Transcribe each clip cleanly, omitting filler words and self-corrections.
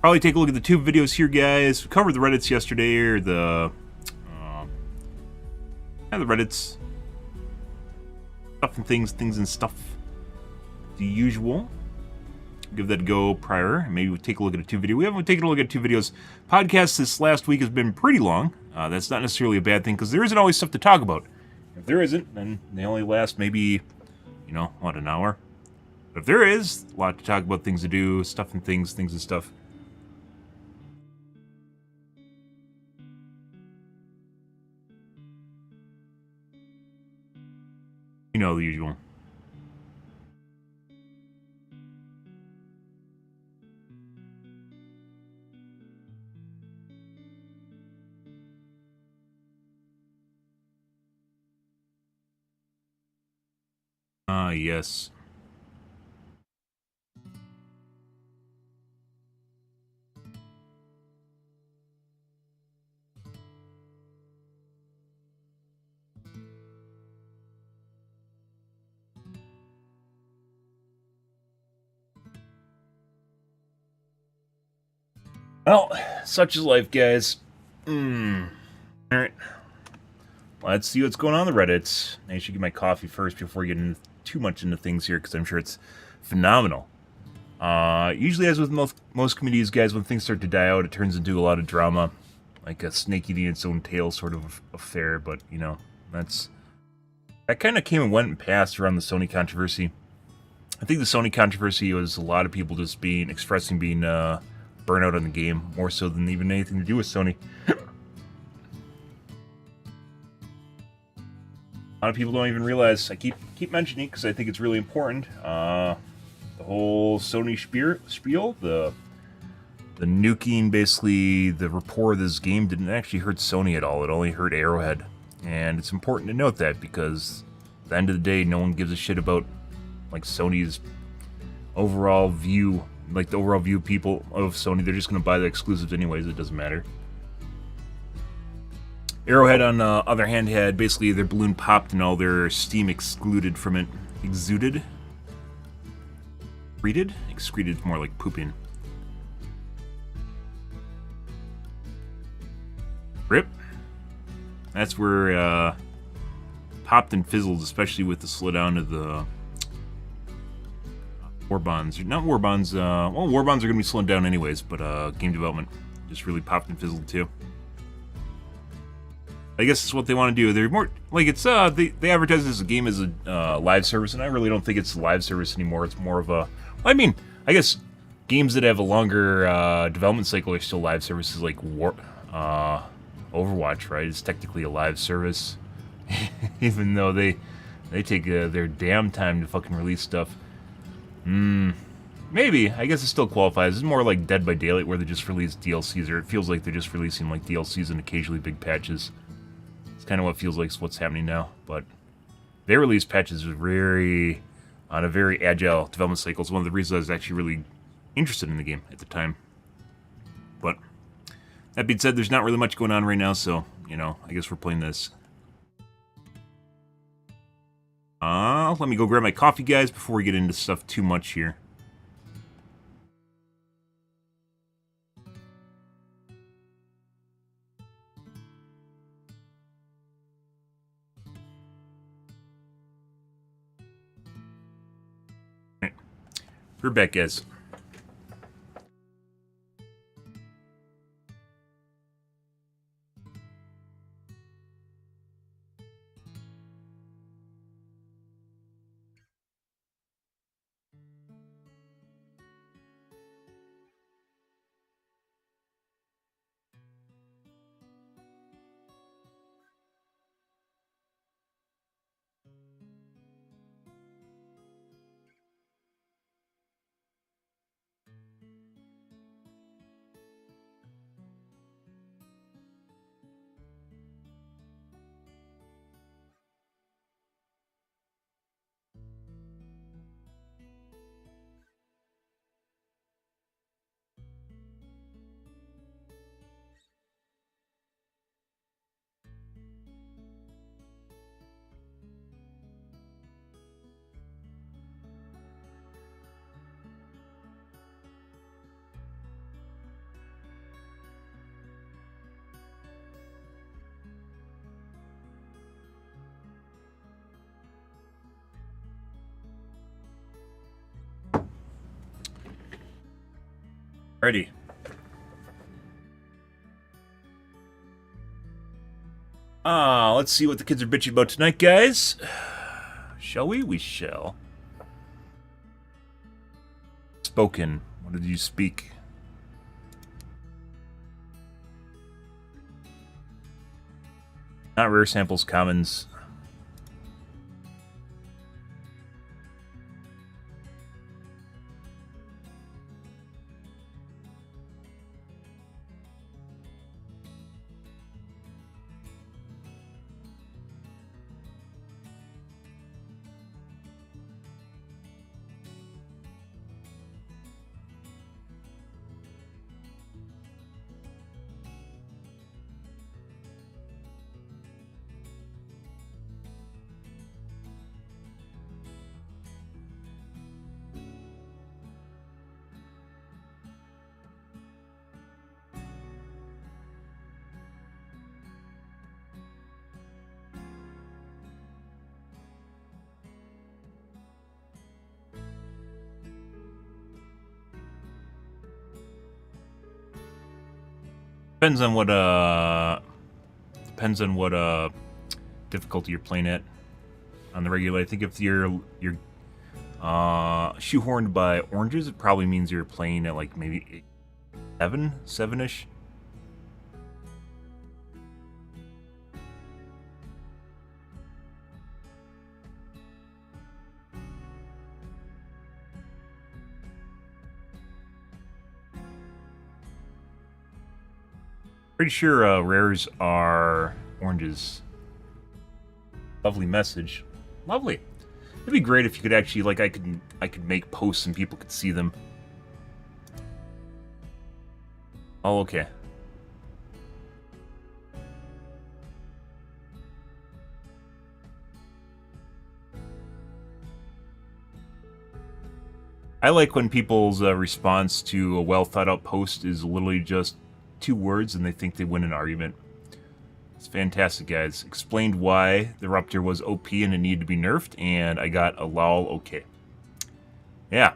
Probably take a look at the tube videos here, guys. We covered the Reddits yesterday, or the Reddits stuff and things and stuff. The usual. Give that a go prior. Maybe we'll take a look at a tube video. We haven't taken a look at 2 videos. Podcast this last week has been pretty long. That's not necessarily a bad thing because there isn't always stuff to talk about. If there isn't, then they only last maybe, an hour. But if there is, a lot to talk about, things to do, stuff and things and stuff. You know, the usual. Yes. Well, such is life, guys. Alright. Let's see what's going on the Reddits. I should get my coffee first before getting too much into things here, because I'm sure it's phenomenal. Usually, as with most communities, guys, when things start to die out, it turns into a lot of drama. Like a snake eating its own tail sort of affair, but, that kind of came and went and passed around the Sony controversy. I think the Sony controversy was a lot of people just expressing being burnout on the game, more so than even anything to do with Sony. A lot of people don't even realize. I keep mentioning it because I think it's really important. The whole Sony spiel, the nuking, basically the rapport of this game didn't actually hurt Sony at all. It only hurt Arrowhead, and it's important to note that because at the end of the day, no one gives a shit about like Sony's overall view, like the overall view of people of Sony. They're just going to buy the exclusives anyways. It doesn't matter. Arrowhead, on the other hand, had basically their balloon popped and all their steam excluded from it. Exuded? Excreted? Excreted, more like pooping. Rip. That's where popped and fizzled, especially with the slowdown of the war bonds. Not war bonds, well, war bonds are going to be slowing down anyways, but game development just really popped and fizzled too. I guess it's what they want to do. They're more like it's they advertise this game as a live service, and I really don't think it's a live service anymore. It's more of a, I mean, I guess games that have a longer development cycle are still live services, like Overwatch, right? It's technically a live service, even though they take their damn time to fucking release stuff. Maybe. I guess it still qualifies. It's more like Dead by Daylight, where they just release DLCs, or it feels like they're just releasing like DLCs and occasionally big patches. It's kind of what feels like what's happening now, but they release patches on a very agile development cycle. It's one of the reasons I was actually really interested in the game at the time. But that being said, there's not really much going on right now, so, I guess we're playing this. Let me go grab my coffee, guys, before we get into stuff too much here. We're back, guys. Ready. Let's see what the kids are bitching about tonight, guys. Shall we? We shall. Spoken. What did you speak? Not rare samples, commons. Depends on what difficulty you're playing at on the regular. I think if you're shoehorned by oranges, it probably means you're playing at like maybe 7-ish. Pretty sure rares are oranges. Lovely message. Lovely. It'd be great if you could actually, like, I could make posts and people could see them. Oh, okay. I like when people's response to a well thought out post is literally just 2 words and they think they win an argument. It's fantastic, guys. Explained why the Ruptor was OP and it needed to be nerfed, and I got a lol okay. Yeah.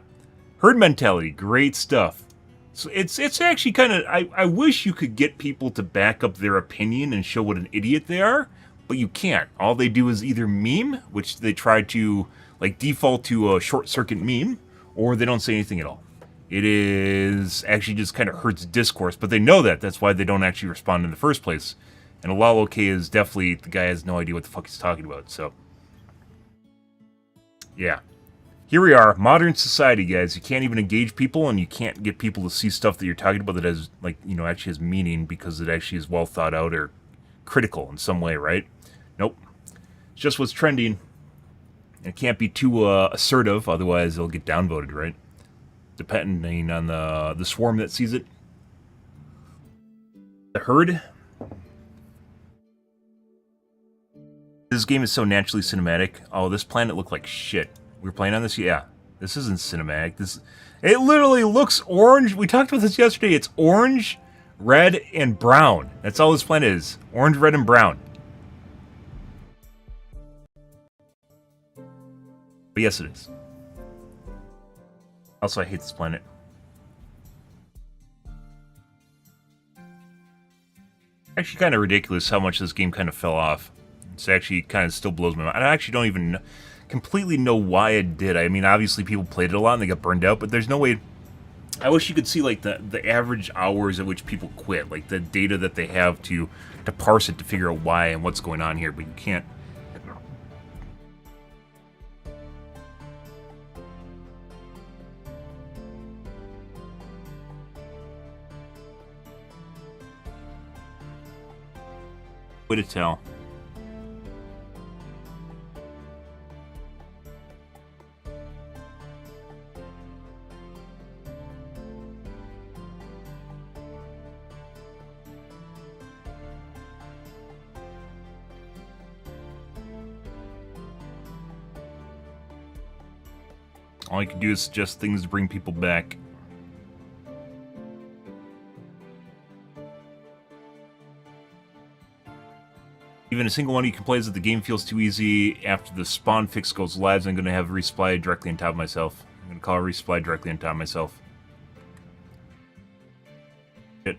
Herd mentality, great stuff. So it's actually kind of, I wish you could get people to back up their opinion and show what an idiot they are, but you can't. All they do is either meme, which they try to like default to a short circuit meme, or they don't say anything at all. It is actually just kind of hurts discourse, but they know that. That's why they don't actually respond in the first place. And a lol okay is definitely, the guy has no idea what the fuck he's talking about, so. Yeah. Here we are, modern society, guys. You can't even engage people, and you can't get people to see stuff that you're talking about that has, like, you know, actually has meaning because it actually is well thought out or critical in some way, right? Nope. It's just what's trending. And it can't be too assertive, otherwise it'll get downvoted, right? Depending on the swarm that sees it. The herd. This game is so naturally cinematic. Oh, this planet looked like shit. We were playing on this? Yeah. This isn't cinematic. It literally looks orange. We talked about this yesterday. It's orange, red, and brown. That's all this planet is. Orange, red, and brown. But yes, it is. Also, I hate this planet. Actually, kind of ridiculous how much this game kind of fell off. It's actually kind of still blows my mind. I actually don't even completely know why it did. I mean, obviously people played it a lot and they got burned out, but there's no way. I wish you could see like the average hours at which people quit, like the data that they have to parse it to figure out why and what's going on here, but you can't. Way to tell. All you can do is suggest things to bring people back. Even a single one you can play is that the game feels too easy. After the spawn fix goes live, I'm going to have resupply directly on top of myself. I'm going to call a resupply directly on top of myself. it.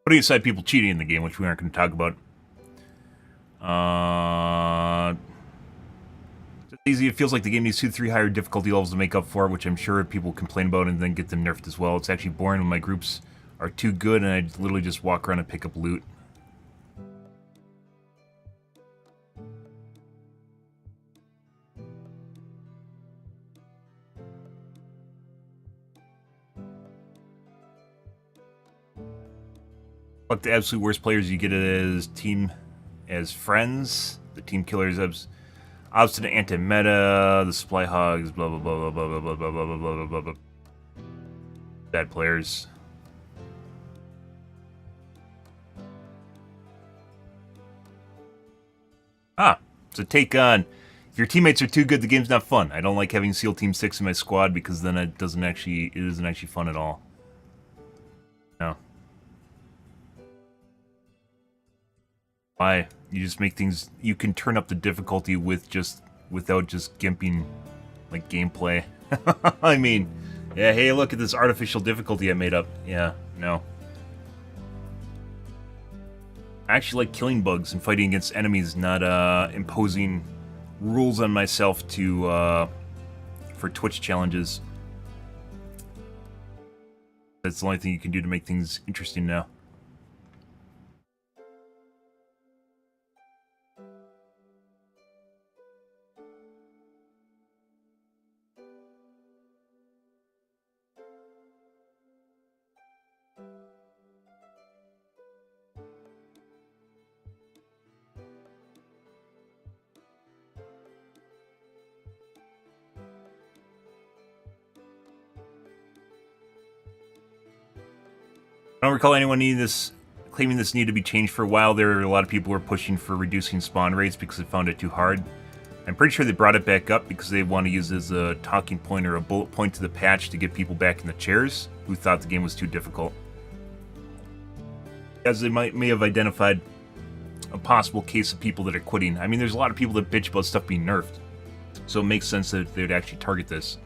Putting aside people cheating in the game, which we aren't going to talk about. It's easy. It feels like the game needs 2 to 3 higher difficulty levels to make up for it, which I'm sure people complain about and then get them nerfed as well. It's actually boring when my groups are too good and I literally just walk around and pick up loot. Like the absolute worst players, you get it as friends. The team killers, obstinate anti-meta, the supply hogs, blah blah blah blah blah blah blah blah blah blah blah blah. Bad players. It's a take on. If your teammates are too good, the game's not fun. I don't like having SEAL Team 6 in my squad because then it isn't actually fun at all. No. Why? You just make things. You can turn up the difficulty without just gimping, like gameplay. I mean, yeah. Hey, look at this artificial difficulty I made up. Yeah, no. I actually like killing bugs and fighting against enemies, not imposing rules on myself to for Twitch challenges. That's the only thing you can do to make things interesting now. I don't recall anyone claiming this needed to be changed for a while. There were a lot of people who were pushing for reducing spawn rates because they found it too hard. I'm pretty sure they brought it back up because they want to use it as a talking point or a bullet point to the patch to get people back in the chairs who thought the game was too difficult. As they may have identified a possible case of people that are quitting. I mean, there's a lot of people that bitch about stuff being nerfed. So it makes sense that they would actually target this.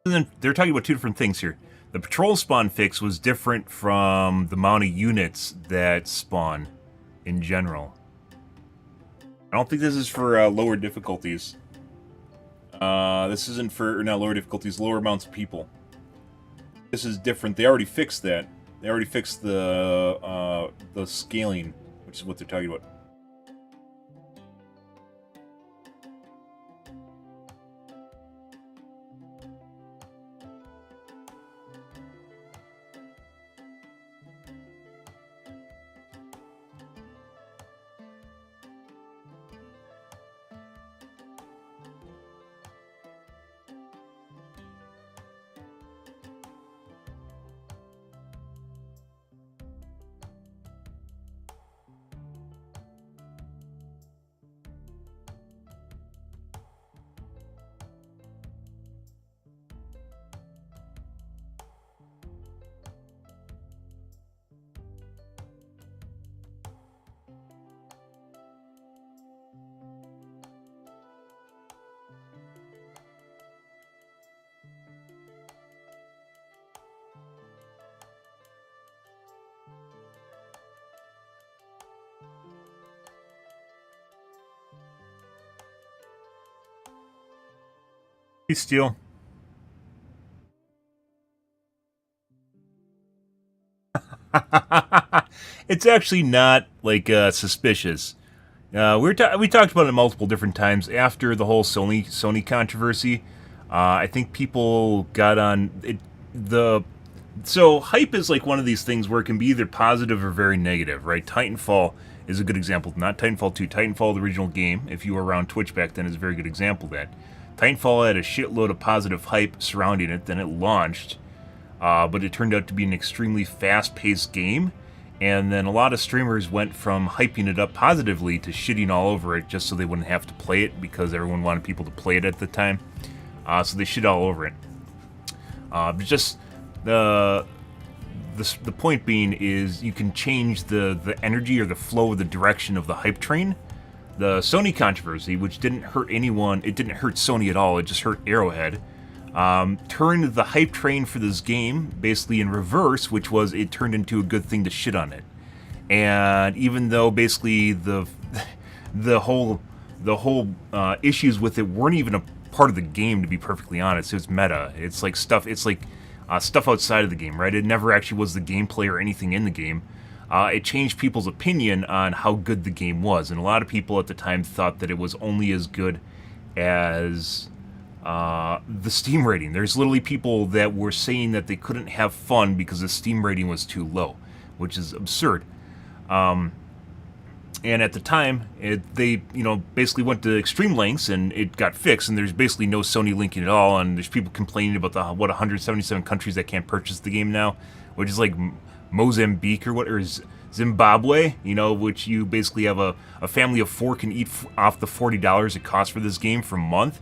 And then they're talking about two different things here. The patrol spawn fix was different from the amount of units that spawn in general. I don't think this is for lower difficulties. This isn't for, not lower difficulties, lower amounts of people. This is different. They already fixed that. They already fixed the scaling, which is what they're talking about. Hey, Steel. It's actually not like suspicious. We talked about it multiple different times after the whole Sony controversy. I think people got on it. The So hype is like one of these things where it can be either positive or very negative, right? Titanfall is a good example. Not Titanfall 2, Titanfall, the original game. If you were around Twitch back then, is a very good example of that. Titanfall had a shitload of positive hype surrounding it. Then it launched, but it turned out to be an extremely fast-paced game. And then a lot of streamers went from hyping it up positively to shitting all over it just so they wouldn't have to play it because everyone wanted people to play it at the time. So they shit all over it. But just the point being is you can change the energy or the flow or the direction of the hype train. The Sony controversy, which didn't hurt anyone, it didn't hurt Sony at all, it just hurt Arrowhead, turned the hype train for this game basically in reverse, which was it turned into a good thing to shit on it. And even though basically the whole issues with it weren't even a part of the game, to be perfectly honest, it's meta. It's like stuff outside of the game, right? It never actually was the gameplay or anything in the game. It changed people's opinion on how good the game was, and a lot of people at the time thought that it was only as good as the Steam rating. There's literally people that were saying that they couldn't have fun because the Steam rating was too low, which is absurd. And at the time, they basically went to extreme lengths, and it got fixed. And there's basically no Sony linking at all. And there's people complaining about 177 countries that can't purchase the game now, which is like Mozambique or Zimbabwe. Which you basically have a family of four can eat off the $40 it costs for this game for a month.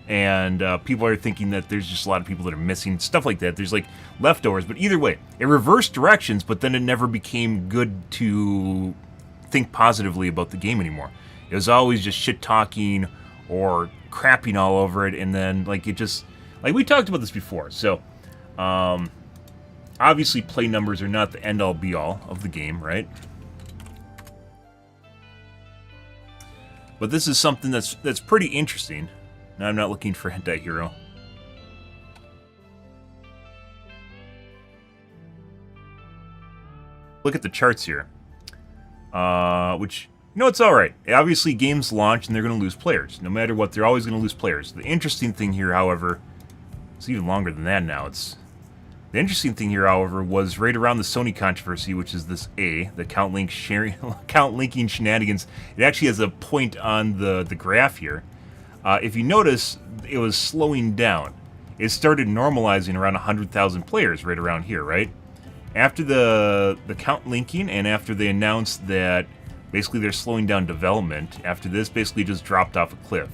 And people are thinking that there's just a lot of people that are missing stuff like that. There's like leftovers, but either way, it reversed directions. But then it never became good to think positively about the game anymore. It was always just shit talking or crapping all over it, and then like we talked about this before. So obviously play numbers are not the end all be all of the game, right? But this is something that's pretty interesting. Now I'm not looking for Hentai Hero. Look at the charts here. Which, it's alright. Obviously, games launch and they're going to lose players. No matter what, they're always going to lose players. The interesting thing here, however, it's even longer than that now. The interesting thing here, however, was right around the Sony controversy, which is this the account linking shenanigans. It actually has a point on the graph here. If you notice, it was slowing down. It started normalizing around 100,000 players right around here, right? After the account linking, and after they announced that basically they're slowing down development, after this basically just dropped off a cliff.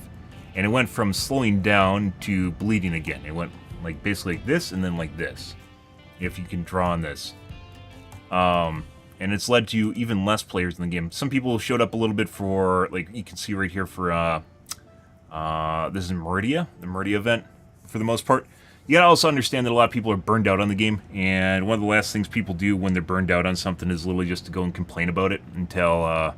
And it went from slowing down to bleeding again. It went like basically like this and then like this, if you can draw on this. And it's led to even less players in the game. Some people showed up a little bit for, like you can see right here for, this is Meridia, the Meridia event for the most part. You gotta also understand that a lot of people are burned out on the game, and one of the last things people do when they're burned out on something is literally just to go and complain about it until,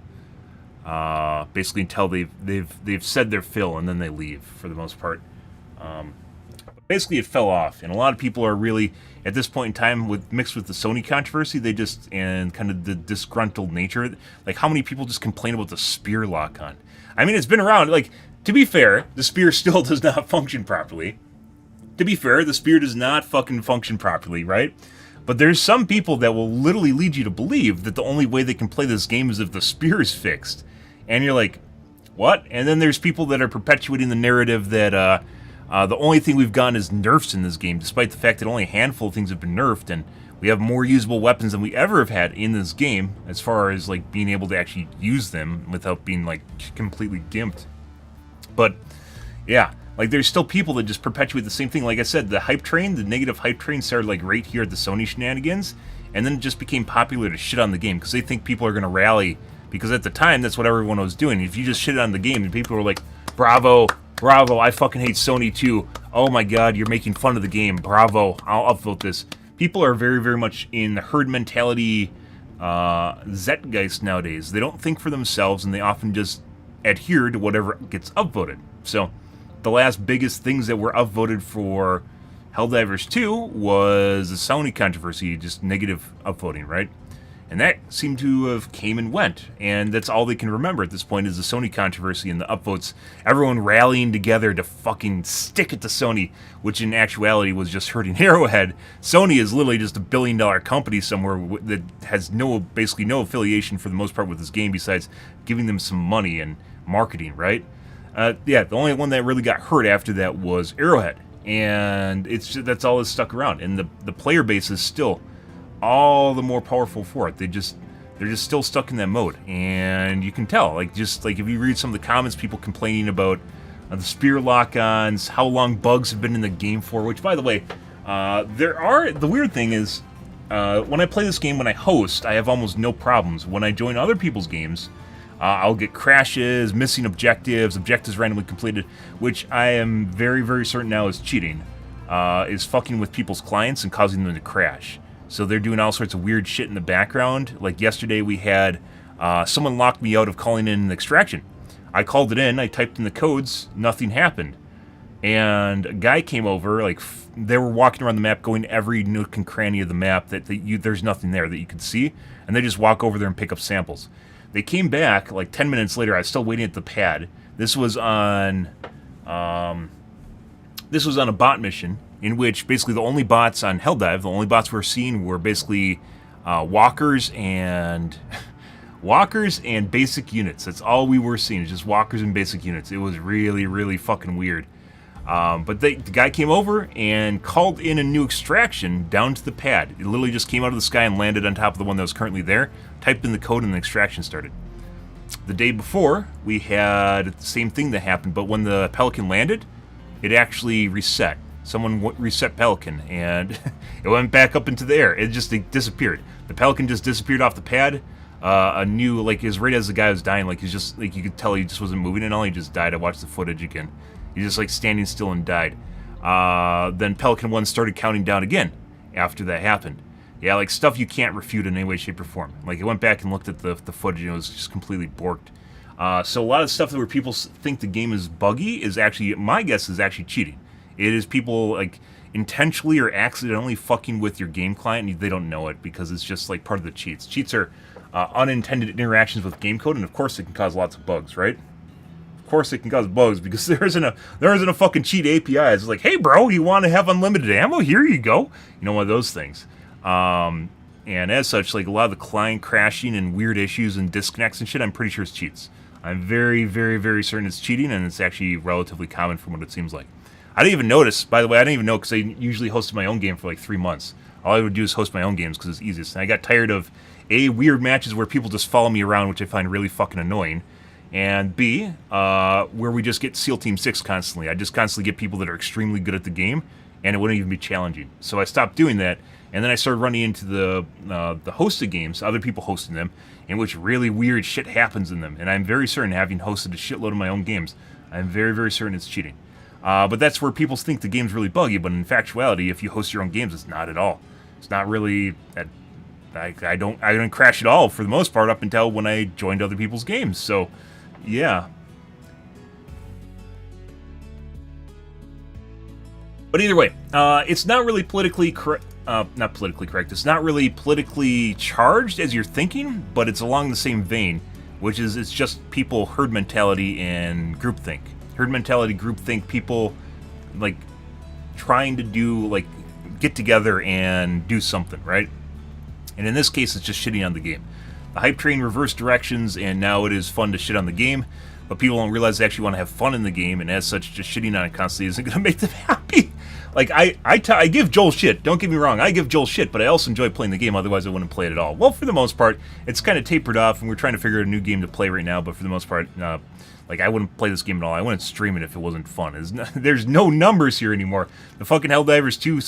basically until they've said their fill, and then they leave for the most part. Basically, it fell off, and a lot of people are really at this point in time, mixed with the Sony controversy, and kind of the disgruntled nature. Like, how many people just complain about the spear lock-on? I mean, it's been around. Like, to be fair, the spear still does not function properly. To be fair, the spear does not fucking function properly, right? But there's some people that will literally lead you to believe that the only way they can play this game is if the spear is fixed. And you're like, what? And then there's people that are perpetuating the narrative that the only thing we've gotten is nerfs in this game, despite the fact that only a handful of things have been nerfed, and we have more usable weapons than we ever have had in this game, as far as like being able to actually use them without being like completely gimped. But yeah, like there's still people that just perpetuate the same thing. Like I said, the hype train, the negative hype train started like right here at the Sony shenanigans, and then it just became popular to shit on the game because they think people are going to rally, because at the time that's what everyone was doing. If you just shit on the game, and people were like, bravo, bravo, I fucking hate Sony too. Oh my god, you're making fun of the game. Bravo, I'll upvote this. People are very, very much in the herd mentality zeitgeist nowadays. They don't think for themselves, and they often just adhere to whatever gets upvoted. So the last biggest things that were upvoted for Helldivers 2 was the Sony controversy, just negative upvoting, right? And that seemed to have came and went, and that's all they can remember at this point is the Sony controversy and the upvotes. Everyone rallying together to fucking stick it to Sony, which in actuality was just hurting Arrowhead. Sony is literally just a billion-dollar company somewhere that has basically no affiliation for the most part with this game besides giving them some money and marketing, right? Yeah, the only one that really got hurt after that was Arrowhead, and that's all that's stuck around, and the player base is still all the more powerful for it. They're just still stuck in that mode, and you can tell, like if you read some of the comments, people complaining about the spear lock-ons, how long bugs have been in the game for, which, by the way, the weird thing is, when I play this game, when I host, I have almost no problems. When I join other people's games, I'll get crashes, missing objectives randomly completed, which I am very, very certain now is cheating, is fucking with people's clients and causing them to crash. So they're doing all sorts of weird shit in the background. Like yesterday we had someone locked me out of calling in an extraction. I called it in, I typed in the codes, nothing happened. And a guy came over, like they were walking around the map going every nook and cranny of the map that there's nothing there that you could see. And they just walk over there and pick up samples. They came back like 10 minutes later, I was still waiting at the pad. This was on a bot mission, in which basically the only bots on Helldive, the only bots we were seeing were basically walkers and basic units. That's all we were seeing, just walkers and basic units. It was really, really fucking weird. But the guy came over and called in a new extraction down to the pad. It literally just came out of the sky and landed on top of the one that was currently there, typed in the code, and the extraction started. The day before, we had the same thing that happened, but when the Pelican landed, it actually reset. Someone reset Pelican, and it went back up into the air. It disappeared. The Pelican just disappeared off the pad. As right as the guy was dying, like you could tell he just wasn't moving at all. He just died. I watched the footage again. He just like standing still and died. Then Pelican 1 started counting down again after that happened. Yeah, like stuff you can't refute in any way, shape, or form. Like it went back and looked at the footage, and it was just completely borked. So a lot of stuff where people think the game is buggy is actually, my guess is actually cheating. It is people like intentionally or accidentally fucking with your game client, and they don't know it because it's just like part of the cheats. Cheats are unintended interactions with game code, and of course it can cause lots of bugs, right? Of course it can cause bugs because there isn't a fucking cheat API. It's like, hey bro, you want to have unlimited ammo? Here you go. You know, one of those things. And as such, like a lot of the client crashing and weird issues and disconnects and shit, I'm pretty sure it's cheats. I'm very, very, very certain it's cheating, and it's actually relatively common from what it seems like. I didn't even notice, by the way, because I usually hosted my own game for like 3 months. All I would do is host my own games because it's easiest. And I got tired of, A, weird matches where people just follow me around, which I find really fucking annoying, and B, where we just get SEAL Team 6 constantly. I just constantly get people that are extremely good at the game, and it wouldn't even be challenging. So I stopped doing that, and then I started running into the hosted games, other people hosting them, in which really weird shit happens in them. And I'm very certain, having hosted a shitload of my own games, I'm very, very certain it's cheating. But that's where people think the game's really buggy, but in factuality, if you host your own games, it's not at all. It's not really... I don't crash at all, for the most part, up until when I joined other people's games, so, yeah. But either way, it's not really politically correct... not politically correct. It's not really politically charged as you're thinking, but it's along the same vein, which is it's just people herd mentality and groupthink. Herd mentality, groupthink, people like trying to do like get together and do something, right? And in this case, it's just shitting on the game. The hype train reversed directions, and now it is fun to shit on the game, but people don't realize they actually want to have fun in the game, and as such, just shitting on it constantly isn't going to make them happy. Like, I give Joel shit, don't get me wrong, I give Joel shit, but I also enjoy playing the game, otherwise I wouldn't play it at all. Well, for the most part, it's kind of tapered off, and we're trying to figure out a new game to play right now, but for the most part, like, I wouldn't play this game at all. I wouldn't stream it if it wasn't fun. There's no numbers here anymore. The fucking Helldivers 2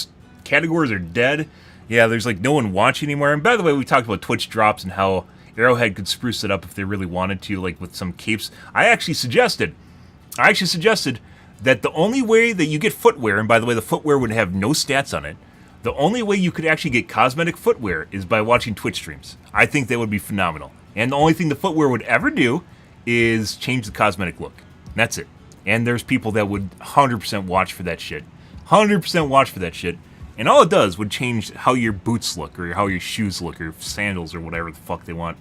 categories are dead. Yeah, there's, like, no one watching anymore. And by the way, we talked about Twitch drops and how Arrowhead could spruce it up if they really wanted to, like, with some capes. I actually suggested that the only way that you get footwear, and by the way, the footwear would have no stats on it, the only way you could actually get cosmetic footwear is by watching Twitch streams. I think that would be phenomenal. And the only thing the footwear would ever do is change the cosmetic look. That's it. And there's people that would 100% watch for that shit. 100% watch for that shit. And all it does would change how your boots look, or how your shoes look, or sandals, or whatever the fuck they want.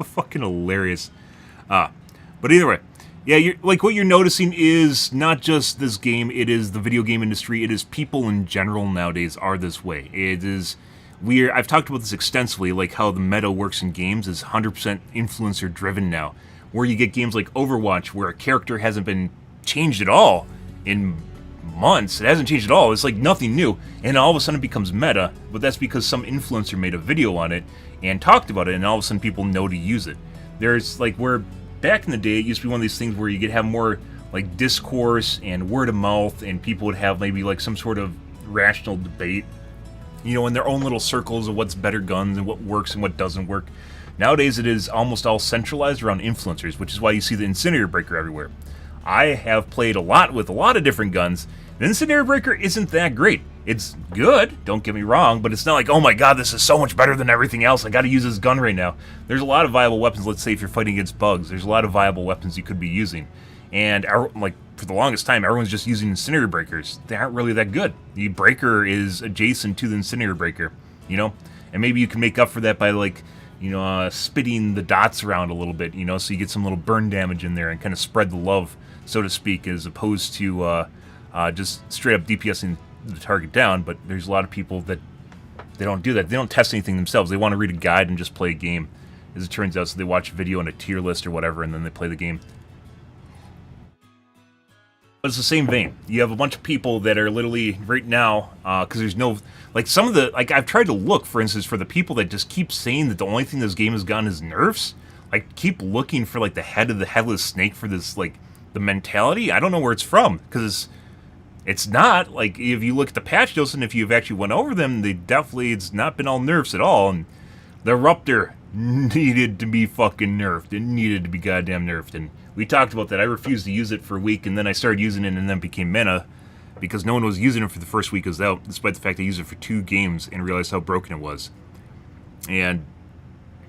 Fucking hilarious. But either way, yeah, like what you're noticing is not just this game, it is the video game industry, it is people in general nowadays are this way. It is weird. I've talked about this extensively, like how the meta works in games is 100% influencer driven now, where you get games like Overwatch where a character hasn't been changed at all in months. It hasn't changed at all. It's like nothing new, and all of a sudden it becomes meta, but that's because some influencer made a video on it and talked about it, and all of a sudden people know to use it. There's like where back in the day it used to be one of these things where you could have more like discourse and word of mouth, and people would have maybe like some sort of rational debate, you know, in their own little circles of what's better guns and what works and what doesn't work. Nowadays it is almost all centralized around influencers, which is why you see the Incinerator Breaker everywhere. I have played a lot with a lot of different guns. The Incinerator Breaker isn't that great. It's good, don't get me wrong, but it's not like, oh my god, this is so much better than everything else, I gotta use this gun right now. There's a lot of viable weapons. Let's say if you're fighting against bugs, there's a lot of viable weapons you could be using. And like for the longest time, everyone's just using Incinerator Breakers. They aren't really that good. The Breaker is adjacent to the Incinerator Breaker, you know? And maybe you can make up for that by like, you know, spitting the dots around a little bit, you know, so you get some little burn damage in there and kind of spread the love, so to speak, as opposed to just straight up DPSing the target down. But there's a lot of people that they don't do that. They don't test anything themselves. They want to read a guide and just play a game, as it turns out. So they watch a video and a tier list or whatever, and then they play the game. But it's the same vein. You have a bunch of people that are literally right now, because there's no, like some of the, like I've tried to look, for instance, for the people that just keep saying that the only thing this game has gotten is nerfs. Like keep looking for like the head of the headless snake for this, like the mentality. I don't know where it's from, because it's not. Like if you look at the patch notes and if you've actually went over them, they definitely, it's not been all nerfs at all. And the Ruptor needed to be fucking nerfed. It needed to be goddamn nerfed. And we talked about that. I refused to use it for a week, and then I started using it, and then it became meta, because no one was using it for the first week it was out, despite the fact I used it for 2 games and realized how broken it was. And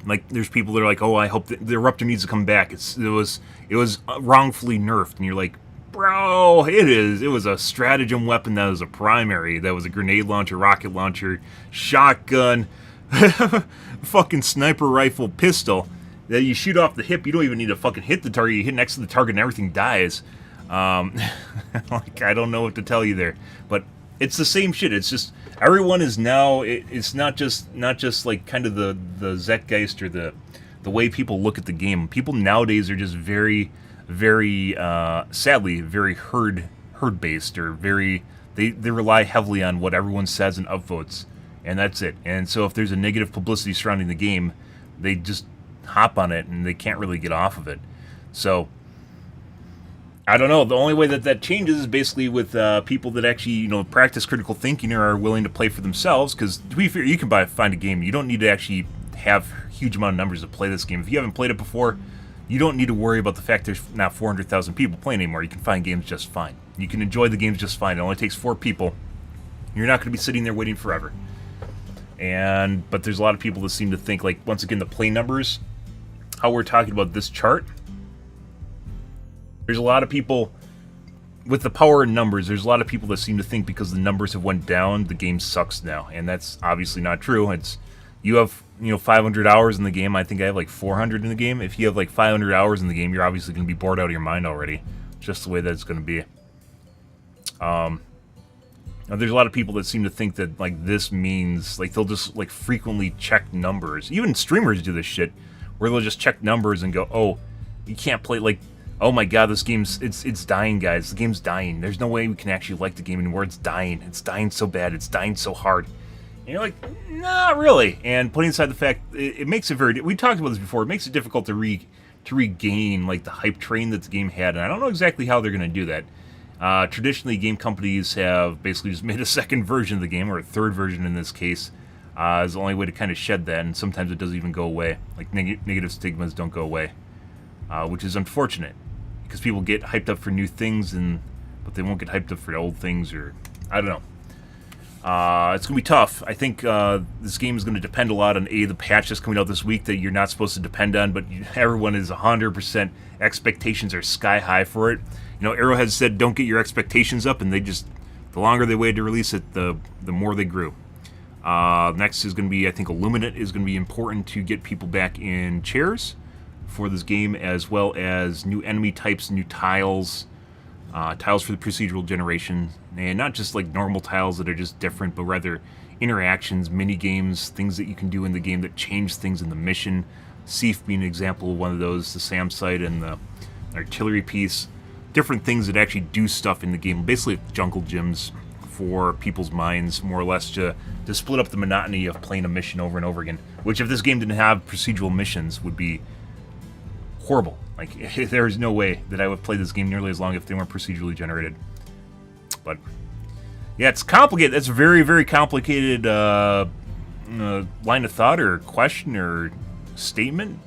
like, there's people that are like, oh, I hope that the Ruptor needs to come back. It was wrongfully nerfed, and you're like, bro, it was a stratagem weapon that was a primary, that was a grenade launcher, rocket launcher, shotgun, fucking sniper rifle, pistol that you shoot off the hip. You don't even need to fucking hit the target. You hit next to the target and everything dies. Like, I don't know what to tell you there, but it's the same shit. It's just everyone is now. It's not just like kind of the Zeitgeist or the way people look at the game. People nowadays are just very, very sadly very herd based, or very they rely heavily on what everyone says and upvotes, and that's it. And so if there's a negative publicity surrounding the game, they just hop on it and they can't really get off of it. So I don't know. The only way that changes is basically with people that actually, you know, practice critical thinking or are willing to play for themselves. Because to be fair, you can find a game. You don't need to actually have a huge amount of numbers to play this game. If you haven't played it before, you don't need to worry about the fact there's not 400,000 people playing anymore. You can find games just fine. You can enjoy the games just fine. It only takes 4 people. You're not going to be sitting there waiting forever. But there's a lot of people that seem to think, like, once again, the play numbers, how we're talking about this chart, there's a lot of people with the power in numbers. There's a lot of people that seem to think because the numbers have went down, the game sucks now, and that's obviously not true. It's, you have, you know, 500 hours in the game. I think I have like 400 in the game. If you have like 500 hours in the game, you're obviously going to be bored out of your mind already. Just the way that it's going to be. There's a lot of people that seem to think that like this means like they'll just like frequently check numbers. Even streamers do this shit, where they'll just check numbers and go, oh, you can't play, like, oh my god, this game's, it's dying, guys. The game's dying. There's no way we can actually like the game anymore. It's dying. It's dying so bad. It's dying so hard. And you're like, not really. And putting aside the fact, it makes it very, we talked about this before, it makes it difficult to regain, like, the hype train that the game had. And I don't know exactly how they're going to do that. Traditionally, game companies have basically just made a second version of the game, or a third version in this case, is the only way to kind of shed that, and sometimes it doesn't even go away. Like, negative stigmas don't go away, which is unfortunate, because people get hyped up for new things, but they won't get hyped up for old things, or I don't know. It's going to be tough. I think this game is going to depend a lot on the patch that's coming out this week that you're not supposed to depend on, but everyone is 100%, expectations are sky high for it. You know, Arrowhead said don't get your expectations up, and they just, the longer they waited to release it, the more they grew. Next is going to be, I think, Illuminate is going to be important to get people back in chairs for this game, as well as new enemy types, new tiles, tiles for the procedural generation, and not just like normal tiles that are just different, but rather interactions, mini games, things that you can do in the game that change things in the mission. Seif being an example of one of those, the SAM site and the artillery piece. Different things that actually do stuff in the game, basically jungle gyms for people's minds, more or less, to split up the monotony of playing a mission over and over again, which if this game didn't have procedural missions would be horrible. Like, there's no way that I would play this game nearly as long if they weren't procedurally generated. But yeah, it's complicated. That's a very, very complicated line of thought or question or statement.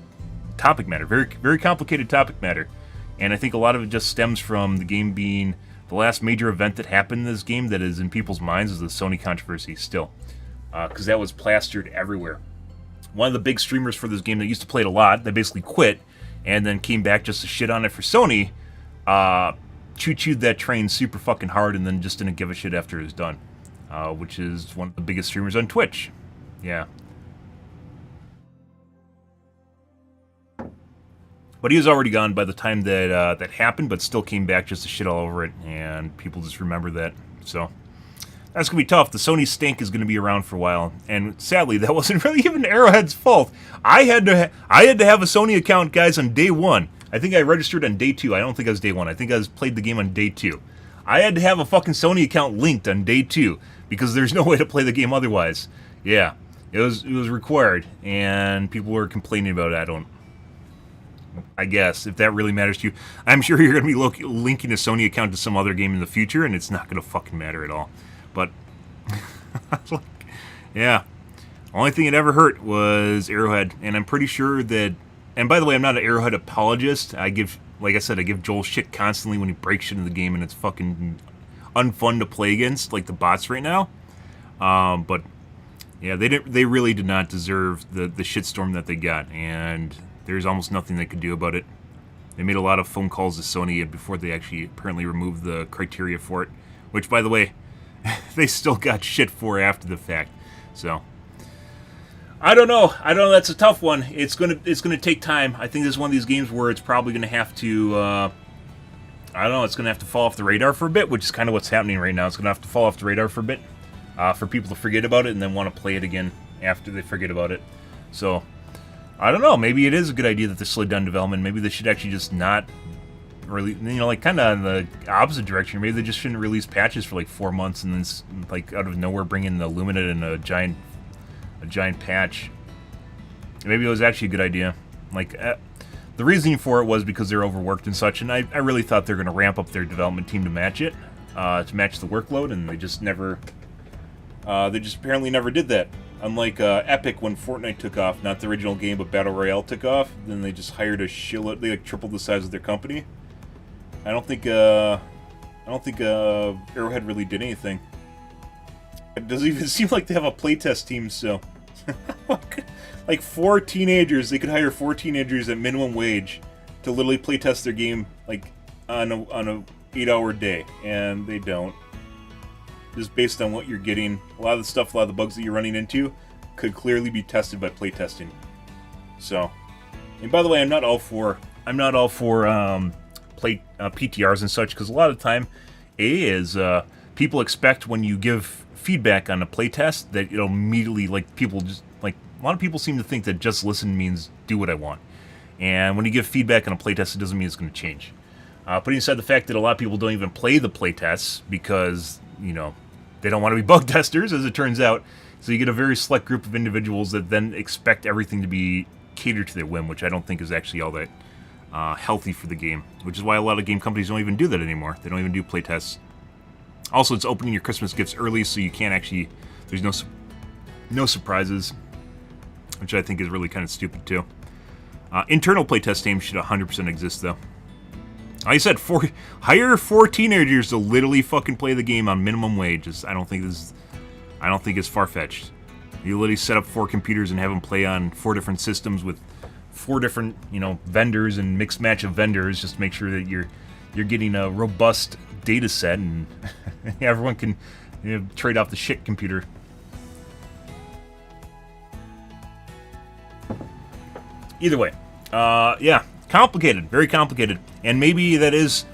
Topic matter. Very, very complicated topic matter. And I think a lot of it just stems from the game being the last major event that happened in this game that is in people's minds is the Sony controversy still. Because that was plastered everywhere. One of the big streamers for this game that used to play it a lot, they basically quit and then came back just to shit on it for Sony, choo-chooed that train super fucking hard and then just didn't give a shit after it was done. Which is one of the biggest streamers on Twitch. Yeah. But he was already gone by the time that that happened, but still came back just to shit all over it, and people just remember that. So that's going to be tough. The Sony stink is going to be around for a while, and sadly, that wasn't really even Arrowhead's fault. I had to have a Sony account, guys, on day one. I think I registered on day 2. I don't think I was day 1. I think I played the game on day 2. I had to have a fucking Sony account linked on day 2 because there's no way to play the game otherwise. Yeah, it was required, and people were complaining about it. I guess, if that really matters to you. I'm sure you're going to be linking a Sony account to some other game in the future, and it's not going to fucking matter at all. But, yeah. Only thing it ever hurt was Arrowhead, and I'm pretty sure that... And by the way, I'm not an Arrowhead apologist. Like I said, I give Joel shit constantly when he breaks shit in the game, and it's fucking unfun to play against, like the bots right now. But, yeah, they really did not deserve the shitstorm that they got, and... There's almost nothing they could do about it. They made a lot of phone calls to Sony before they actually apparently removed the criteria for it. Which, by the way, they still got shit for after the fact. So, I don't know. That's a tough one. It's gonna take time. I think this is one of these games where it's probably gonna have to. I don't know. It's gonna have to fall off the radar for a bit, which is kind of what's happening right now. It's gonna have to fall off the radar for a bit, for people to forget about it and then want to play it again after they forget about it. So. I don't know, maybe it is a good idea that they slowed down development. Maybe they should actually just not really, like kind of in the opposite direction. Maybe they just shouldn't release patches for like 4 months and then like out of nowhere bring in the Illuminate and a giant patch. Maybe it was actually a good idea. Like, the reasoning for it was because they're overworked and such, and I really thought they're going to ramp up their development team to match it, to match the workload, and they just apparently never did that. Unlike Epic when Fortnite took off, not the original game, but Battle Royale took off, then they just hired a shitload. They like tripled the size of their company. I don't think Arrowhead really did anything. It doesn't even seem like they have a playtest team. So, like 4 teenagers, they could hire 4 teenagers at minimum wage to literally playtest their game like on a 8-hour day, and they don't. Just based on what you're getting, a lot of the bugs that you're running into could clearly be tested by playtesting. So, and by the way, I'm not all for PTRs and such, because a lot of the time, people expect when you give feedback on a playtest that it'll immediately, like, people just, like, a lot of people seem to think that just listen means do what I want. And when you give feedback on a playtest, it doesn't mean it's going to change. Putting aside the fact that a lot of people don't even play the playtests because, you know, they don't want to be bug testers, as it turns out. So you get a very select group of individuals that then expect everything to be catered to their whim, which I don't think is actually all that healthy for the game. Which is why a lot of game companies don't even do that anymore. They don't even do playtests. Also, it's opening your Christmas gifts early, so you can't actually... There's no surprises, which I think is really kind of stupid, too. Internal playtest teams should 100% exist, though. Like I said, hire 4 teenagers to literally fucking play the game on minimum wages. I don't think it's far-fetched. You literally set up 4 computers and have them play on 4 different systems with 4 different, vendors and mixed match of vendors, just to make sure that you're getting a robust data set, and everyone can trade off the shit computer. Either way, yeah, complicated, very complicated, and maybe that is,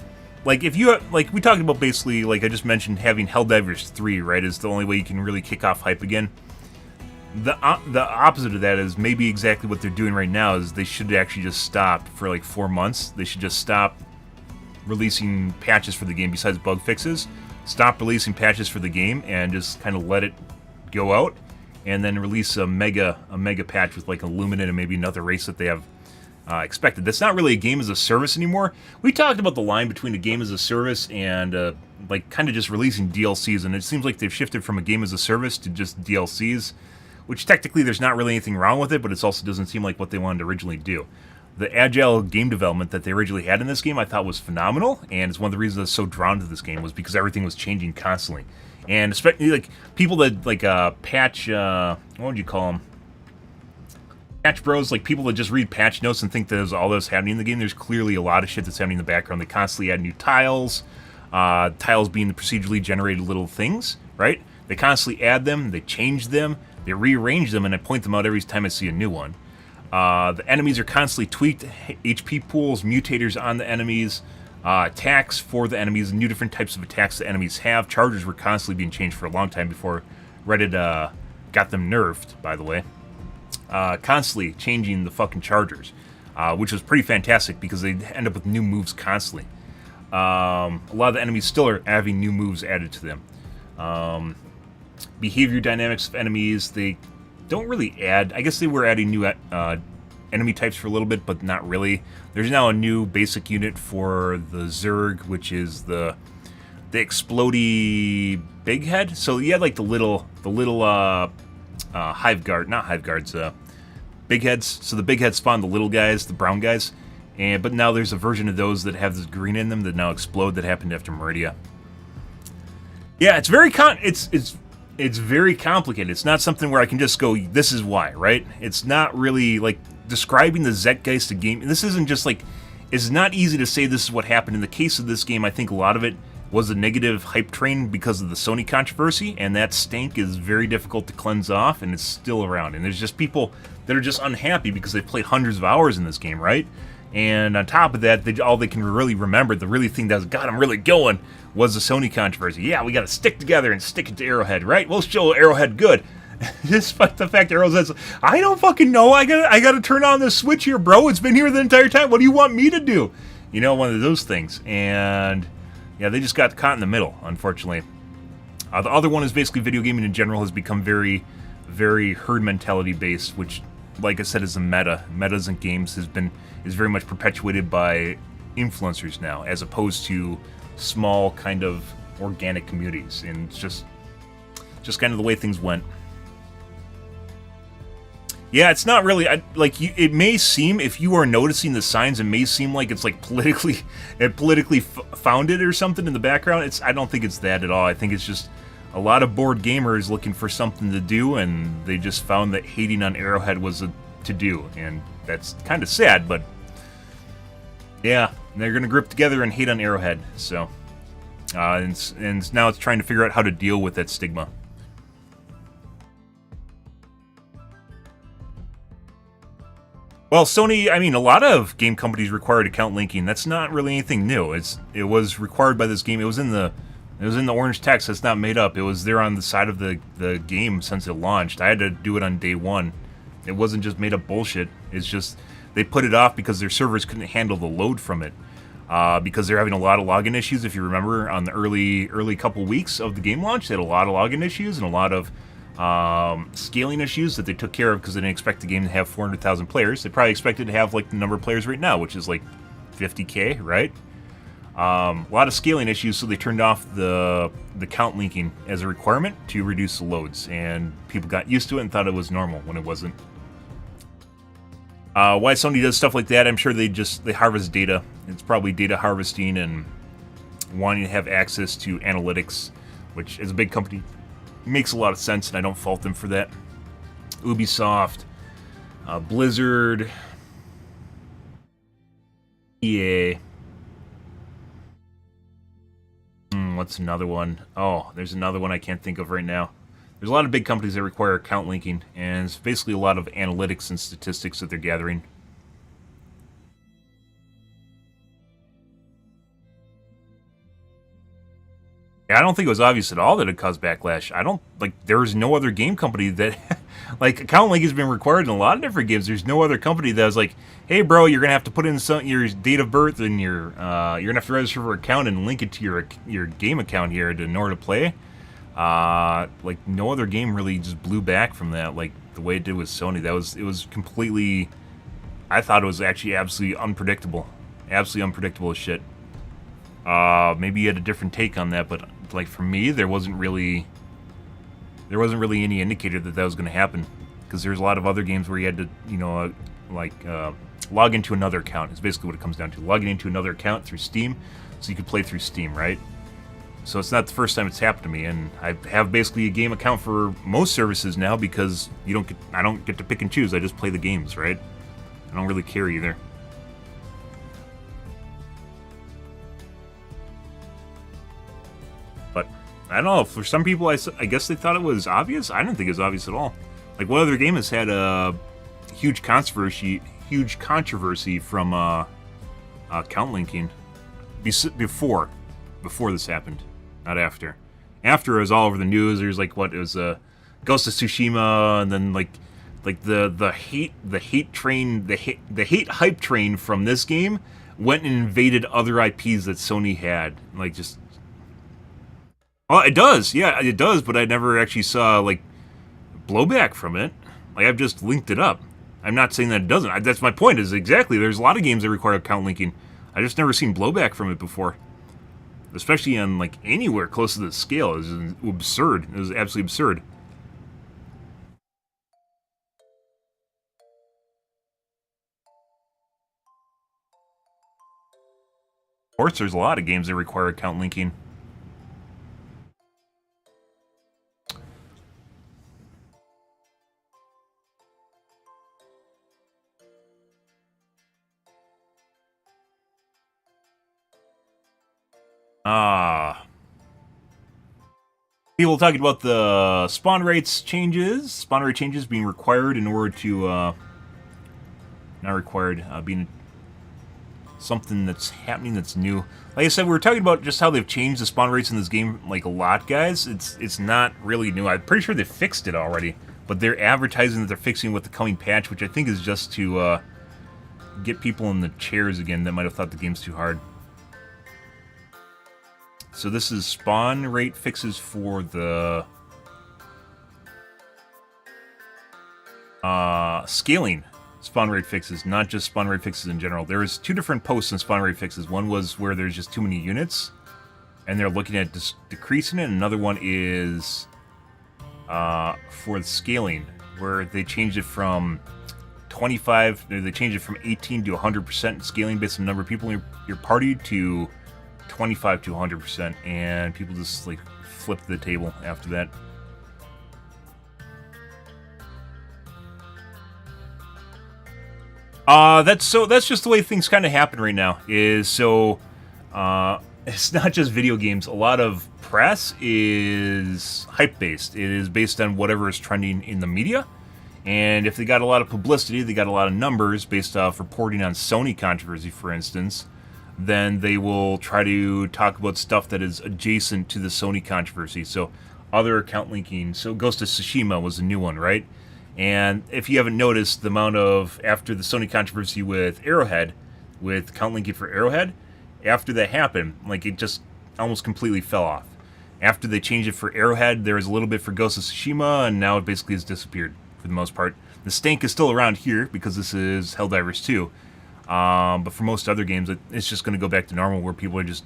like, if you, like, we talked about basically, like I just mentioned, having Helldivers 3, right, is the only way you can really kick off hype again. The opposite of that is maybe exactly what they're doing right now is they should actually just stop for like 4 months. They should just stop releasing patches for the game besides bug fixes. Stop releasing patches for the game and just kind of let it go out, and then release a mega patch with like Illuminate and maybe another race that they have expected. That's not really a game as a service anymore. We talked about the line between a game as a service and like kind of just releasing DLCs, and it seems like they've shifted from a game as a service to just DLCs, which technically there's not really anything wrong with it, but it also doesn't seem like what they wanted to originally do. The agile game development that they originally had in this game I thought was phenomenal, and it's one of the reasons I was so drawn to this game was because everything was changing constantly. And especially like people that like patch, what would you call them? Patch bros, like people that just read patch notes and think there's all that's happening in the game. There's clearly a lot of shit that's happening in the background. They constantly add new tiles, tiles being the procedurally generated little things, right? They constantly add them, they change them, they rearrange them, and I point them out every time I see a new one. The enemies are constantly tweaked, HP pools, mutators on the enemies, attacks for the enemies, new different types of attacks the enemies have. Chargers were constantly being changed for a long time before Reddit got them nerfed, by the way. Constantly changing the fucking chargers, which was pretty fantastic because they end up with new moves constantly. A lot of the enemies still are having new moves added to them. Behavior dynamics of enemies, they don't really add. I guess they were adding new enemy types for a little bit, but not really. There's now a new basic unit for the Zerg, which is the explodey big head. So you had like the little hive guard, not hive guards, big heads. So the big heads spawn the little guys, the brown guys, but now there's a version of those that have this green in them that now explode that happened after Meridia. Yeah, it's very it's very complicated. It's not something where I can just go, this is why, right? It's not really like describing the Zeitgeist game. This isn't just like, it's not easy to say this is what happened. In the case of this game, I think a lot of it was a negative hype train because of the Sony controversy, and that stank is very difficult to cleanse off, and it's still around. And there's just people that are just unhappy because they've played hundreds of hours in this game, right? And on top of that, all they can really remember, the really thing that got them really going, was the Sony controversy. Yeah, we got to stick together and stick it to Arrowhead, right? We'll show Arrowhead good. Despite the fact that Arrowhead says, I don't fucking know. I got to turn on this switch here, bro. It's been here the entire time. What do you want me to do? You know, one of those things. And yeah, they just got caught in the middle, unfortunately. The other one is basically video gaming in general has become very, very herd mentality based, which, like I said, is a meta. Metas in games is very much perpetuated by influencers now, as opposed to small kind of organic communities, and it's just kind of the way things went. Yeah, it's not really it may seem, if you are noticing the signs, it may seem like it's like politically founded or something in the background. I don't think it's that at all. I think it's just a lot of bored gamers looking for something to do, and they just found that hating on Arrowhead was a to do, and that's kind of sad, but yeah, they're gonna grip together and hate on Arrowhead. So, and now it's trying to figure out how to deal with that stigma. Well, Sony, I mean, a lot of game companies required account linking. That's not really anything new. It was required by this game. It was in the orange text. That's not made up. It was there on the side of the game since it launched. I had to do it on day one. It wasn't just made up bullshit. It's just they put it off because their servers couldn't handle the load from it. Because they're having a lot of login issues. If you remember, on the early couple weeks of the game launch, they had a lot of login issues and a lot of scaling issues that they took care of because they didn't expect the game to have 400,000 players. They probably expected to have like the number of players right now, which is like 50K, right? A lot of scaling issues, so they turned off the count linking as a requirement to reduce the loads, and people got used to it and thought it was normal when it wasn't. Why Sony does stuff like that, I'm sure they harvest data. It's probably data harvesting and wanting to have access to analytics, which as a big company makes a lot of sense, and I don't fault them for that. Ubisoft, Blizzard, EA, what's another one? Oh, there's another one I can't think of right now. There's a lot of big companies that require account linking, and it's basically a lot of analytics and statistics that they're gathering. I don't think it was obvious at all that it caused backlash. I don't, like, there's no other game company that, like, account link has been required in a lot of different games. There's no other company that was like, hey, bro, you're going to have to put in your date of birth and you're going to have to register for an account and link it to your game account here in order to play. Like, no other game really just blew back from that, like, the way it did with Sony. It was completely, I thought it was actually absolutely unpredictable. Absolutely unpredictable as shit. Maybe you had a different take on that, but like for me, there wasn't really any indicator that was going to happen, because there's a lot of other games where you had to, you know, log into another account. Is basically what it comes down to. Logging into another account through Steam, so you could play through Steam, right? So it's not the first time it's happened to me, and I have basically a game account for most services now because I don't get to pick and choose. I just play the games, right? I don't really care either. But I don't know. For some people, I guess they thought it was obvious. I didn't think it was obvious at all. Like, what other game has had a huge controversy from account linking before this happened, not after. After, it was all over the news. There's like, what, it was Ghost of Tsushima, and then like the hate hype train from this game went and invaded other IPs that Sony had. Like, just, well, it does, yeah, it does, but I never actually saw like blowback from it. Like, I've just linked it up. I'm not saying that it doesn't. That's my point. Is exactly, there's a lot of games that require account linking. I just never seen blowback from it before, especially on like anywhere close to the scale. It was absurd. It was absolutely absurd. Of course, there's a lot of games that require account linking. People talking about the spawn rate changes being required in order to, not required, being something that's happening that's new. Like I said, we were talking about just how they've changed the spawn rates in this game, like, a lot, guys. It's not really new. I'm pretty sure they fixed it already, but they're advertising that they're fixing it with the coming patch, which I think is just to, get people in the chairs again that might have thought the game's too hard. So this is spawn rate fixes for the scaling spawn rate fixes, not just spawn rate fixes in general. There is two different posts in spawn rate fixes. One was where there's just too many units, and they're looking at decreasing it. Another one is for the scaling, where they changed it from 25, they changed it from 18 to 100% scaling based on the number of people in your party to 25 to 100%, and people just like flipped the table after that. That's just the way things kind of happen right now. It's not just video games. A lot of press is hype based. It is based on whatever is trending in the media. And if they got a lot of publicity, they got a lot of numbers based off reporting on Sony controversy, for instance, then they will try to talk about stuff that is adjacent to the Sony controversy. So other account linking. So Ghost of Tsushima was a new one, right? And if you haven't noticed, the amount of, after the Sony controversy with Arrowhead, with account linking for Arrowhead, after that happened, like, it just almost completely fell off. After they changed it for Arrowhead, there was a little bit for Ghost of Tsushima, and now it basically has disappeared for the most part. The stank is still around here because this is Helldivers 2. But for most other games, it's just going to go back to normal, where people are just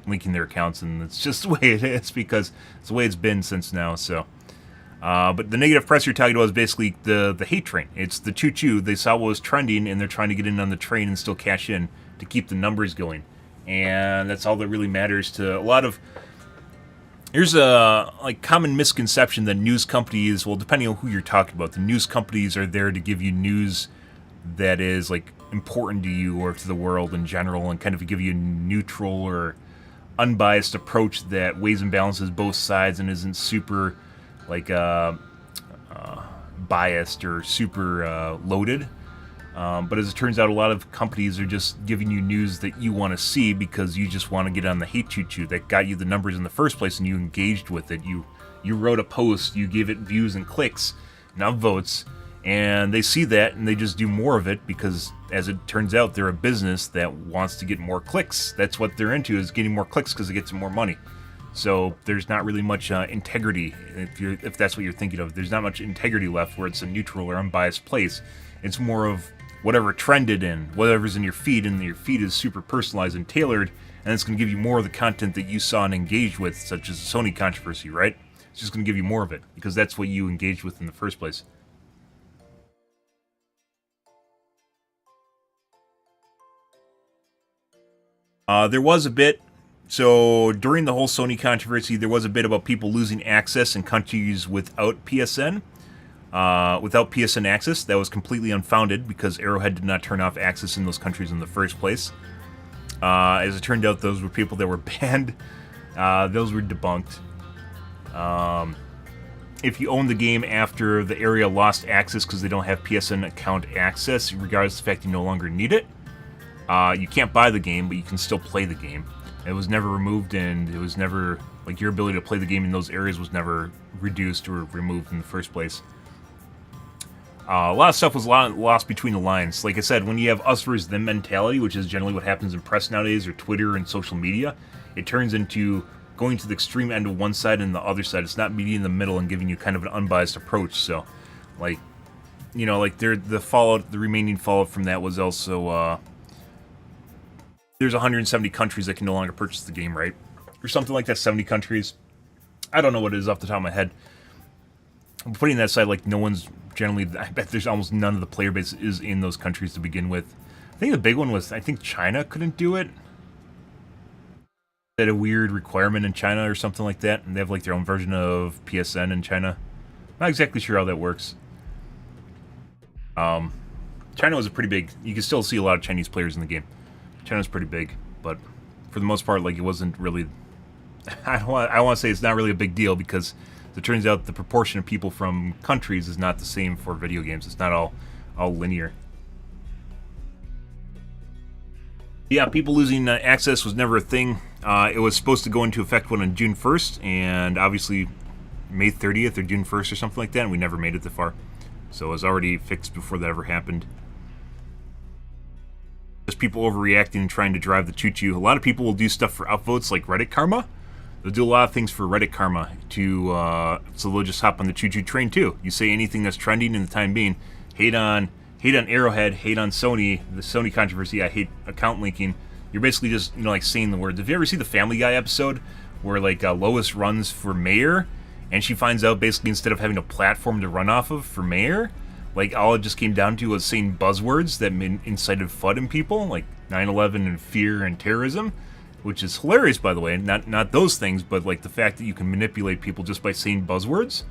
linking their accounts, and it's just the way it is because it's the way it's been since now. So, but the negative press you're talking about is basically the hate train. It's the choo-choo. They saw what was trending, and they're trying to get in on the train and still cash in to keep the numbers going. And that's all that really matters to a lot of. Here's a common misconception that news companies, well, depending on who you're talking about, the news companies are there to give you news that is like important to you or to the world in general, and kind of give you neutral or unbiased approach that weighs and balances both sides and isn't super like biased or super loaded. But as it turns out, a lot of companies are just giving you news that you want to see because you just want to get on the hate choo-choo that got you the numbers in the first place, and you engaged with it. You wrote a post, you gave it views and clicks, not votes, and they see that and they just do more of it because, as it turns out, they're a business that wants to get more clicks. That's what they're into, is getting more clicks because it gets them more money. So there's not really much integrity, if that's what you're thinking of. There's not much integrity left where it's a neutral or unbiased place. It's more of whatever trended in, whatever's in your feed, and your feed is super personalized and tailored, and it's going to give you more of the content that you saw and engaged with, such as the Sony controversy, right? It's just going to give you more of it, because that's what you engaged with in the first place. There was a bit, so during the whole Sony controversy, there was a bit about people losing access in countries without PSN. Without PSN access, that was completely unfounded because Arrowhead did not turn off access in those countries in the first place. As it turned out, those were people that were banned. Those were debunked. If you own the game after the area lost access because they don't have PSN account access, regardless of the fact you no longer need it, you can't buy the game, but you can still play the game. It was never removed, and it was never, like, your ability to play the game in those areas was never reduced or removed in the first place. A lot of stuff was lost between the lines. Like I said, when you have us versus them mentality, which is generally what happens in press nowadays, or Twitter and social media, it turns into going to the extreme end of one side and the other side. It's not meeting in the middle and giving you kind of an unbiased approach. So, like, you know, like the remaining fallout from that was also there's 170 countries that can no longer purchase the game, right? Or something like that, 70 countries. I don't know what it is off the top of my head. I'm putting that aside, like, no one's generally, I bet there's almost none of the player base is in those countries to begin with. I think the big one was, I think China couldn't do it. They had a weird requirement in China or something like that, and they have like their own version of PSN in China. Not exactly sure how that works. China was a pretty big, you can still see a lot of Chinese players in the game. China's pretty big, but for the most part, like, it wasn't really, I want to say it's not really a big deal because it turns out the proportion of people from countries is not the same for video games. It's not all linear. Yeah, people losing access was never a thing. It was supposed to go into effect on June 1st, and obviously May 30th or June 1st or something like that, and we never made it that far. So it was already fixed before that ever happened. Just people overreacting and trying to drive the choo-choo. A lot of people will do stuff for upvotes like Reddit Karma. They'll do a lot of things for Reddit Karma so they'll just hop on the choo-choo train too. You say anything that's trending in the time being, hate on Arrowhead, hate on Sony, the Sony controversy, I hate account linking. You're basically just, you know, like, saying the words. Have you ever seen the Family Guy episode where, like, Lois runs for mayor, and she finds out basically instead of having a platform to run off of for mayor, like, all it just came down to was saying buzzwords that incited FUD in people, like 9/11 and fear and terrorism, which is hilarious, by the way. Not those things, but, like, the fact that you can manipulate people just by saying buzzwords.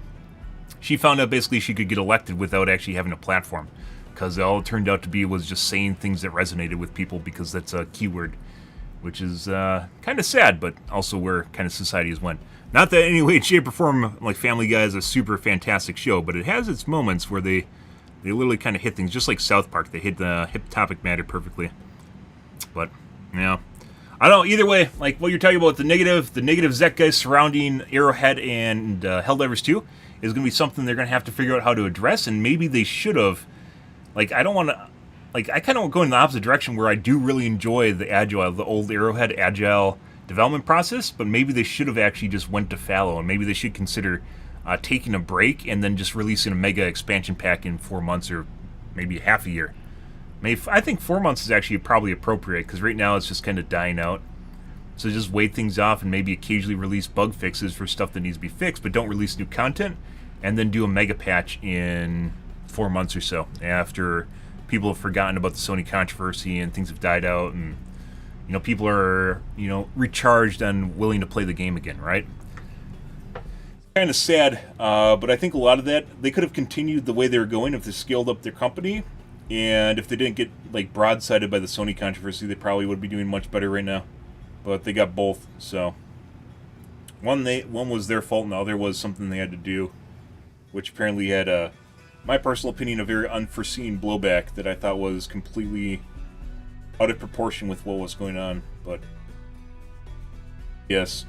She found out basically she could get elected without actually having a platform, because all it turned out to be was just saying things that resonated with people because that's a keyword, which is kind of sad, but also where kind of society has went. Not that in any way, shape, or form, like, Family Guy is a super fantastic show, but it has its moments where they literally kind of hit things, just like South Park. They hit the topic matter perfectly. But, yeah. I don't know, either way, like, what you're talking about, the negative zeitgeist surrounding Arrowhead and Helldivers 2 is going to be something they're going to have to figure out how to address, and maybe they should have. Like, I don't want to, like, I kind of go in the opposite direction where I do really enjoy the old Arrowhead agile development process, but maybe they should have actually just went to fallow, and maybe they should consider taking a break and then just releasing a mega expansion pack in 4 months or maybe half a year. I think 4 months is actually probably appropriate, because right now it's just kind of dying out. So just wait things off and maybe occasionally release bug fixes for stuff that needs to be fixed, but don't release new content, and then do a mega patch in 4 months or so after people have forgotten about the Sony controversy and things have died out, and, you know, people are, you know, recharged and willing to play the game again, right? Kind of sad, but I think a lot of that, they could have continued the way they were going if they scaled up their company, and if they didn't get, like, broadsided by the Sony controversy, they probably would be doing much better right now. but they got both. So one was their fault, and the other was something they had to do, which apparently had my personal opinion, a very unforeseen blowback that I thought was completely out of proportion with what was going on. But yes.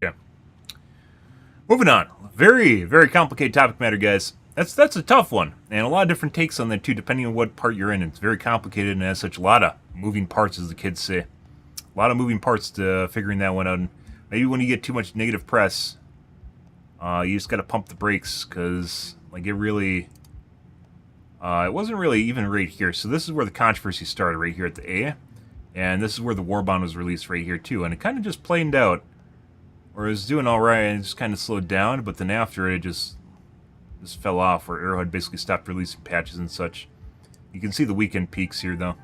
Yeah. Moving on. Very, very complicated topic matter, guys. That's a tough one, and a lot of different takes on that too, depending on what part you're in. It's very complicated and has such a lot of moving parts, as the kids say. A lot of moving parts to figuring that one out. And maybe when you get too much negative press, you just got to pump the brakes, because like it really, it wasn't really even right here. So this is where the controversy started, right here at the A, and this is where the war bond was released, right here too. And it kind of just planed out. Or it was doing alright and it just kind of slowed down, but then after it just fell off, where Arrowhead basically stopped releasing patches and such. You can see the weekend peaks here, though.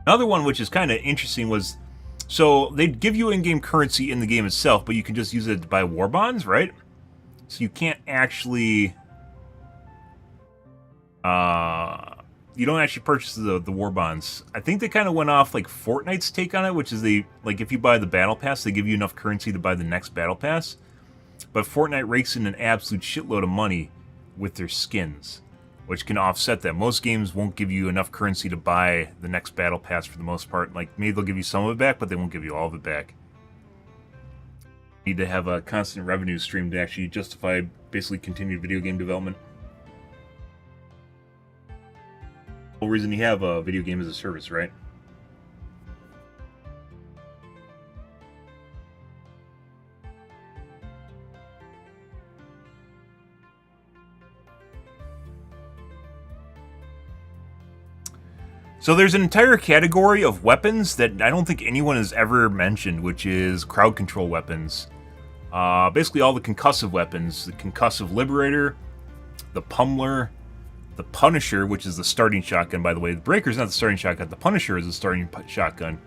Another one which is kind of interesting was, so they'd give you in-game currency in the game itself, but you can just use it to buy war bonds, right? So you can't actually, you don't actually purchase the war bonds. I think they kind of went off like Fortnite's take on it, which is like if you buy the battle pass, they give you enough currency to buy the next battle pass. But Fortnite rakes in an absolute shitload of money with their skins, which can offset that. Most games won't give you enough currency to buy the next battle pass for the most part. Like, maybe they'll give you some of it back, but they won't give you all of it back. You need to have a constant revenue stream to actually justify basically continued video game development. The whole reason you have a video game as a service, right? So there's an entire category of weapons that I don't think anyone has ever mentioned, which is crowd control weapons. Basically all the concussive weapons. The concussive liberator, the pummeler, the Punisher, which is the starting shotgun, by the way. The Breaker's not the starting shotgun. The Punisher is the starting shotgun.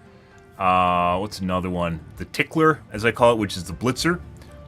What's another one? The Tickler, as I call it, which is the Blitzer.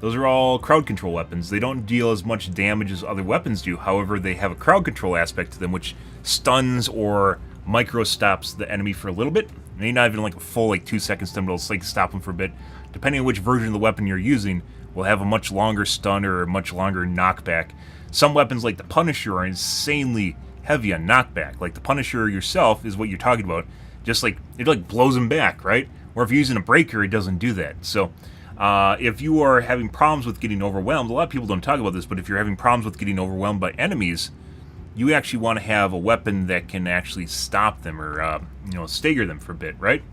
Those are all crowd control weapons. They don't deal as much damage as other weapons do. However, they have a crowd control aspect to them, which stuns or micro stops the enemy for a little bit. Maybe not even like a full 2 second stun, but it'll like stop them for a bit. Depending on which version of the weapon you're using, will have a much longer stun or a much longer knockback. Some weapons like the Punisher are insanely heavy on knockback. Like the Punisher yourself is what you're talking about. Just like, it like blows them back, right? Or if you're using a Breaker, it doesn't do that. So, if you are having problems with getting overwhelmed, a lot of people don't talk about this, but if you're having problems with getting overwhelmed by enemies, you actually want to have a weapon that can actually stop them or, stagger them for a bit, right?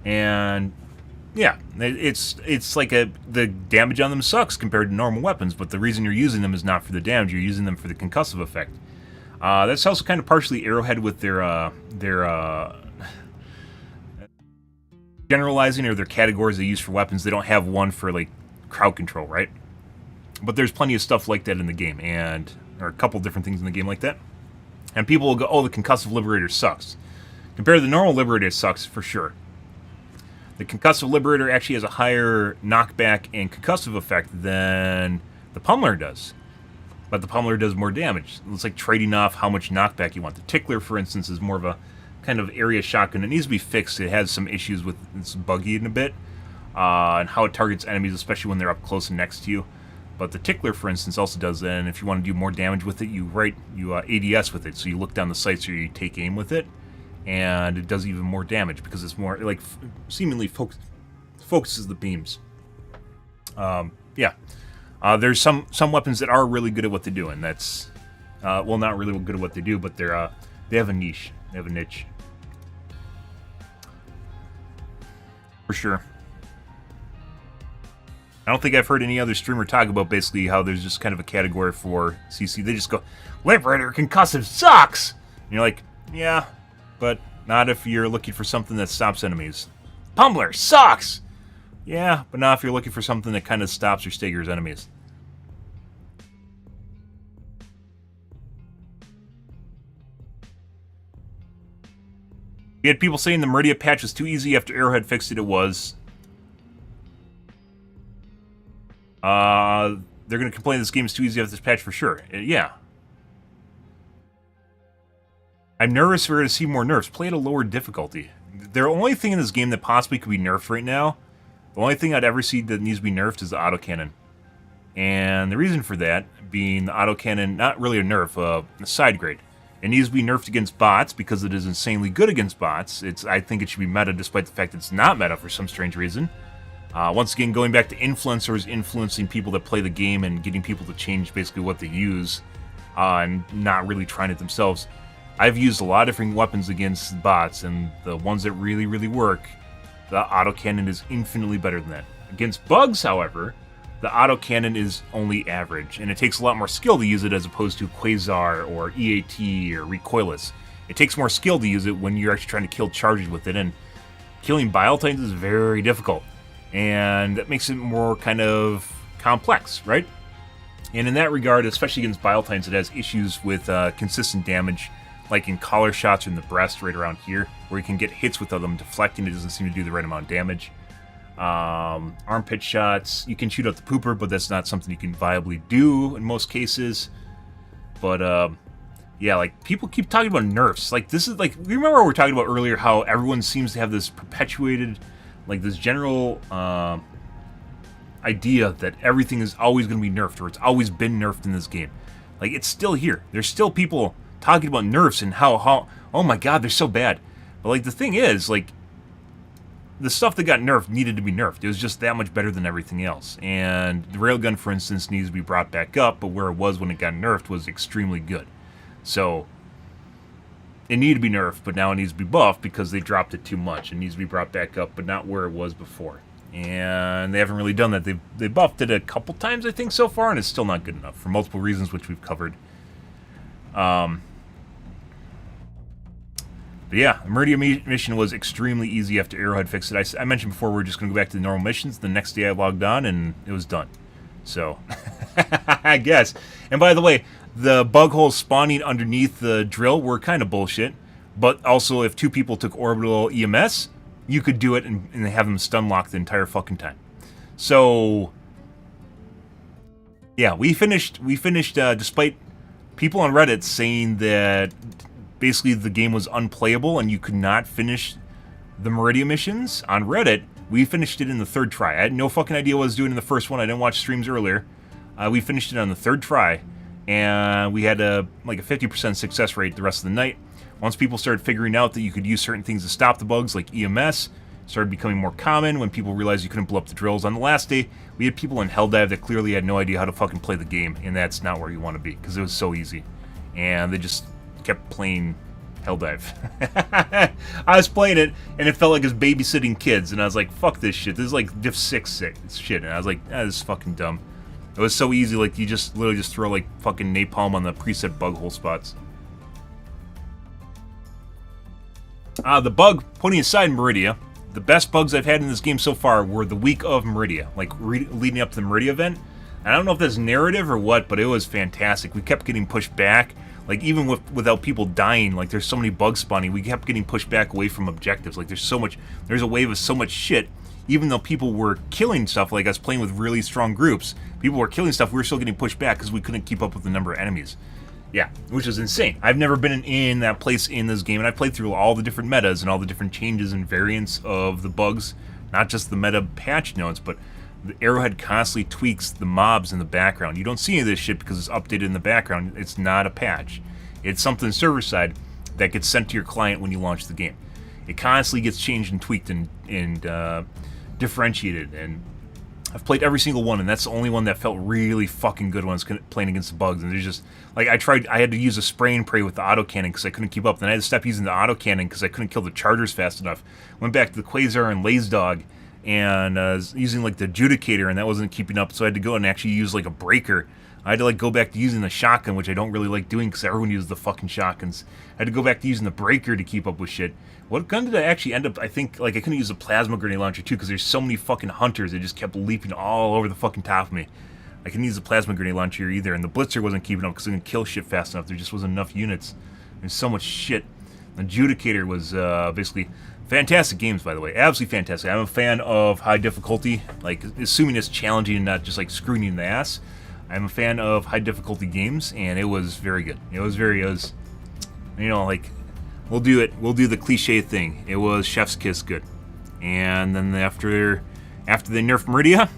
And, yeah, it's like the damage on them sucks compared to normal weapons, but the reason you're using them is not for the damage, you're using them for the concussive effect. That's also kind of partially Arrowhead with their generalizing or their categories they use for weapons. They don't have one for, crowd control, right? But there's plenty of stuff like that in the game, and or a couple different things in the game like that. And people will go, oh, the concussive liberator sucks. Compared to the normal liberator, it sucks for sure. The concussive liberator actually has a higher knockback and concussive effect than the pummeler does. But the pummeler does more damage. It's like trading off how much knockback you want. The Tickler, for instance, is more of a kind of area shotgun. It needs to be fixed. It has some issues with it's buggy in a bit. And how it targets enemies, especially when they're up close and next to you. But the Tickler, for instance, also does that, and if you want to do more damage with it, you ADS with it, so you look down the sights or you take aim with it, and it does even more damage because it's more, like, seemingly focuses the beams. Yeah. There's some weapons that are really good at what they do, and that's, well, not really good at what they do, but they have a niche. They have a niche. For sure. I don't think I've heard any other streamer talk about basically how there's just kind of a category for CC. They just go, Liberator Concussive sucks! And you're like, yeah, but not if you're looking for something that stops enemies. Pummeler sucks! Yeah, but not if you're looking for something that kind of stops or staggers enemies. We had people saying the Meridia patch was too easy after Arrowhead fixed it. It was. They're going to complain this game is too easy after this patch for sure. Yeah. I'm nervous we're going to see more nerfs. Play at a lower difficulty. The only thing in this game that possibly could be nerfed right now, the only thing I'd ever see that needs to be nerfed is the autocannon. And the reason for that being the autocannon, not really a nerf, a side grade. It needs to be nerfed against bots because it is insanely good against bots. I think it should be meta despite the fact that it's not meta for some strange reason. Once again, going back to influencers influencing people that play the game and getting people to change basically what they use and not really trying it themselves. I've used a lot of different weapons against bots, and the ones that really, really work, the autocannon is infinitely better than that. Against bugs, however, the autocannon is only average, and it takes a lot more skill to use it as opposed to Quasar or EAT or Recoilless. It takes more skill to use it when you're actually trying to kill charges with it, and killing Bile Titans is very difficult. And that makes it more kind of complex, right? And in that regard, especially against Bile Titans, it has issues with consistent damage, like in collar shots or in the breast right around here, where you can get hits with them deflecting. It doesn't seem to do the right amount of damage. Armpit shots, you can shoot out the pooper, but that's not something you can viably do in most cases. But, yeah, like, people keep talking about nerfs. Like, this is, like, we remember we were talking about earlier how everyone seems to have this perpetuated, like, this general, idea that everything is always going to be nerfed, or it's always been nerfed in this game. Like, it's still here. There's still people talking about nerfs and how, oh my god, they're so bad. But, like, the thing is, like, the stuff that got nerfed needed to be nerfed. It was just that much better than everything else. And the railgun, for instance, needs to be brought back up, but where it was when it got nerfed was extremely good. So, it needed to be nerfed, but now it needs to be buffed because they dropped it too much. It needs to be brought back up, but not where it was before. And they haven't really done that. They buffed it a couple times, I think, so far, and it's still not good enough for multiple reasons, which we've covered. But yeah, the Meridia mission was extremely easy after Arrowhead fixed it. I mentioned before we're just going to go back to the normal missions. The next day I logged on and it was done. So, I guess. And by the way, the bug holes spawning underneath the drill were kind of bullshit. But also, if two people took orbital EMS, you could do it and have them stun lock the entire fucking time. So, yeah, we finished despite people on Reddit saying that basically the game was unplayable and you could not finish the Meridia missions. On Reddit, we finished it in the third try. I had no fucking idea what I was doing in the first one. I didn't watch streams earlier. We finished it on the third try, and we had like a 50% success rate the rest of the night. Once people started figuring out that you could use certain things to stop the bugs, like EMS, started becoming more common when people realized you couldn't blow up the drills. On the last day, we had people in Helldive that clearly had no idea how to fucking play the game, and that's not where you want to be, because it was so easy. And they just kept playing Helldive. I was playing it, and it felt like I was babysitting kids, and I was like, fuck this shit. This is like Diff 6 shit. And I was like, this is fucking dumb. It was so easy, like, you just literally just throw, like, fucking napalm on the preset bug hole spots. The bug, putting aside Meridia, the best bugs I've had in this game so far were the week of Meridia, like, leading up to the Meridia event. And I don't know if that's narrative or what, but it was fantastic. We kept getting pushed back. Like, even without people dying, like, there's so many bugs spawning, we kept getting pushed back away from objectives. Like, there's a wave of so much shit. Even though people were killing stuff, like us playing with really strong groups, people were killing stuff, we were still getting pushed back because we couldn't keep up with the number of enemies. Yeah, which is insane. I've never been in that place in this game, and I played through all the different metas and all the different changes and variants of the bugs, not just the meta patch notes, but The Arrowhead constantly tweaks the mobs in the background. You don't see any of this shit because it's updated in the background. It's not a patch. It's something server side that gets sent to your client when you launch the game. It constantly gets changed and tweaked and differentiated. And I've played every single one, and that's the only one that felt really fucking good when I was playing against the bugs. And there's just, like, I had to use a spray and pray with the autocannon because I couldn't keep up. Then I had to stop using the autocannon because I couldn't kill the chargers fast enough. Went back to the Quasar and Lazdog, and using, like, the Adjudicator, and that wasn't keeping up, so I had to go and actually use, like, a breaker. I had to, like, go back to using the shotgun, which I don't really like doing because everyone uses the fucking shotguns. I had to go back to using the breaker to keep up with shit. What gun did I actually end up, I think, like, I couldn't use a plasma grenade launcher, too, because there's so many fucking hunters that just kept leaping all over the fucking top of me. I couldn't use the plasma grenade launcher either, and the Blitzer wasn't keeping up because I couldn't kill shit fast enough. There just wasn't enough units. There's so much shit. The Adjudicator was, basically... Fantastic games, by the way. Absolutely fantastic. I'm a fan of high difficulty, like, assuming it's challenging and not just, like, screwing you in the ass. I'm a fan of high difficulty games, and it was very good. It was, you know, like, we'll do the cliche thing. It was chef's kiss good. And then after they nerfed Meridia,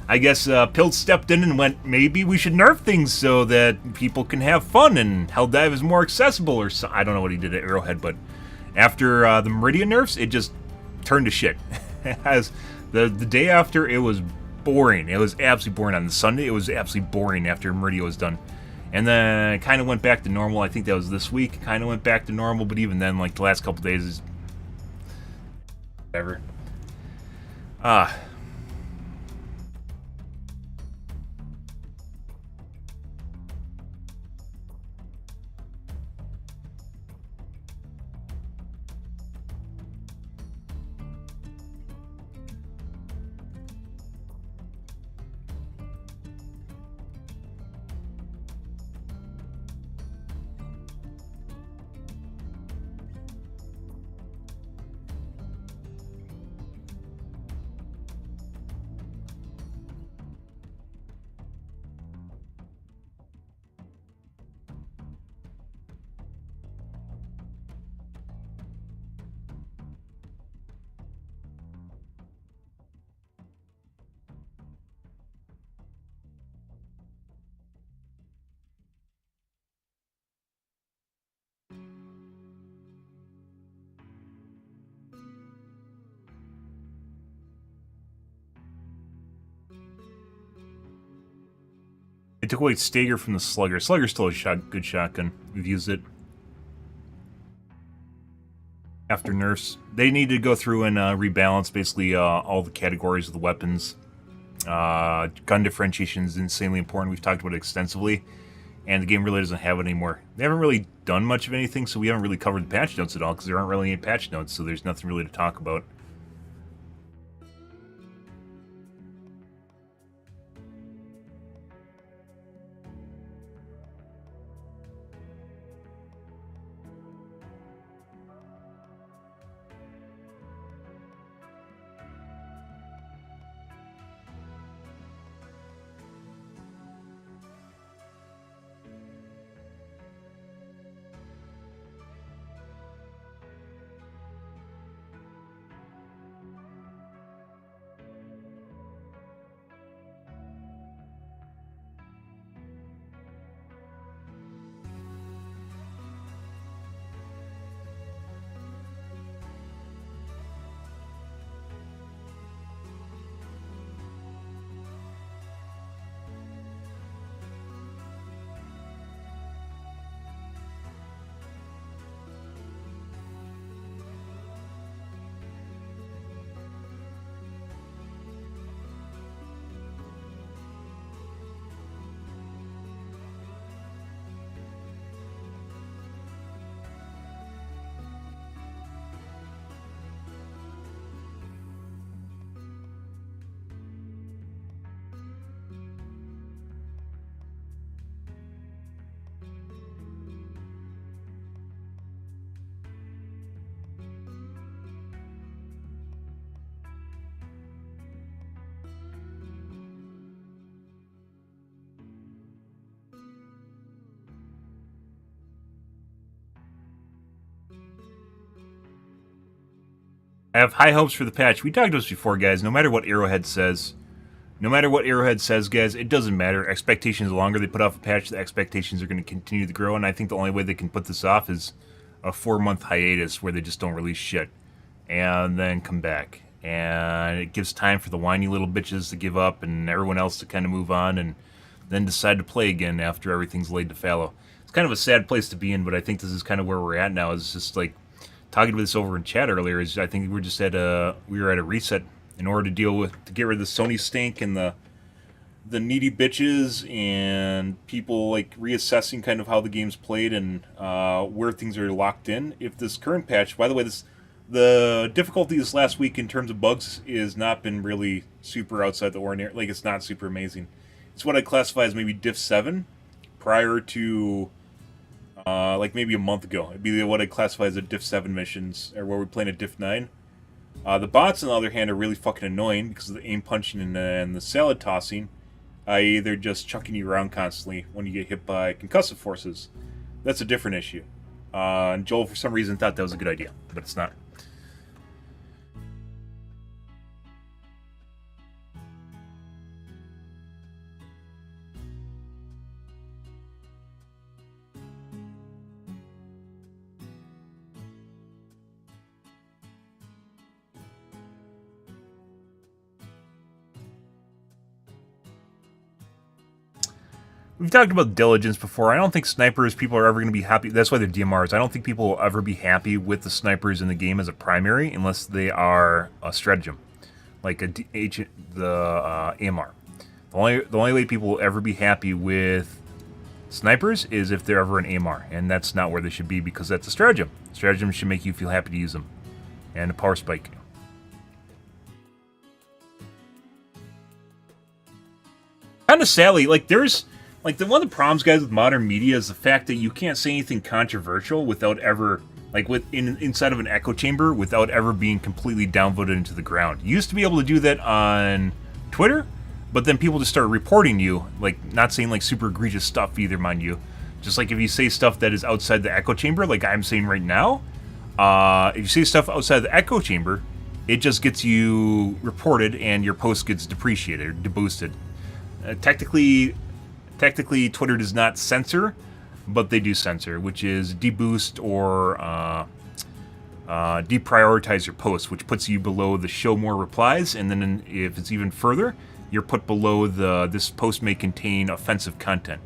I guess Pilt stepped in and went, maybe we should nerf things so that people can have fun and Helldive is more accessible, or so. I don't know what he did at Arrowhead, but after the Meridia nerfs, it just turned to shit. As the day after, it was boring. It was absolutely boring. On the Sunday, it was absolutely boring after Meridia was done. And then it kind of went back to normal. I think that was this week. Kind of went back to normal, but even then, like, the last couple days is... whatever. It took away Stager from the Slugger. Slugger's still a good shotgun. We've used it. After nerfs, they need to go through and rebalance basically all the categories of the weapons. Gun differentiation is insanely important. We've talked about it extensively, and the game really doesn't have it anymore. They haven't really done much of anything, so we haven't really covered the patch notes at all because there aren't really any patch notes, so there's nothing really to talk about. I have high hopes for the patch. We talked about this before, guys. No matter what Arrowhead says, No matter what Arrowhead says, guys, it doesn't matter. Expectations, the longer they put off a patch, the expectations are going to continue to grow, and I think the only way they can put this off is a 4-month hiatus where they just don't release shit and then come back. And it gives time for the whiny little bitches to give up and everyone else to kind of move on and then decide to play again after everything's laid to fallow. It's kind of a sad place to be in, but I think this is kind of where we're at now. It's just like talking about this over in chat earlier. Is I think we're just at a reset in order to get rid of the Sony stink and the needy bitches and people like reassessing kind of how the game's played and where things are locked in. If this current patch, by the way, the difficulty this last week in terms of bugs is not been really super outside the ordinary. Like, it's not super amazing. It's what I classify as maybe Diff 7 prior to like maybe a month ago. It'd be what I classify as a Diff 7 missions, or where we're playing a Diff 9. The bots, on the other hand, are really fucking annoying because of the aim punching and the salad tossing, i.e. they're just chucking you around constantly when you get hit by concussive forces. That's a different issue. And Joel, for some reason, thought that was a good idea, but it's not. We've talked about diligence before. I don't think snipers, people are ever going to be happy. That's why they're DMRs. I don't think people will ever be happy with the snipers in the game as a primary unless they are a stratagem, like the AMR. The only way people will ever be happy with snipers is if they're ever an AMR, and that's not where they should be because that's a stratagem. Stratagems should make you feel happy to use them. And a power spike. Kind of sadly, like there's... Like, one of the problems, guys, with modern media is the fact that you can't say anything controversial without ever, like, inside of an echo chamber without ever being completely downvoted into the ground. You used to be able to do that on Twitter, but then people just start reporting you, like, not saying, like, super egregious stuff either, mind you. Just like if you say stuff that is outside the echo chamber, like I'm saying right now, if you say stuff outside the echo chamber, it just gets you reported and your post gets depreciated or deboosted. Technically, Twitter does not censor, but they do censor, which is deboost or deprioritize your posts, which puts you below the show more replies, and then if it's even further, you're put below this post may contain offensive content.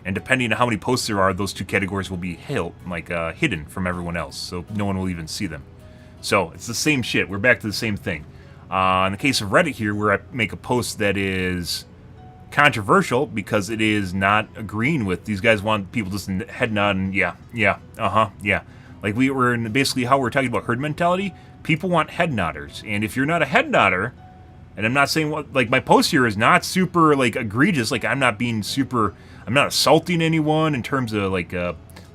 And depending on how many posts there are, those two categories will be hidden from everyone else, so no one will even see them. So it's the same shit. We're back to the same thing. In the case of Reddit here, where I make a post that is controversial because it is not agreeing with, these guys want people just head nod and yeah. Like we were in basically how we're talking about herd mentality. People want head nodders, and if you're not a head nodder, and I'm not saying like my post here is not super like egregious, like I'm not assaulting anyone in terms of like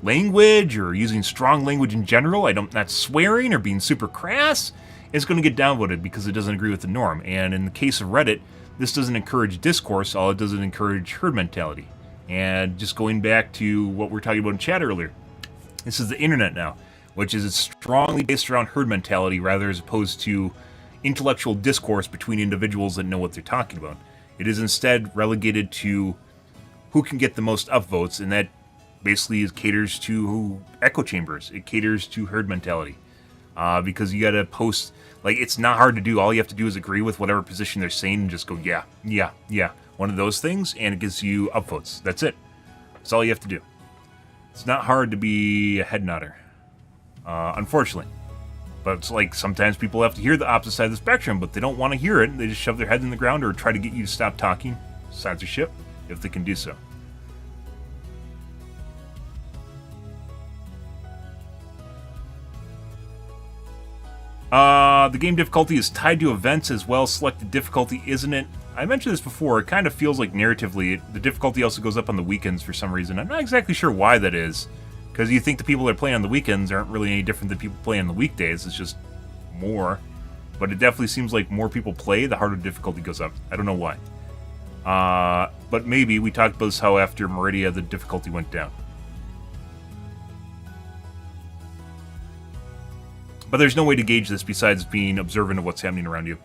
language or using strong language in general. Not swearing or being super crass. It's going to get downvoted because it doesn't agree with the norm. And in the case of Reddit, this doesn't encourage discourse, all it does is encourage herd mentality. And just going back to what we were talking about in chat earlier, this is the internet now, which is strongly based around herd mentality rather as opposed to intellectual discourse between individuals that know what they're talking about. It is instead relegated to who can get the most upvotes, and that basically caters to echo chambers. It caters to herd mentality. Because you gotta post, like, it's not hard to do. All you have to do is agree with whatever position they're saying and just go, yeah. One of those things, and it gives you upvotes. That's it. That's all you have to do. It's not hard to be a head nodder, unfortunately. But it's like sometimes people have to hear the opposite side of the spectrum, but they don't want to hear it. They just shove their head in the ground or try to get you to stop talking. Censorship, if they can do so. The game difficulty is tied to events as well. Selected difficulty, isn't it? I mentioned this before. It kind of feels like narratively, the difficulty also goes up on the weekends for some reason. I'm not exactly sure why that is. Because you think the people that are playing on the weekends aren't really any different than people playing on the weekdays. It's just more. But it definitely seems like more people play, the harder difficulty goes up. I don't know why. But maybe we talked about this how after Meridia the difficulty went down. But there's no way to gauge this besides being observant of what's happening around you.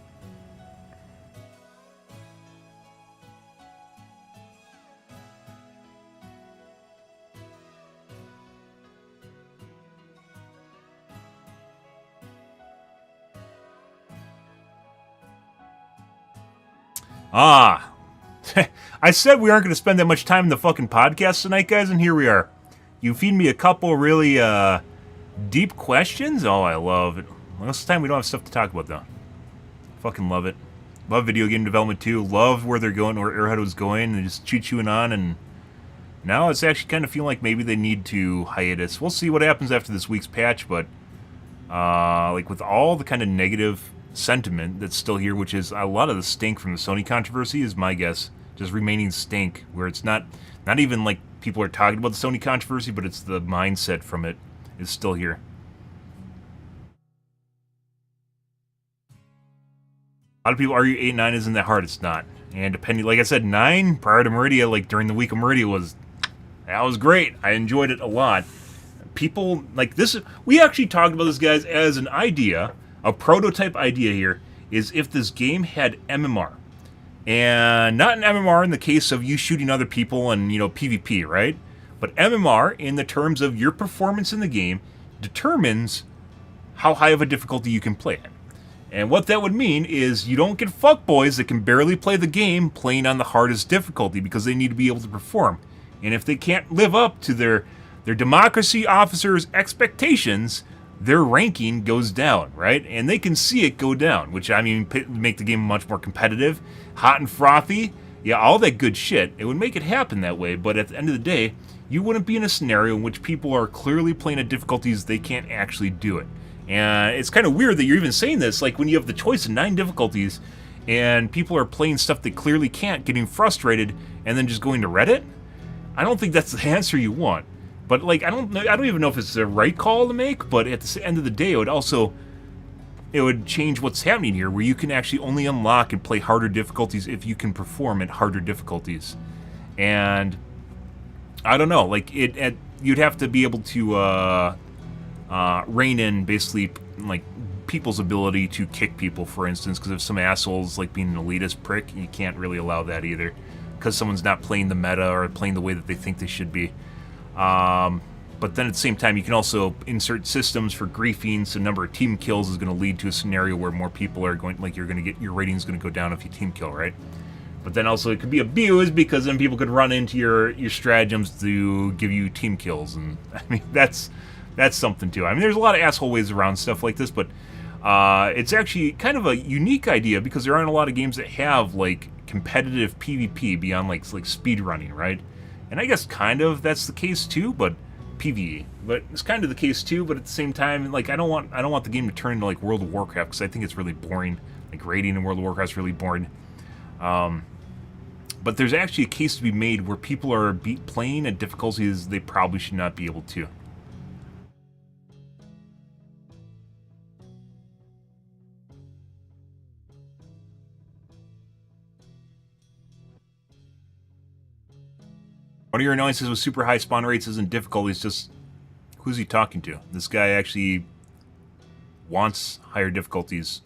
Ah. I said we aren't going to spend that much time in the fucking podcast tonight, guys, and here we are. You feed me a couple really deep questions. Oh, I love it. Most of the time we don't have stuff to talk about, though. Fucking love it. Love video game development, too. Love where they're going, where Airhead was going, and just chewing on, and now it's actually kind of feeling like maybe they need to hiatus. We'll see what happens after this week's patch, but like with all the kind of negative sentiment that's still here, which is a lot of the stink from the Sony controversy, is my guess, just remaining stink, where it's not even like people are talking about the Sony controversy, but it's the mindset from it is still here. A lot of people argue 8-9 isn't that hard. It's not. And depending, like I said, 9 prior to Meridia, like during the week of Meridia, that was great. I enjoyed it a lot. People like this. We actually talked about this, guys, as an idea, a prototype idea here, is if this game had MMR. And not an MMR in the case of you shooting other people and, PvP, right? But MMR in the terms of your performance in the game determines how high of a difficulty you can play it. And what that would mean is you don't get fuckboys that can barely play the game playing on the hardest difficulty because they need to be able to perform. And if they can't live up to their democracy officers' expectations, their ranking goes down, right? And they can see it go down, which, I mean, make the game much more competitive, hot and frothy, yeah, all that good shit. It would make it happen that way, but at the end of the day, you wouldn't be in a scenario in which people are clearly playing at difficulties they can't actually do it. And it's kind of weird that you're even saying this, like when you have the choice of 9 difficulties and people are playing stuff they clearly can't, getting frustrated, and then just going to Reddit. I don't think that's the answer you want. But like, I don't even know if it's the right call to make, but at the end of the day, it would change what's happening here, where you can actually only unlock and play harder difficulties if you can perform at harder difficulties. And I don't know, like you'd have to be able to rein in basically like people's ability to kick people, for instance, because if some assholes like being an elitist prick, you can't really allow that either, because someone's not playing the meta or playing the way that they think they should be. But then at the same time, you can also insert systems for griefing, so number of team kills is going to lead to a scenario where more people are going, like, you're going to get, your rating's going to go down if you team kill, right? But then also it could be abused, because then people could run into your stratagems to give you team kills, and I mean, that's something too. I mean, there's a lot of asshole ways around stuff like this, but it's actually kind of a unique idea, because there aren't a lot of games that have, like, competitive PvP beyond, like speedrunning, right? And I guess kind of that's the case too, but PvE. But it's kind of the case too, but at the same time, like, I don't want the game to turn into like World of Warcraft, because I think it's really boring. Like, raiding in World of Warcraft is really boring. But there's actually a case to be made where people are playing at difficulties they probably should not be able to. One of your annoyances with super high spawn rates isn't difficulties, just who's he talking to? This guy actually wants higher difficulties.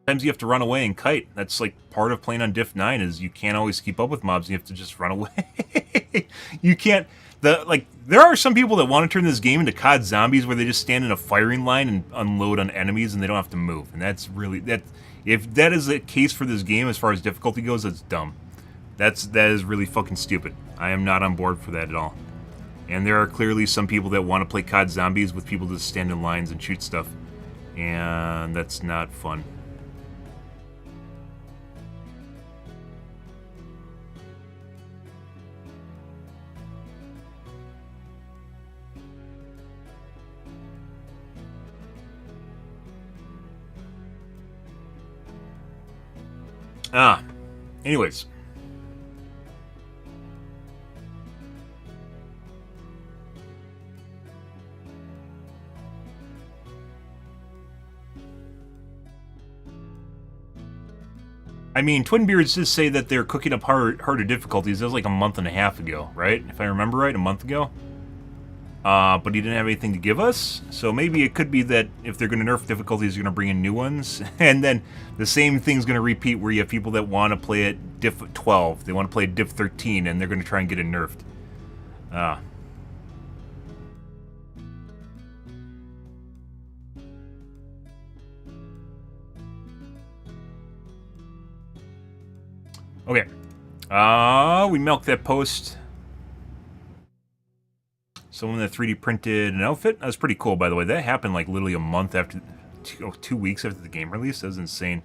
Sometimes you have to run away and kite. That's like part of playing on Diff 9, is you can't always keep up with mobs, you have to just run away. You can't, there are some people that want to turn this game into COD Zombies, where they just stand in a firing line and unload on enemies and they don't have to move. And that's really, if that is the case for this game as far as difficulty goes, that's dumb. That is really fucking stupid. I am not on board for that at all. And there are clearly some people that want to play COD Zombies with people just stand in lines and shoot stuff. And that's not fun. Anyways. I mean, Twinbeards did say that they're cooking up harder difficulties. That was like a month and a half ago, right? If I remember right, a month ago. But he didn't have anything to give us, so maybe it could be that if they're going to nerf difficulties, they're going to bring in new ones, and then the same thing's going to repeat, where you have people that want to play at Diff 12, they want to play at Diff 13, and they're going to try and get it nerfed. Okay. We milked that post. Someone that 3D printed an outfit. That was pretty cool, by the way. That happened like literally a month after, 2 weeks after the game release. That was insane.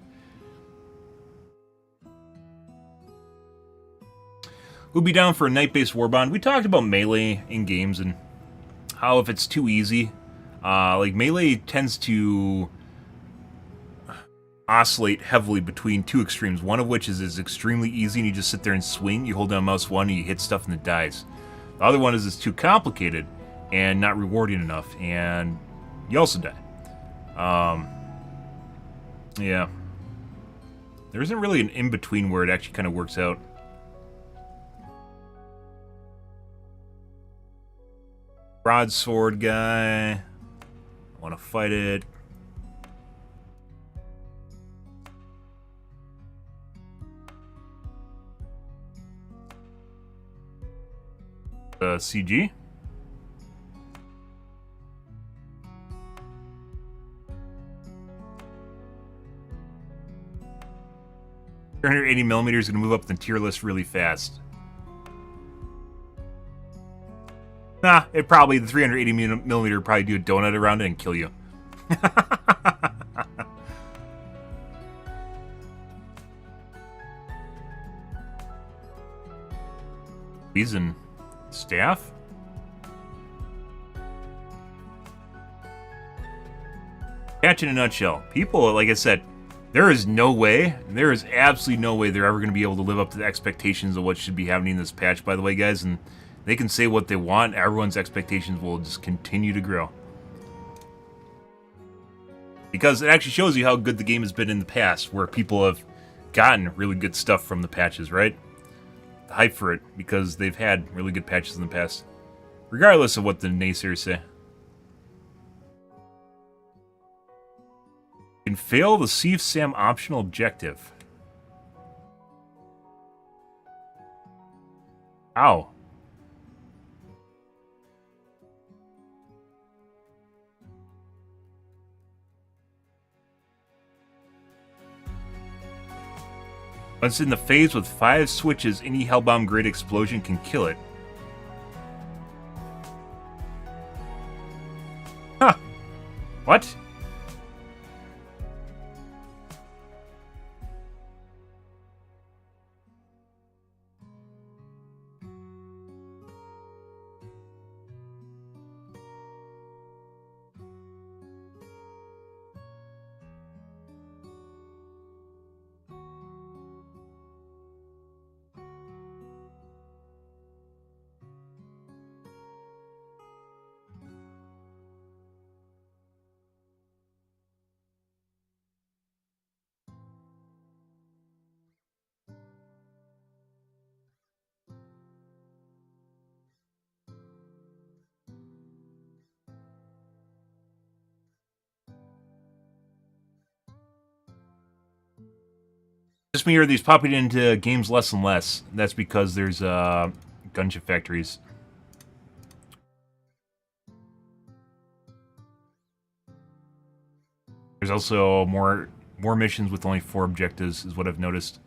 Who'd be down for a night-based warbond? We talked about melee in games and how if it's too easy, like melee tends to oscillate heavily between two extremes. One of which is extremely easy and you just sit there and swing. You hold down mouse 1 and you hit stuff and it dies. The other one is it's too complicated and not rewarding enough, and you also die. Yeah. There isn't really an in-between where it actually kind of works out. Broadsword guy. I want to fight it. CG. $380mm is going to move up the tier list really fast. Nah, the 380mm would probably do a donut around it and kill you. Bees and staff? Catch in a nutshell. People, like I said, there is absolutely no way they're ever going to be able to live up to the expectations of what should be happening in this patch, by the way, guys, and they can say what they want. Everyone's expectations will just continue to grow. Because it actually shows you how good the game has been in the past, where people have gotten really good stuff from the patches, right? The hype for it, because they've had really good patches in the past. Regardless of what the naysayers say. You can fail the Sieve Sam optional objective. Ow. Once in the phase with 5 switches, any Hellbomb grade explosion can kill it. Huh. What? Just me, are these popping into games less and less. That's because there's gunship factories. There's also more missions with only 4 objectives, is what I've noticed.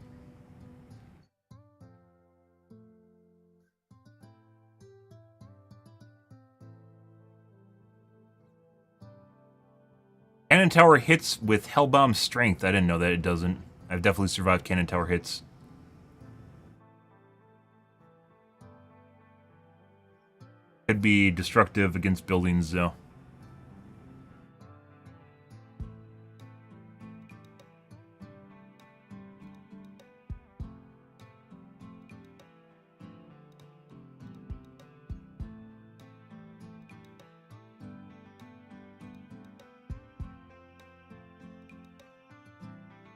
Cannon Tower hits with Hellbomb strength. I didn't know that it doesn't. I've definitely survived Cannon Tower hits. Could be destructive against buildings, though.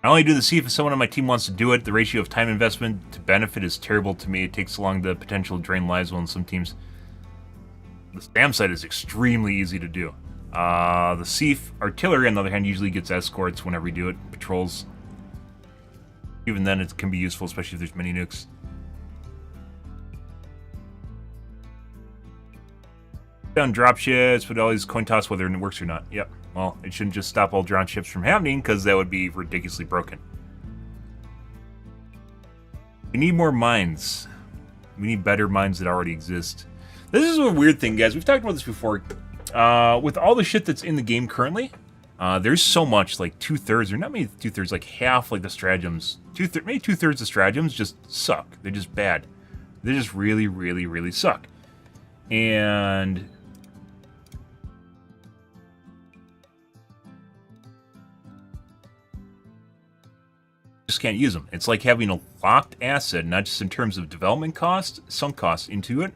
I only do the Sieve if someone on my team wants to do it. The ratio of time investment to benefit is terrible to me. It takes along the potential to drain lives on some teams. The spam side is extremely easy to do. The Sieve artillery, on the other hand, usually gets escorts whenever you do it. Patrols. Even then, it can be useful, especially if there's mini nukes. Down dropships, but always coin toss whether it works or not. Yep. Well, it shouldn't just stop all drone ships from happening, because that would be ridiculously broken. We need more mines. We need better mines that already exist. This is a weird thing, guys. We've talked about this before. With all the shit that's in the game currently, there's so much, like 2/3, or not maybe 2/3, like half, like the stratagems. Maybe 2/3 of stratagems just suck. They're just bad. They just really, really, really suck. And just can't use them. It's like having a locked asset, not just in terms of development cost, sunk costs into it,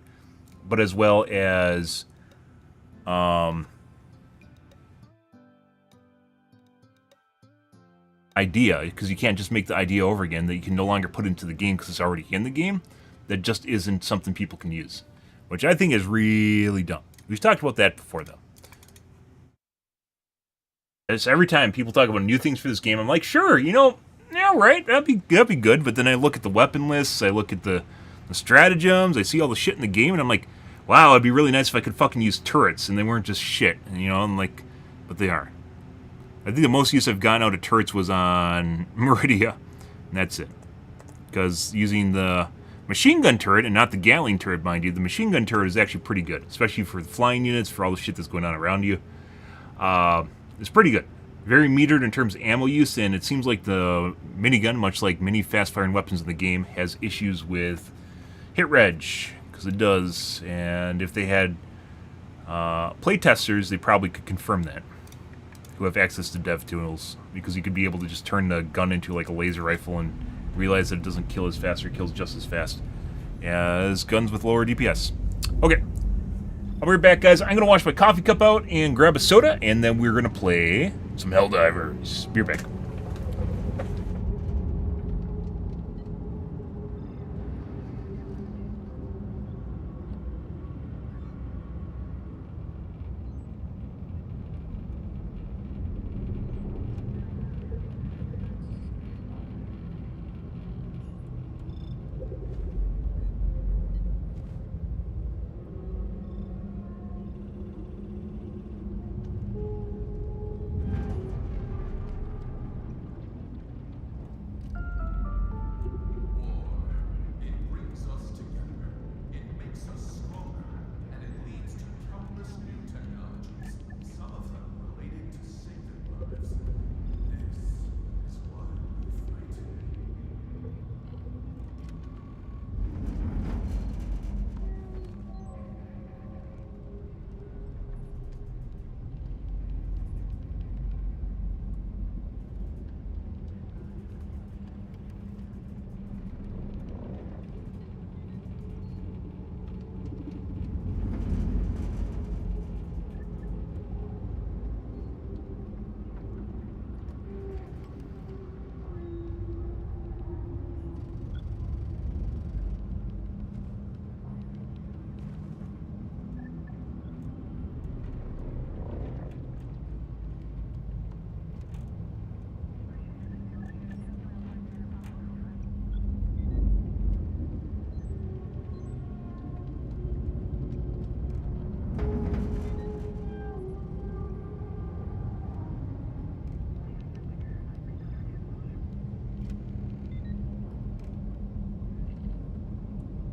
but as well as idea, because you can't just make the idea over again that you can no longer put into the game because it's already in the game. That just isn't something people can use, which I think is really dumb. We've talked about that before, though. It's every time people talk about new things for this game, I'm like, sure, you know, yeah, right, that'd be good. But then I look at the weapon lists, I look at the stratagems, I see all the shit in the game, and I'm like, wow, it'd be really nice if I could fucking use turrets and they weren't just shit. And, you know, I'm like, but they are. I think the most use I've gotten out of turrets was on Meridia, and that's it. Because using the machine gun turret, and not the Gatling turret, mind you, the machine gun turret is actually pretty good, especially for the flying units, for all the shit that's going on around you. It's pretty good. Very metered in terms of ammo use, and it seems like the minigun, much like many fast-firing weapons in the game, has issues with hit reg, because it does. And if they had playtesters, they probably could confirm that, who have access to dev tools, because you could be able to just turn the gun into like a laser rifle and realize that it doesn't kill as fast, or kills just as fast as guns with lower DPS. Okay, I'll be right back, guys. I'm going to wash my coffee cup out and grab a soda, and then we're going to play some Helldivers. Be right back.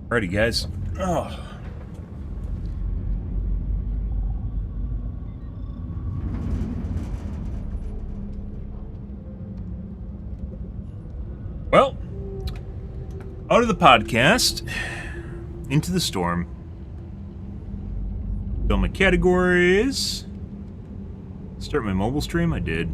Alrighty, guys. Oh. Well, out of the podcast, into the storm. Build my categories. Start my mobile stream. I did.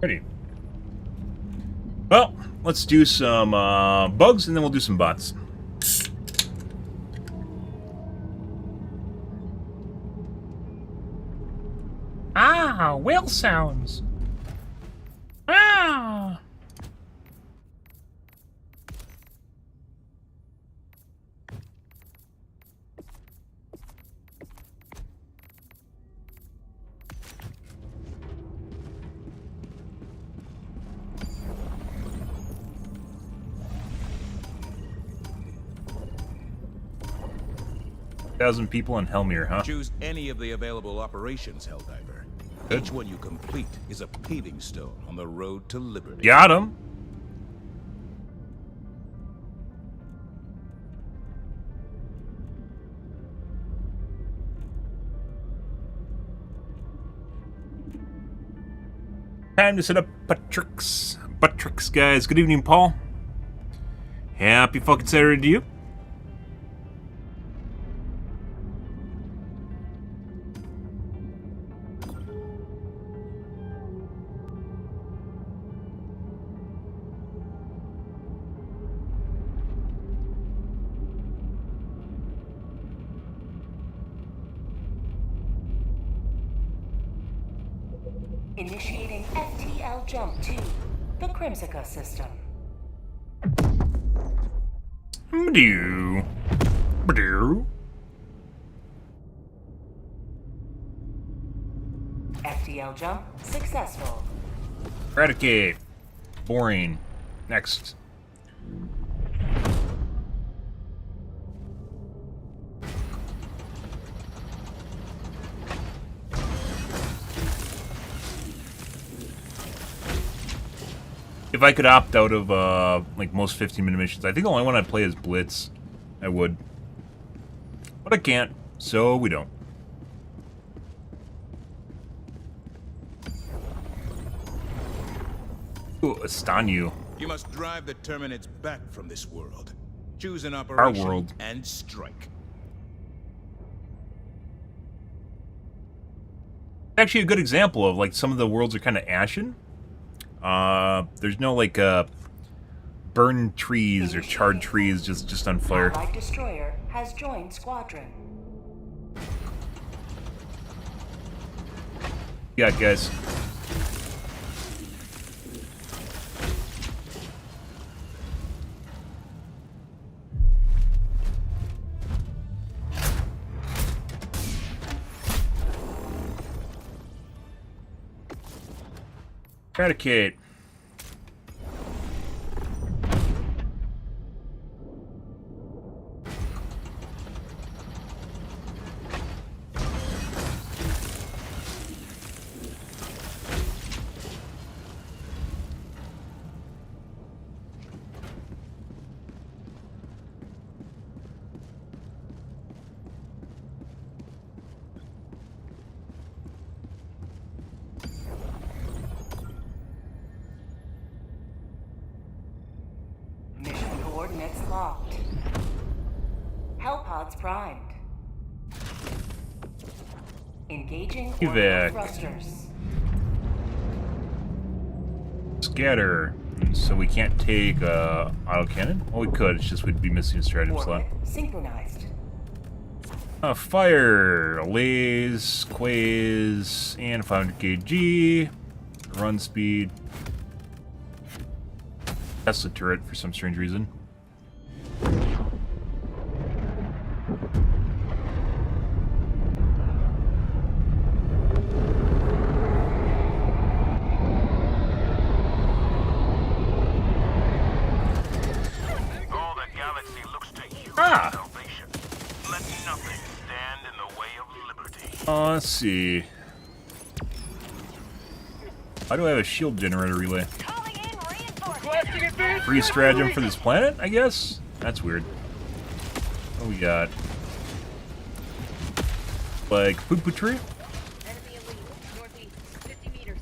Ready. Well, let's do some bugs, and then we'll do some bots. Ah, whale sounds. Ah. Thousand people in Helmir, huh? Choose any of the available operations, Helldiver. Each one you complete is a paving stone on the road to liberty. Got him. Time to set up Buttricks. Buttricks, guys. Good evening, Paul. Happy fucking Saturday to you. Initiating FTL jump to the Crimsica system. Badoo. Badoo. FTL jump successful. Eradicate. Boring. Next. If I could opt out of, like, most 15-minute missions, I think the only one I'd play is Blitz. I would. But I can't, so we don't. Ooh, Estanyu. You must drive the Terminids back from this world. Choose an operation world. and strike. Actually a good example of, like, some of the worlds are kind of ashen. There's no, like, burned trees or charred trees just on fire. Allied destroyer has joined squadron. Yeah, guys. Eradicate. Mission coordinates locked. Hellpods primed. Engaging orbital Evac. thrusters. Scatter. So we can't take autocannon? Well, we could. It's just we'd be missing a stratagem slot. Orbit synchronized. Fire, laze, quaze, and 500 kg. Run speed. Tesla turret for some strange reason. All the galaxy looks to you Ah. for salvation. Let nothing stand in the way of liberty. Let's see. Why do I have a shield generator relay? Calling in reinforcements. Free stratagem for this planet, I guess? That's weird. What do we got? Like, poo-poo tree? Enemy elite, northeast, 50 meters.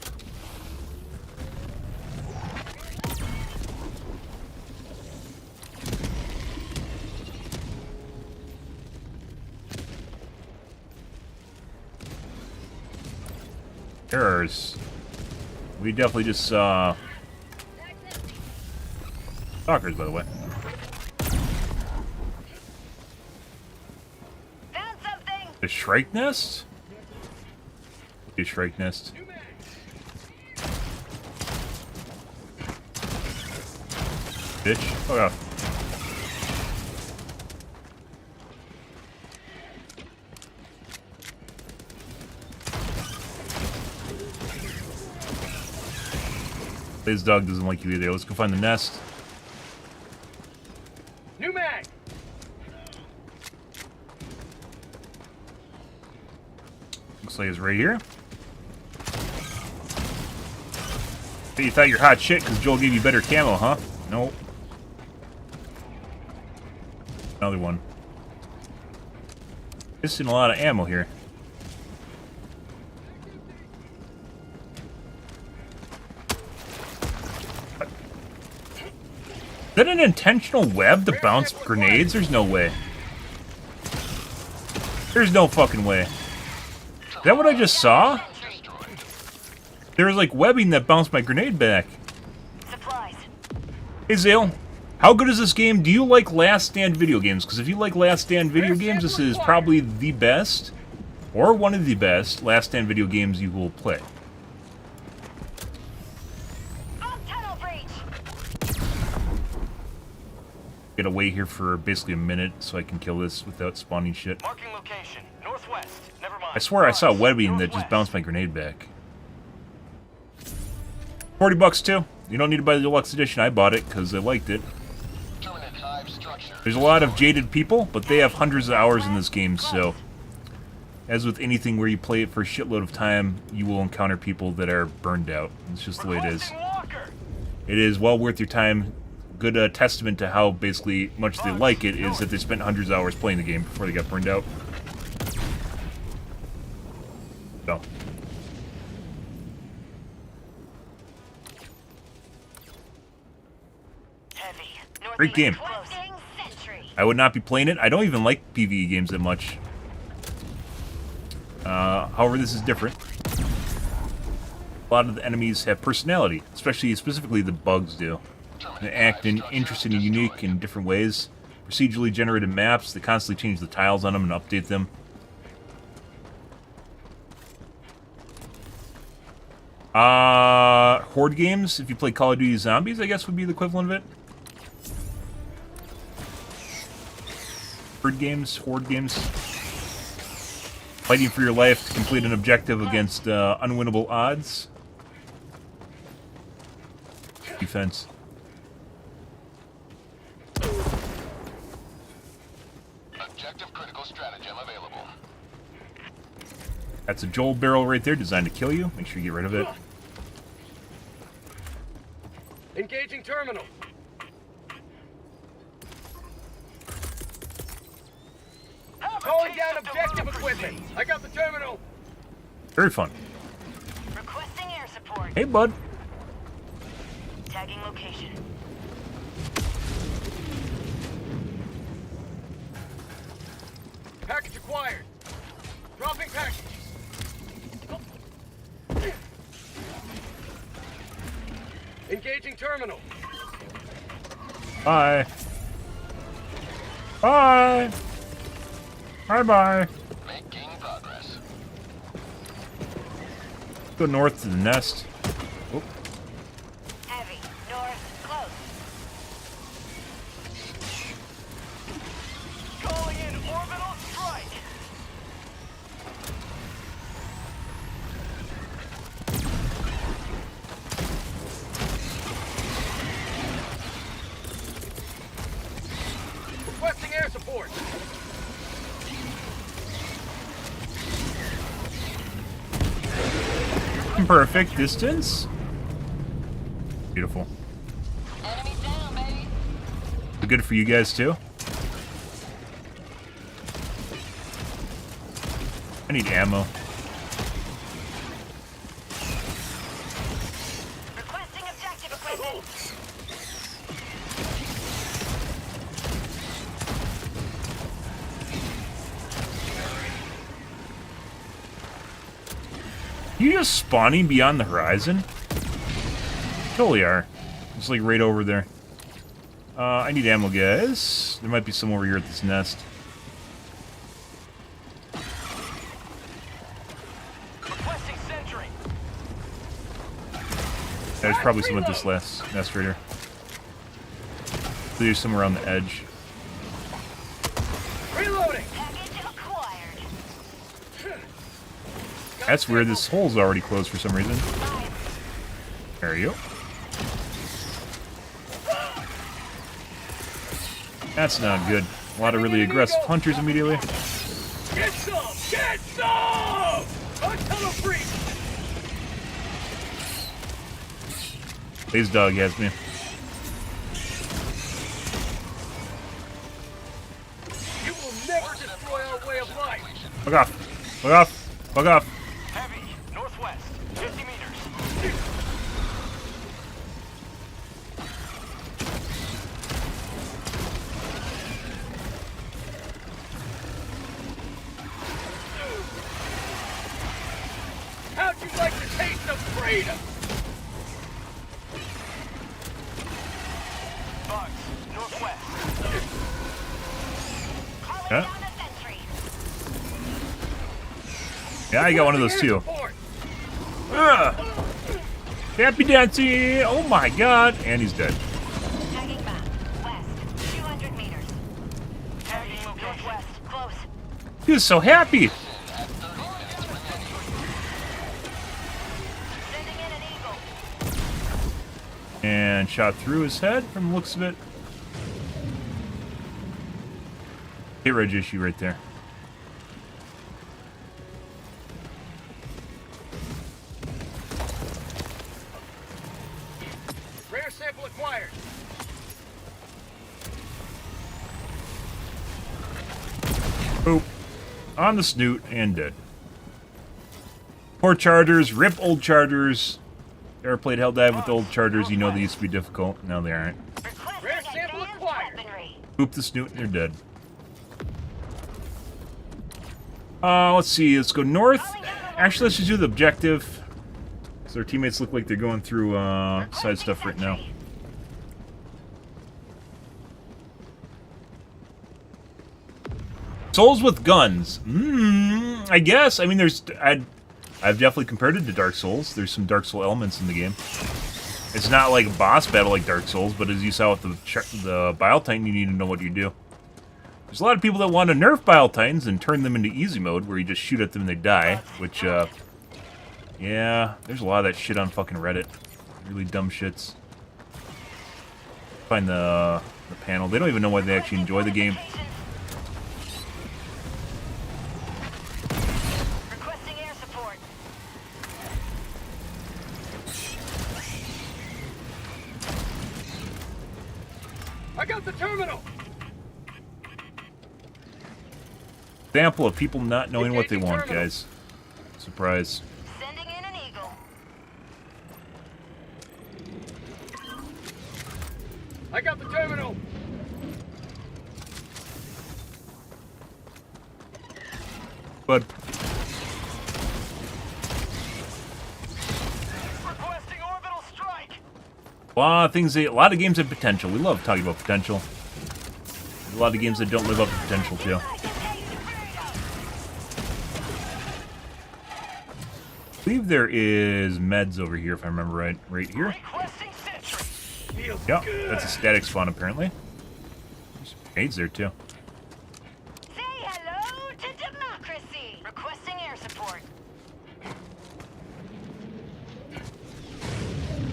Errors. We definitely just saw stalkers, by the way. Found something. The Shrike Nest? The Shrike Nest. Bitch. Oh god. This dog doesn't like you either. Let's go find the nest. New mag. Looks like it's right here. Hey, you thought you're hot shit because Joel gave you better camo, huh? Nope. Another one. Missing a lot of ammo here. Is that an intentional web to bounce grenades? There's no way. There's no fucking way. Is that what I just saw? There was like webbing that bounced my grenade back. Supplies. Hey Zale, how good is this game? Do you like Last Stand video games? Because if you like Last Stand video games, this is probably the best, or one of the best, Last Stand video games you will play. Tunnel breach. Gotta wait here for basically a minute so I can kill this without spawning shit. Marking location. Northwest. Never mind. I swear I saw webbing that just bounced my grenade back. $40 too. You don't need to buy the deluxe edition. I bought it because I liked it. There's a lot of jaded people, but they have hundreds of hours in this game, so as with anything where you play it for a shitload of time, you will encounter people that are burned out. It's just the way it is. It is well worth your time. Good testament to how basically much they like it is that they spent hundreds of hours playing the game before they got burned out. So. Great game. I would not be playing it. I don't even like PvE games that much. However, this is different. A lot of the enemies have personality, specifically the bugs do. They act in interesting and unique in different ways. Procedurally generated maps, they constantly change the tiles on them and update them. Horde games, if you play Call of Duty Zombies, I guess would be the equivalent of it. Horde games. Fighting for your life to complete an objective against unwinnable odds. Defense. Objective critical stratagem available. That's a Joel barrel right there designed to kill you. Make sure you get rid of it. Engaging terminal. Calling down objective equipment. I got the terminal. Very fun. Requesting air support. Hey, bud. Tagging location. Package acquired. Dropping package. Engaging terminal. Bye. Bye. Bye-bye. Making progress. Go north to the nest. Oh. Heavy. North. Close. Calling in orbital strike. Requesting air support. Perfect distance. Beautiful. Enemy down, baby. Good for you guys too. I need ammo. Requesting objective equipment. You just spawning beyond the horizon? Totally are. It's like right over there. I need ammo, guys. There might be some over here at this nest. Requesting sentry. There's probably some at this last nest right here. There's somewhere on the edge. Reloading. Package acquired. That's weird. This hole's already closed for some reason. There you go. That's not good. A lot of really aggressive hunters immediately. Get some! Get some! Until a freak! Blaze dog has me. You will never destroy our way of life! Fuck off. Fuck off. Fuck off. Heavy, northwest, 50 meters. How'd you like the taste of freedom? Bugs, northwest. Calling Yeah. down a sentry. Yeah, I got one of those too. Support. Happy Dancy! Oh my god! And he's dead. Tagging map. West. 200 meters. Tagging location. Northwest. Close. He was so happy! Sending in an eagle. And shot through his head from the looks of it. Hit reg issue right there. Rare sample acquired. Boop. On the snoot and dead. Poor chargers, rip old chargers. Ever played Helldive with old chargers, you know they used to be difficult. Now they aren't. Requesting Rare sample advanced acquired. weaponry. Boop the snoot and they're dead. Let's see, let's go north. Actually, let's just do the objective. Because our teammates look like they're going through side stuff right now. Souls with guns. I guess. I mean, I've definitely compared it to Dark Souls. There's some Dark Soul elements in the game. It's not like a boss battle like Dark Souls, but as you saw with the Bile Titan, you need to know what you do. There's a lot of people that want to nerf Bile Titans and turn them into easy mode, where you just shoot at them and they die, which, yeah, there's a lot of that shit on fucking Reddit. Really dumb shits. Find the panel. They don't even know why they actually enjoy the game. Requesting air support. I got the terminal. Example of people not knowing what they want, guys. Surprise. Sending in an eagle. I got the terminal. But Requesting orbital strike. a lot of games have potential. We love talking about potential. There's a lot of games that don't live up to potential too. I can taste freedom. I believe there is meds over here, if I remember right. Right here. Requesting sentry. Feels Yeah, good. that's a static spawn apparently. There's some grenades there too. Say hello to democracy. Requesting air support.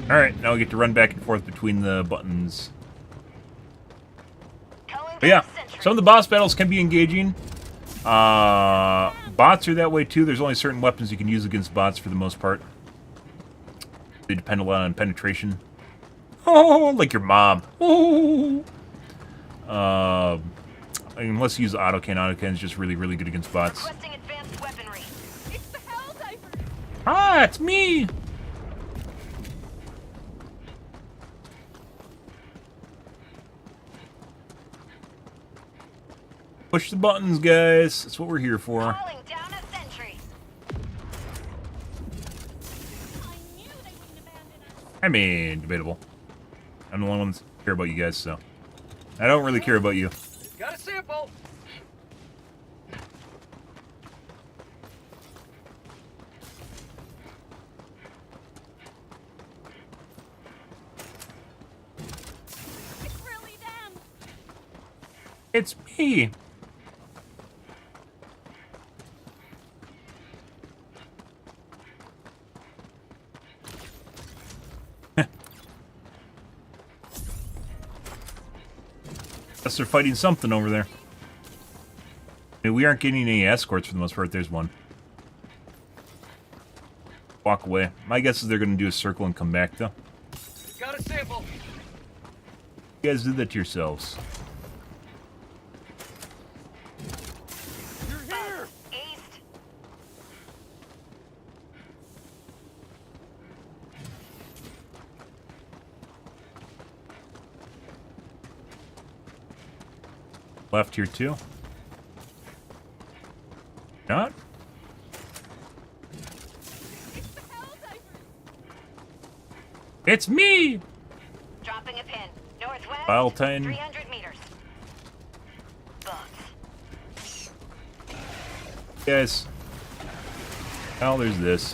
Alright, now we get to run back and forth between the buttons. Calling But yeah, down a sentry. some of the boss battles can be engaging. Bots are that way too. There's only certain weapons you can use against bots for the most part. They depend a lot on penetration. Oh, like your mom. Oh. I mean, unless you use autocan. Autocan's just really, really good against bots. Requesting advanced weaponry. It's the Helldivers. Ah, it's me! Push the buttons, guys. That's what we're here for. Calling down a sentry. I mean, debatable. I'm the only one that care about you guys, so I don't really care about you. Got a sample. It's really them. It's me. Guess they're fighting something over there. I mean, we aren't getting any escorts for the most part. There's one. Walk away. My guess is they're going to do a circle and come back, though. Got a sample. You guys did that to yourselves. You're here. East. Left here, too. Not? It's the Helldivers. It's me! Dropping a pin. Northwest. File 10. 300 meters. Bugs. Guys. Well, there's this.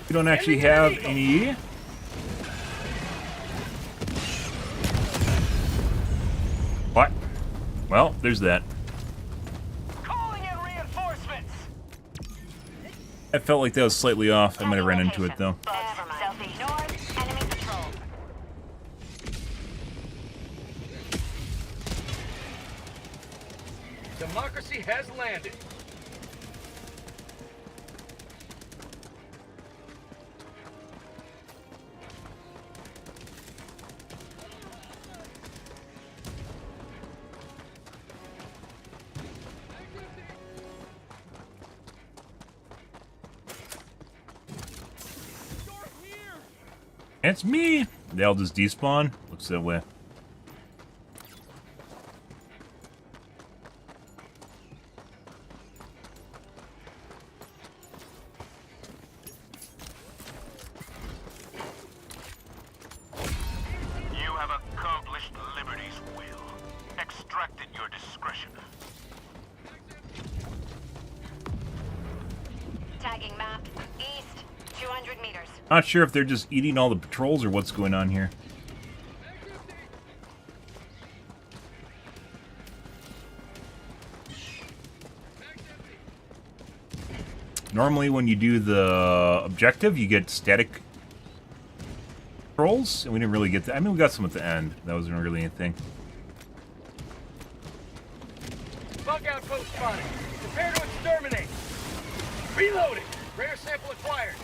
We don't actually have any... What? Well, there's that. Calling in reinforcements. I felt like that was slightly off. I might have ran into it, though. Never mind. Southeast. North. Enemy patrol. Democracy has landed. It's me! They all just despawn. Looks that way. You have accomplished Liberty's will. Extracted your discretion. Tagging map. East. 200 meters. Not sure if they're just eating all the patrols or what's going on here. Normally when you do the objective, you get static patrols, and we didn't really get that. I mean, we got some at the end. That wasn't really anything. Bug outpost spotted. Prepare to exterminate. Reloading. Rare sample acquired.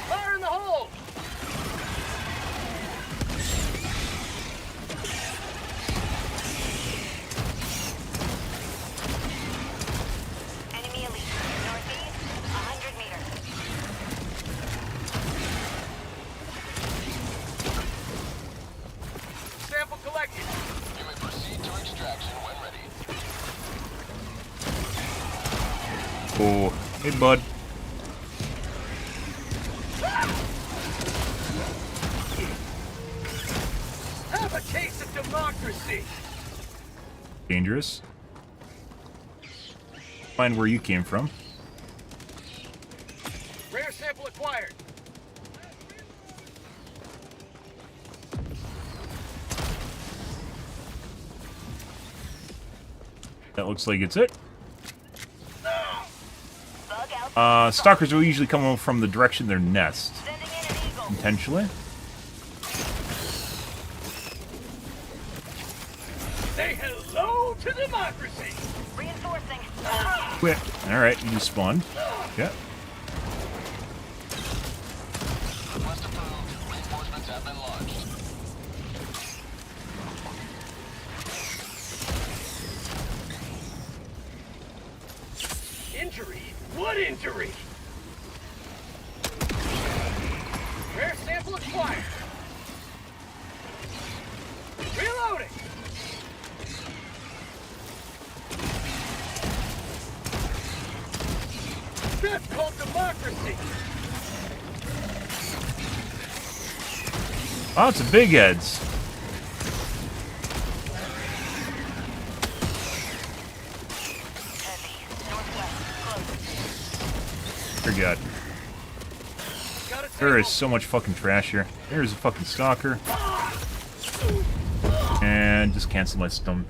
Fire in the hole. Enemy elite. Northeast. 100 meters. Sample collected. You may proceed to extraction when ready. Oh, hey bud. Have a taste of democracy. Dangerous. Find where you came from. Rare sample acquired. That looks like it's it. Bug out. Stalkers will usually come from the direction of their nest. Sending in an eagle. Intentionally. Say hello to democracy. Reinforcing. Quit. Alright, you just spawned. Yeah. Request approved. Reinforcements have been launched. Injury? What injury? Rare sample acquired. Reloading. That's called democracy. Oh, it's a big heads. Heavy. Northwest. Close. Dear God. There is so much fucking trash here. There's a fucking stalker. And just cancel my stun.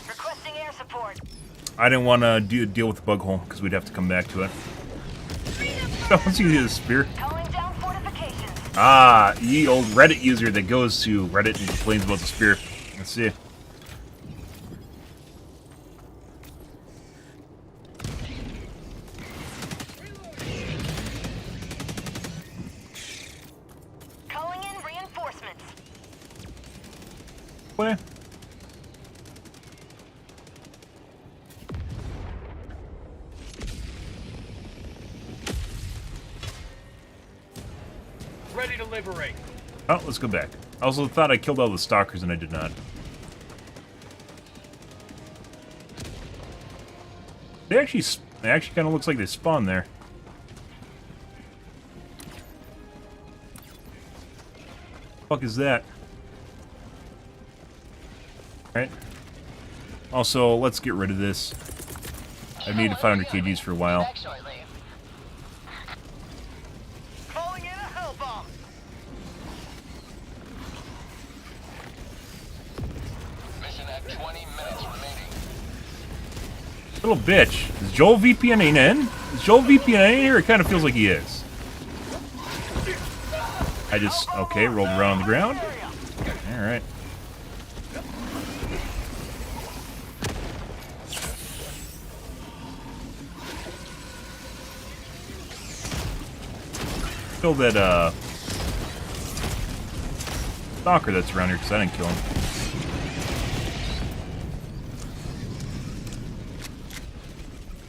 Requesting air support. I didn't want to deal with the bug hole because we'd have to come back to it. Don't you do the spear? Calling down fortifications. Ah, ye old Reddit user that goes to Reddit and complains about the spear. Let's see. Calling in reinforcements. What? Ready to liberate. Oh, let's go back. I also thought I killed all the stalkers and I did not. They actually kind of looks like they spawned there. Fuck is that? Right. Also, let's get rid of this. I've needed 500 kgs for a while. Back shortly. Calling in a hell bomb. Mission at 20 minutes remaining. Little bitch. Is Joel VPNing in? Is Joel VPNing in here? It kind of feels like he is. I just, okay, rolled around on the ground. Alright. Kill that, stalker that's around here, because I didn't kill him.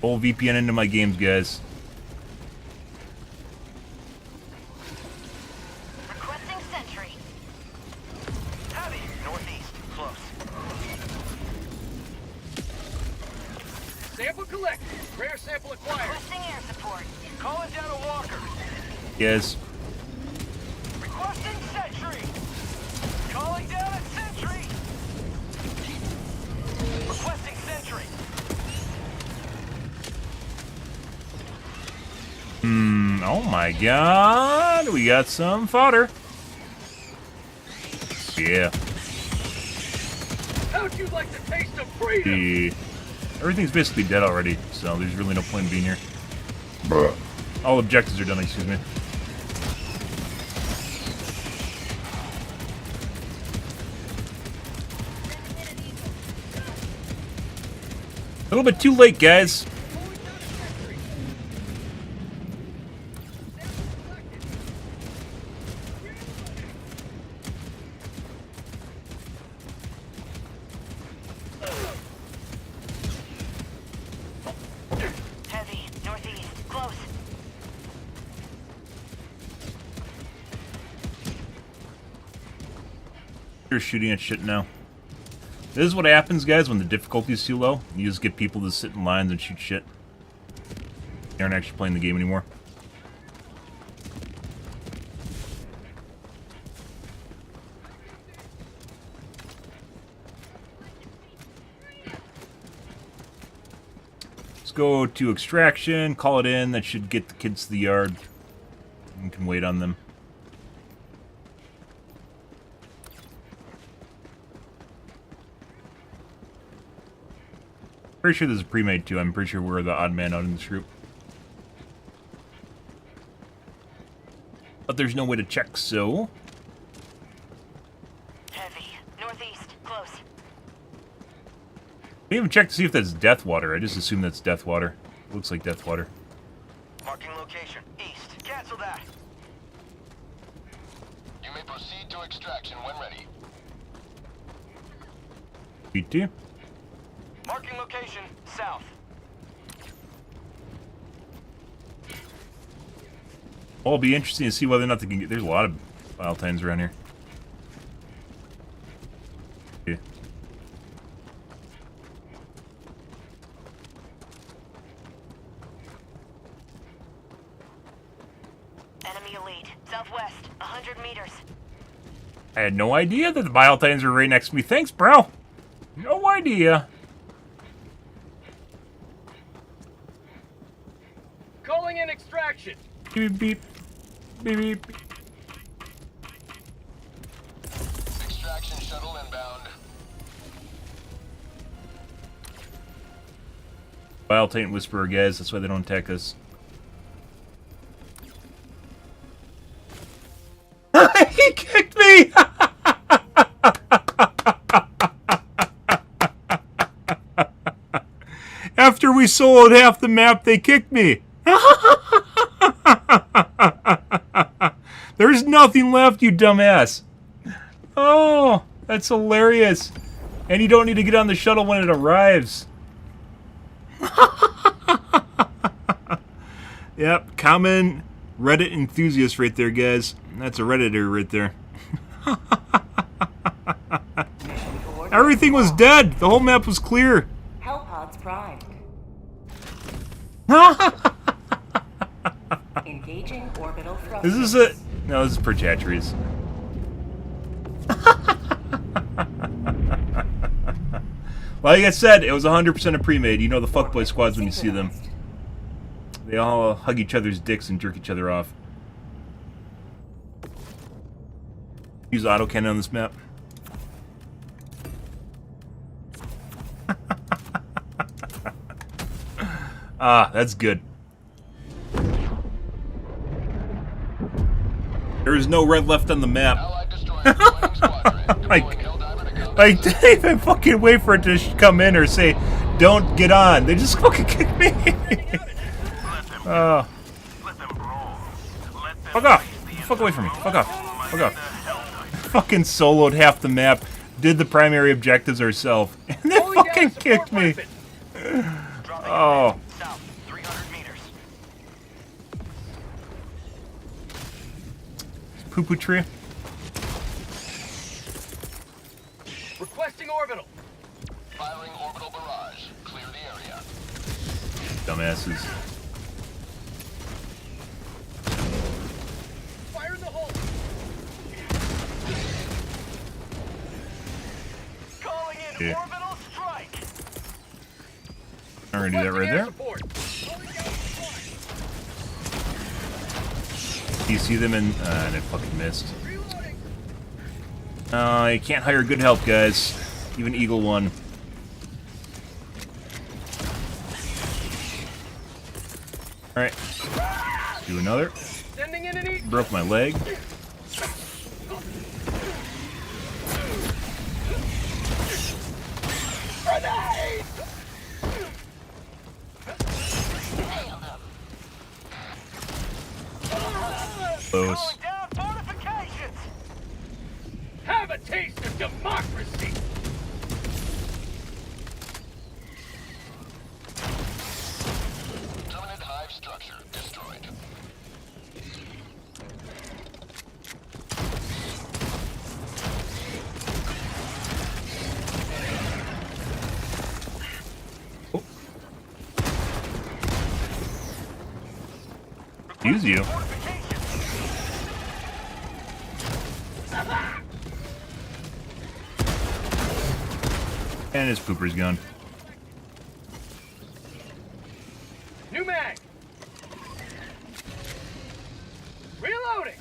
Full VPN into my games, guys. Requesting sentry. Heavy. Northeast. Close. Sample collected. Rare sample acquired. Requesting air support. Calling down a walker. Yes. Requesting sentry. Calling down a sentry. Requesting sentry. Oh my god. We got some fodder. Yeah. How'd you like the taste of freedom? Everything's basically dead already, so there's really no point in being here. All objectives are done, excuse me. A little bit too late, guys. Heavy. Northeast. Close. You're shooting at shit now. This is what happens, guys, when the difficulty is too low. You just get people to sit in lines and shoot shit. They aren't actually playing the game anymore. Let's go to extraction, call it in. That should get the kids to the yard. We can wait on them. Pretty sure this is pre-made too. I'm pretty sure we're the odd man out in this group. But there's no way to check, so... Heavy. Northeast. Close. I didn't even check to see if that's death water. I just assume that's death water. Looks like death water. Marking location. East. Cancel that. You may proceed to extraction when ready. PT. Marking location. South. Well, it'll be interesting to see whether or not they can get... There's a lot of file times around here. Yeah. I had no idea that the Biotitans were right next to me. Thanks, bro. No idea. Calling in extraction. Beep, beep. Beep, beep. Extraction shuttle inbound. Biotitan Whisperer, guys. That's why they don't attack us. He kicked me! After we soloed half the map, they kicked me. There's nothing left, you dumbass. Oh, that's hilarious. And you don't need to get on the shuttle when it arrives. Yep, common Reddit enthusiast right there, guys. That's a Redditor right there. Everything was dead. The whole map was clear. Hellpods primed. Engaging orbital thrusters. This is a... No, this is Perchatcheries. Like I said, it was 100% a pre-made. You know the fuckboy squads when you see them. They all hug each other's dicks and jerk each other off. Use autocannon on this map. Ah, that's good. There is no red left on the map. Allied destroyer joining squadron. Like, Deploying Helldiver to come like, they didn't even fucking wait for it to come in or say, don't get on. They just fucking kicked me. Oh. Let them brawl. Let them Fuck off. face the Fuck away from me. Fuck off. Fuck off. Helldivers. Fucking soloed half the map, did the primary objectives ourselves, and they Calling down fucking a support kicked me. weapon. Oh. South, 300 meters. Poo-poo tree. Requesting orbital. firing orbital barrage. Clear the area. Dumbasses. Fire in the hole. Calling in Yeah. orbital strike. I'm gonna do that right there. Support. Calling down supply. Do you see them in... and I fucking missed. Reloading. You can't hire good help, guys. Even Eagle One. Alright. Do another. Sending in an E. Broke my leg. Grenade. Close. Calling down fortifications. Have a taste of democracy. Terminate hive structure destroyed. Use you. And his pooper's gone. New mag. Reloading.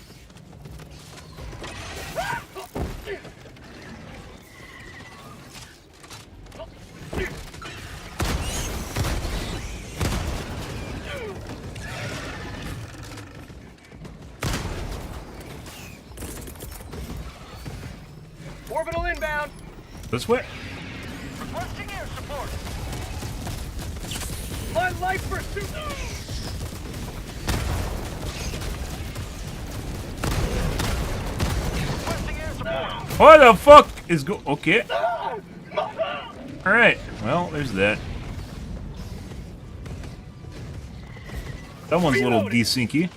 Orbital inbound. This way. Requesting air support. My life pursuit. Requesting air support. What the fuck is okay. Alright. Well, there's that. That one's a little desyncy.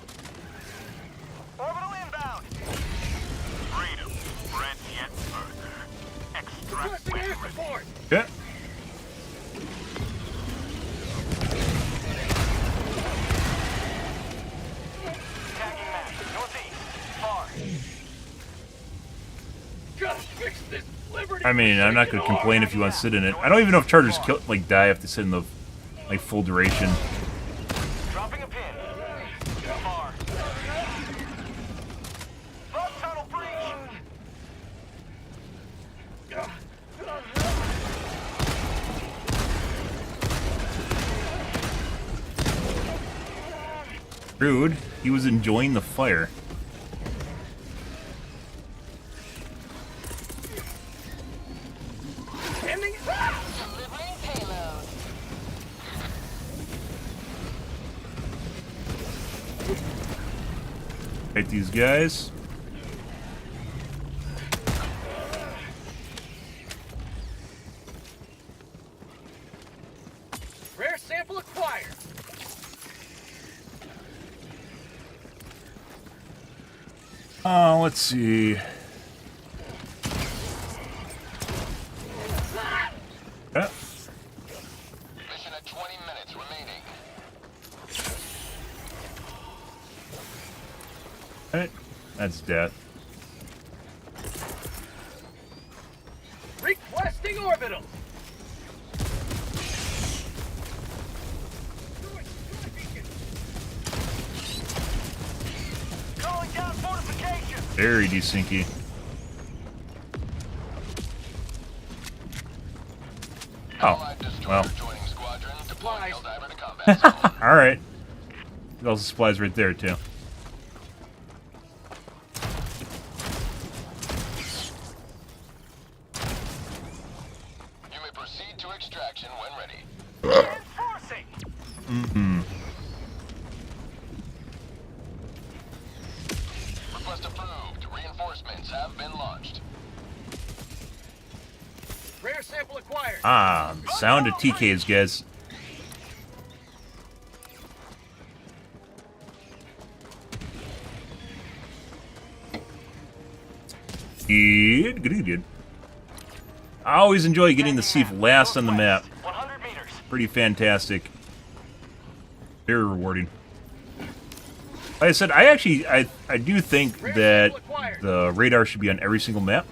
Orbital inbound. Freedom spreads yet further. Extract Requesting air support. Okay. Tagging map. Northeast. Far. Gotta fix this Liberty. I mean, I'm not gonna complain if you want to sit in it. I don't even know if chargers kill, like, die if they sit in the, like, full duration. Dropping a pin. Too far. Vault tunnel breach. Rude. He was enjoying the fire. Ending. Delivering payload. Fight these guys. Rare sample acquired. Let's see. Yeah. Mission at 20 minutes remaining. Alright. That's death. Requesting orbital. Calling down fortifications. Very desinky. Oh, Allied destroyer well. joining squadron. Deploying Supplies. Helldiver to combat zone. Alright. There's also supplies right there, too. You may proceed to extraction when ready. Reinforcing. Request approved. Reinforcements have been launched. Rare sample acquired. Ah, the sound of TKs, guys. Good. I always enjoy getting the Thief last on the map. 100 meters. Pretty fantastic. Very rewarding. Like I said, I do think that the radar should be on every single map.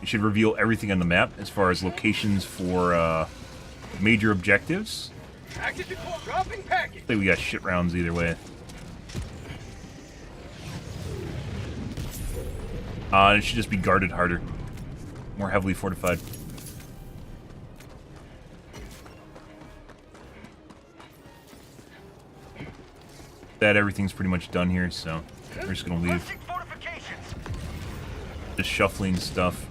It should reveal everything on the map as far as locations for major objectives. Package dropping package. I think we got shit rounds either way. It should just be guarded harder. More heavily fortified. That everything's pretty much done here, so we're just gonna leave. Requesting fortifications. Just shuffling stuff.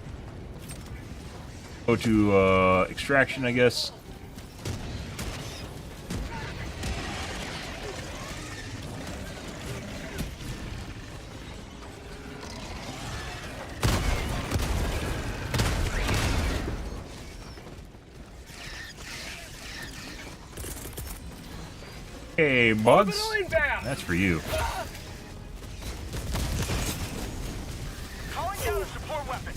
Go to extraction, I guess. Hey, buds. Orbital inbound. That's for you. Calling down a support weapon.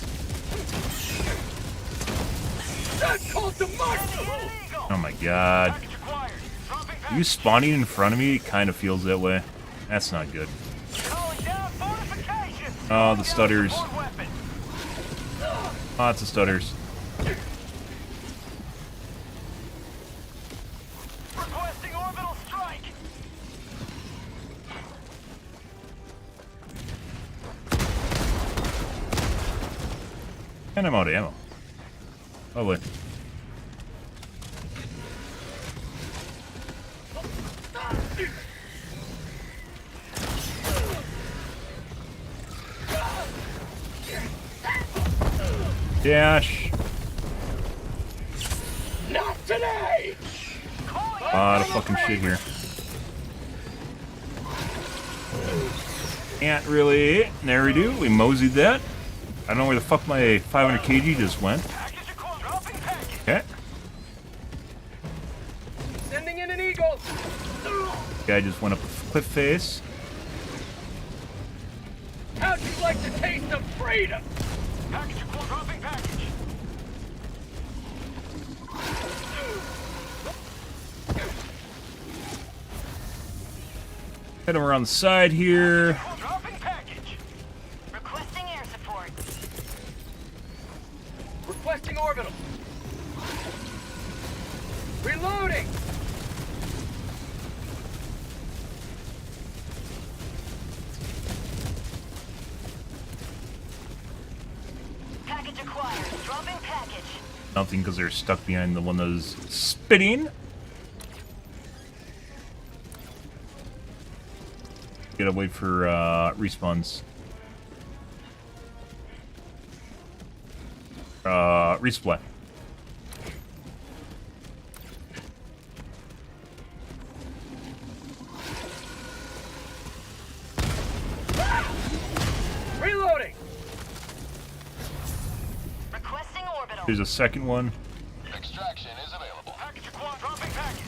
That's called democracy. Eagle. Oh my god. Package acquired. Dropping You package. spawning in front of me kind of feels that way. That's not good. Calling down fortifications. Oh, the stutters. Support weapon. Lots of stutters. Requesting orbital strike. And I'm out of ammo. Oh, wait. Dash. Not today. Calling A lot of fucking shit here. Can't really. There we do. We moseyed that. I don't know where the fuck my 500 kg just went. package acquired. Dropping package. Okay. Sending in an eagle. Guy just went up a cliff face. How'd you like the taste of freedom? Package acquired. Dropping package. Head him around the side here. Dropping package. Requesting air support. Requesting orbital. Reloading. Package acquired. Dropping package. Nothing because they're stuck behind the one that was spitting. Gotta wait for respawns. Resupply. Reloading. Requesting orbital. There's a second one. Extraction is available. Package acquired. Dropping package.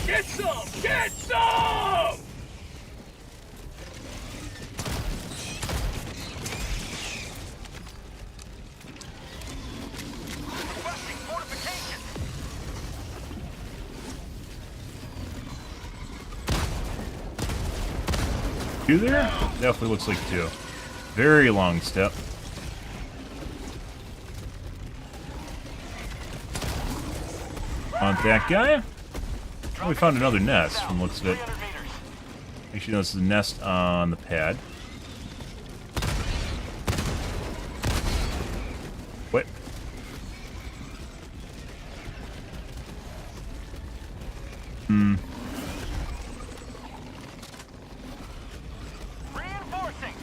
Get some! Get some! Requesting fortification. Two there? Definitely looks like two. Very long step. Want that guy? Oh, we found another nest from the looks of it. 300 meters. Actually, no, this is a nest on the pad. What? Reinforcing.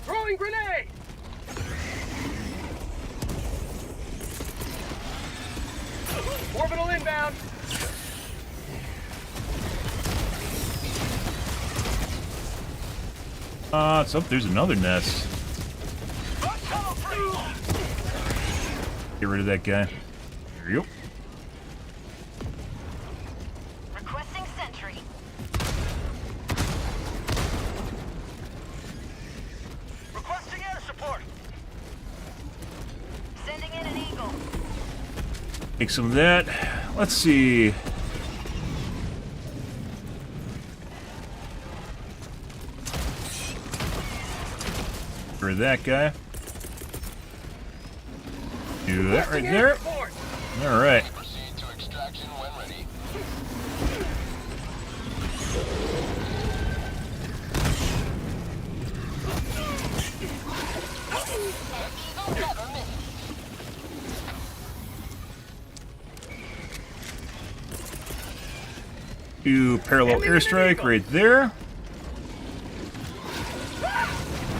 Throwing grenade! Orbital inbound! So there's another nest. Get rid of that guy. There you go. Requesting sentry. Requesting air support. Sending in an eagle. Take some of that. Let's see. Get rid of that guy. Do that right there. Support. All right. Proceed to extraction when ready. Eagle never misses. Do parallel airstrike right there.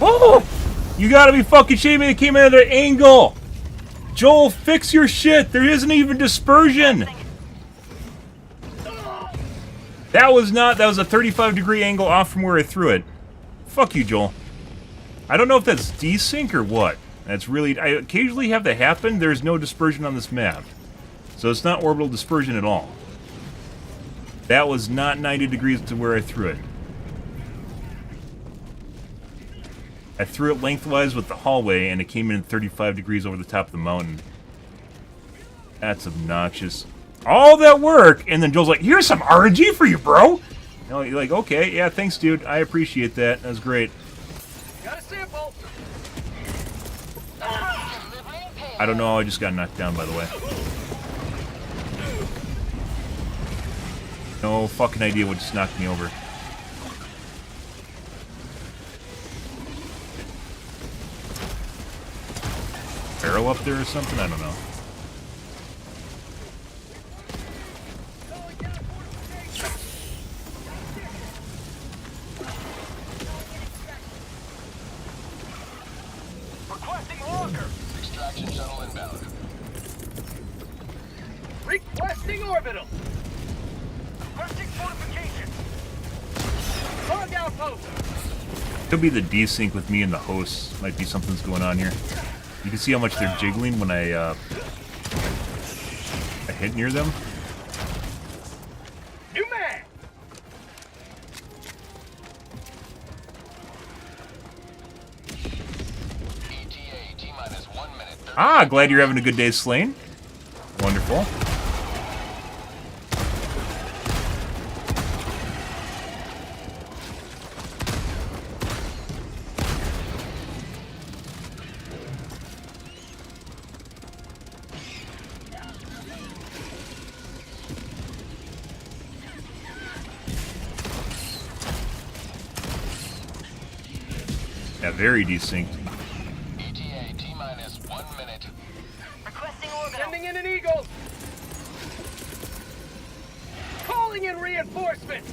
Oh! You gotta be fucking shitting me! It came at an angle! Joel, fix your shit! There isn't even dispersion! That was a 35-degree angle off from where I threw it. Fuck you, Joel. I don't know if that's desync or what. That's really... I occasionally have that happen. There's no dispersion on this map. So it's not orbital dispersion at all. That was not 90 degrees to where I threw it. I threw it lengthwise with the hallway, and it came in 35 degrees over the top of the mountain. That's obnoxious. All that work, and then Joel's like, here's some RNG for you, bro! You know, you're like, okay, yeah, thanks, dude. I appreciate that. That was great. Got a sample! I don't know how I just got knocked down, by the way. No fucking idea what just knocked me over. Barrel up there or something? I don't know. Requesting locker. Extraction shuttle inbound. Requesting orbital! Requesting fortification. Log outpost! Could be the desync with me and the hosts. Might be something's going on here. You can see how much they're jiggling when I hit near them. New man! ETA T-minus 1 minute 30 Ah, glad you're having a good day slaying. Wonderful. Yeah, very desynced. ETA T-minus 1 minute. Requesting orbital. Sending in an eagle. Calling in reinforcements.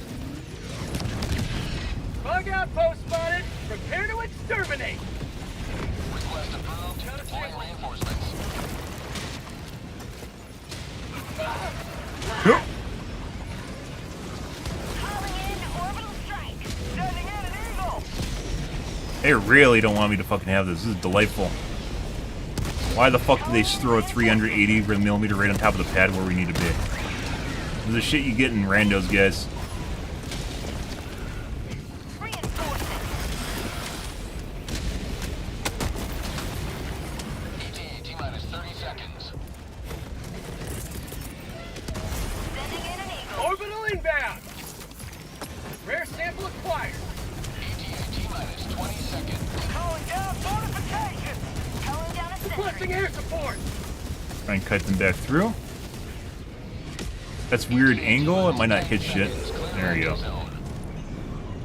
Bug outpost spotted. Prepare to exterminate. Request approved. Deploying reinforcements. Calling in orbital strike. Sending in an eagle. They really don't want me to fucking have this. This is delightful. Why the fuck do they throw a 380mm right on top of the pad where we need to be? This is the shit you get in randos, guys. Reinforcements. ETA T-minus 30 seconds. Sending in an eagle. Orbital inbound. Rare sample acquired. ETA T-minus 20 seconds. Calling down fortifications. Calling down a sentry. Requesting air support. Try and cut them back through. That's weird angle. It might not hit shit. There you go.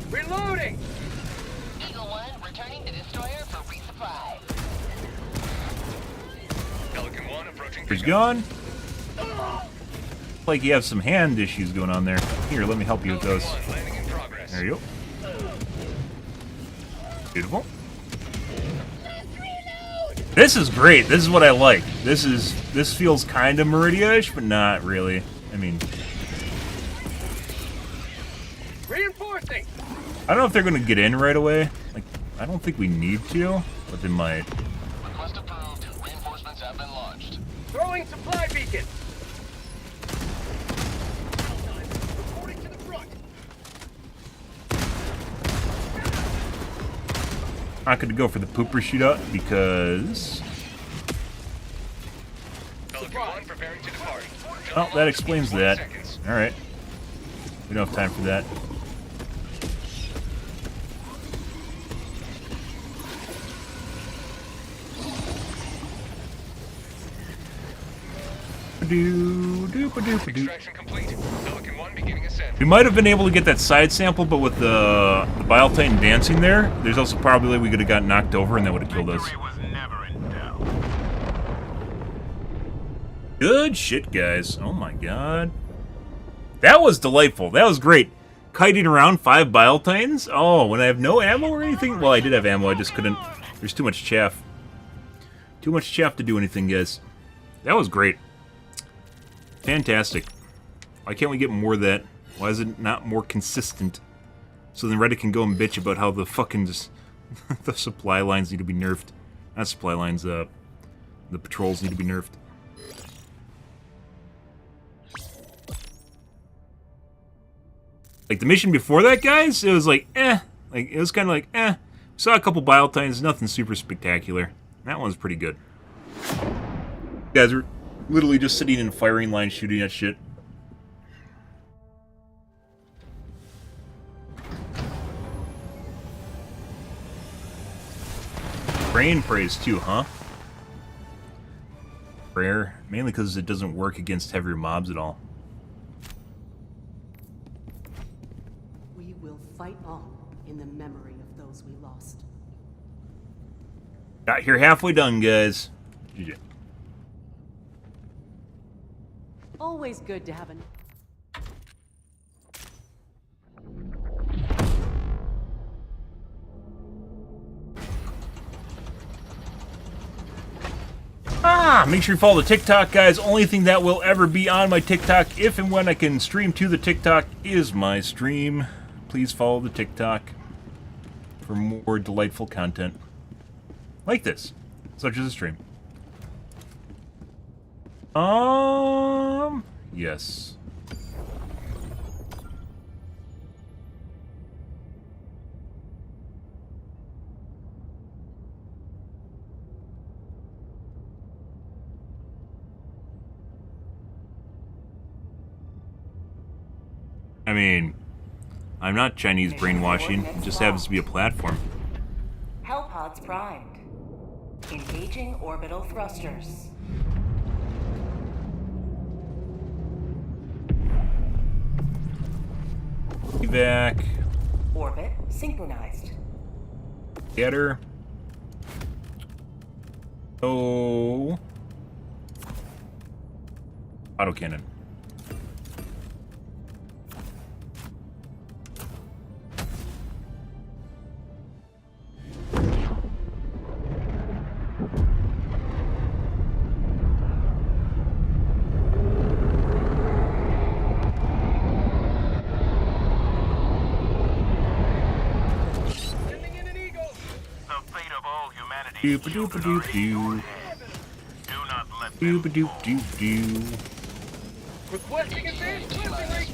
Reloading. Eagle 1 returning to destroyer for resupply. Pelican 1 approaching. He's gone. Like you have some hand issues going on there. Here, let me help you with those. Landing in progress. There you go. Beautiful. This is great. This is what I like. This feels kind of Meridia-ish, but not really. I mean, Reinforcing. I don't know if they're going to get in right away. Like, I don't think we need to, but they might. Request approved. Reinforcements have been launched. Throwing supply beacon. Reporting to the front. Not going to go for the pooper shootout because... Pelican 1 preparing to depart. Oh, that explains that. Alright. We don't have time for that. Extraction complete. Pelican 1 beginning ascent. We might have been able to get that side sample, but with the Bile Titan dancing there, there's also probably we could have gotten knocked over and that would have killed us. Victory was never in doubt. Good shit, guys. Oh my god. That was delightful. That was great. Kiting around 5 Bile Titans? Oh, when I have no ammo or anything? Well, I did have ammo, I just couldn't... There's too much chaff. Too much chaff to do anything, guys. That was great. Fantastic. Why can't we get more of that? Why is it not more consistent? So then Reddit can go and bitch about how the fucking... the supply lines need to be nerfed. Not supply lines, the patrols need to be nerfed. Like, the mission before that, guys, it was like, eh. Like, it was kind of like, eh. We saw a couple Bile Titans, nothing super spectacular. That one's pretty good. You guys were literally just sitting in firing line shooting at shit. Brain praise too, huh? Rare. Mainly because it doesn't work against heavier mobs at all. We will fight on in the memory of those we lost. Got here halfway done, guys. GG. Always good to have an... Make sure you follow the TikTok, guys. Only thing that will ever be on my TikTok, if and when I can stream to the TikTok, is my stream. Please follow the TikTok for more delightful content like this, such as a stream. Yes. I mean, I'm not Chinese brainwashing. It just happens to be a platform. Hellpods primed. Engaging orbital thrusters. Evac. Orbit synchronized. Getter. Oh. Autocannon. Sending in an eagle. The fate of all humanity. Doop doop doop doop. Do not let them. Doop doop doop doop. Requesting advanced weaponry.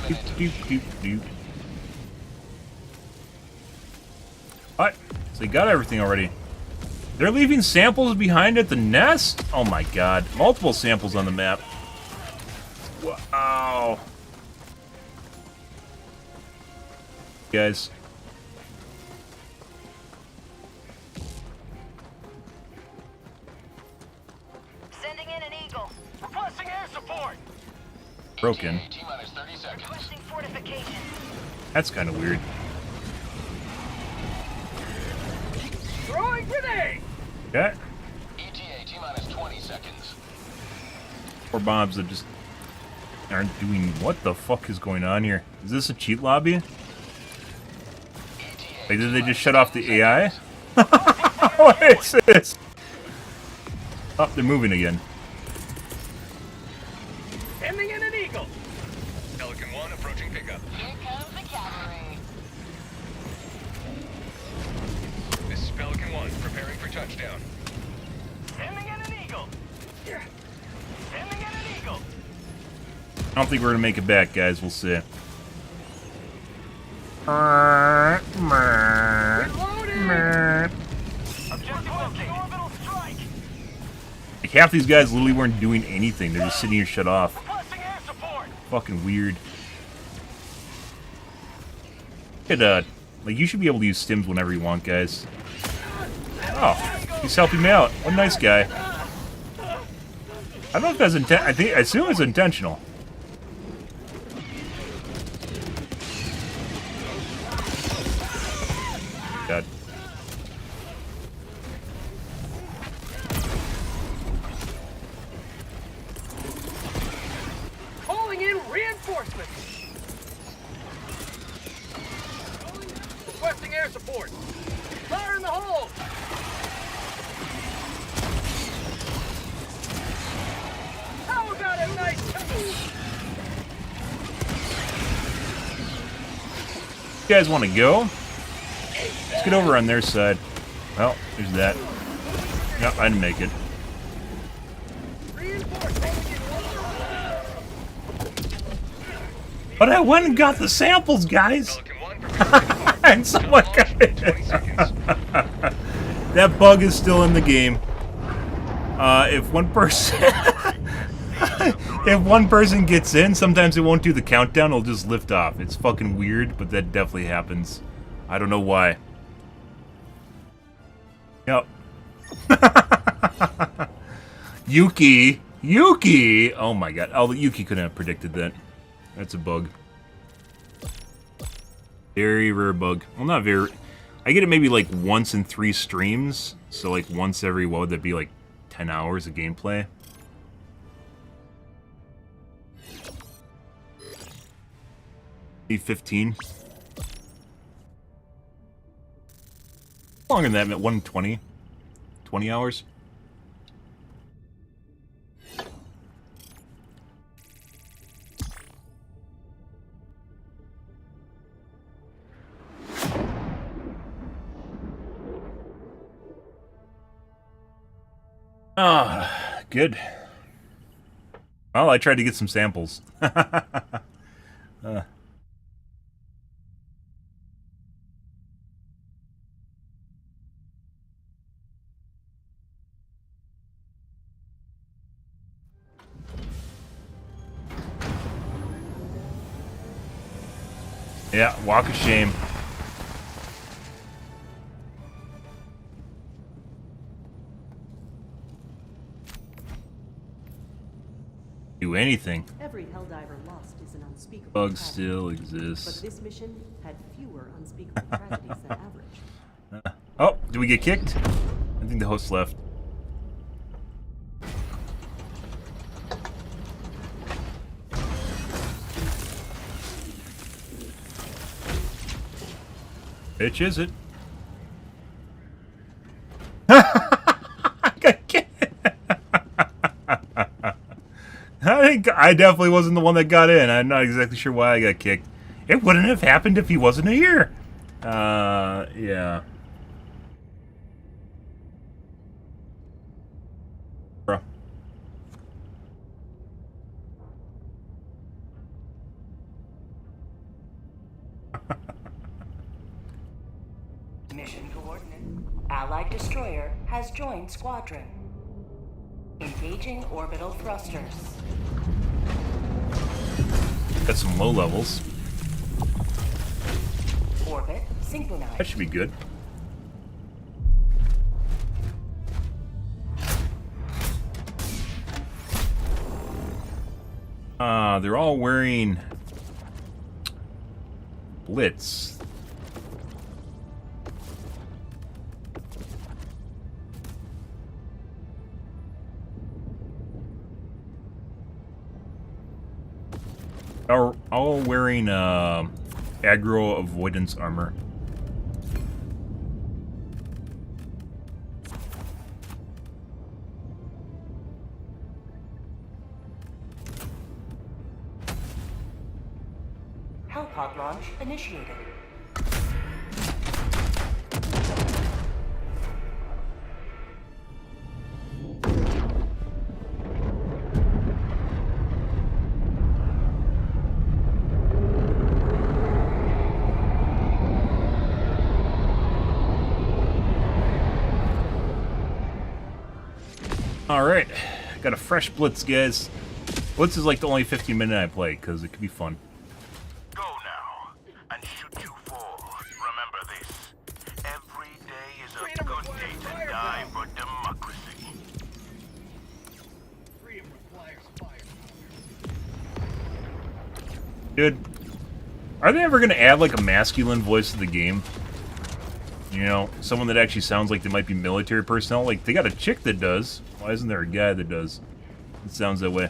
Doop doop doop doop. What? So they got everything already. They're leaving samples behind at the nest? Oh my god. Multiple samples on the map. Wow. Guys. Sending in an eagle. Requesting air support. Broken. T-minus 30 seconds. Requesting fortification. That's kind of weird. Throwing grenade. Okay. ETA T-minus 20 seconds. Poor bombs that just aren't doing... What the fuck is going on here? Is this a cheat lobby? Like, did they just shut off the AI? What is this? Oh, they're moving again. Sending in an eagle. Pelican 1 approaching pickup. Here comes the cavalry. This is Pelican 1 preparing for touchdown. Sending in an eagle. Sending in an eagle. I don't think we're gonna make it back, guys. We'll see. Reloading. Objective located. Orbital strike. Like, half these guys literally weren't doing anything. They're just sitting here shut off. Requesting air support. Fucking weird. Like, you should be able to use stims whenever you want, guys. Oh, he's helping me out. What a nice guy. I don't know if that's I assume it's intentional. God. Calling in reinforcements. Requesting air support. Fire in the hole. How about a nice move? You guys want to go? Let's get over on their side. Well, there's that. Yep, I didn't make it. But I went and got the samples, guys! And someone got it! That bug is still in the game. If one person... if one person gets in, sometimes it won't do the countdown, it'll just lift off. It's fucking weird, but that definitely happens. I don't know why. Yep. Yuki! Yuki! Oh my god. Oh, Yuki couldn't have predicted that. That's a bug. Very rare bug. Well, not very... I get it maybe like once in 3 streams. So like once every, what would that be, like 10 hours of gameplay? Maybe 15. Longer than that, at 120. 20 hours. Ah, good. Well, I tried to get some samples. Yeah, walk of shame. Do anything. Every Helldiver lost is an unspeakable Bugs tragedy. still But exist. this mission had fewer unspeakable tragedies than average. Oh, did we get kicked? I think the host left. Which is it? I got kicked. I definitely wasn't the one that got in. I'm not exactly sure why I got kicked. It wouldn't have happened if he wasn't here. Yeah. Bro. Mission coordinate. Allied destroyer has joined squadron. Engaging orbital thrusters. Got some low levels. Orbit synchronized. That should be good. They're all wearing Blitz. Are all wearing aggro avoidance armor. Hellpod launch initiated. Alright, got a fresh Blitz, guys. Blitz is like the only 15-minute I play, because it could be fun. Go now and shoot you fall. Remember this. Every day is a good day to die for democracy. Freedom requires fire. Dude, are they ever going to add like a masculine voice to the game? You know, someone that actually sounds like they might be military personnel. Like, they got a chick that does. Why isn't there a guy that does? It sounds that way.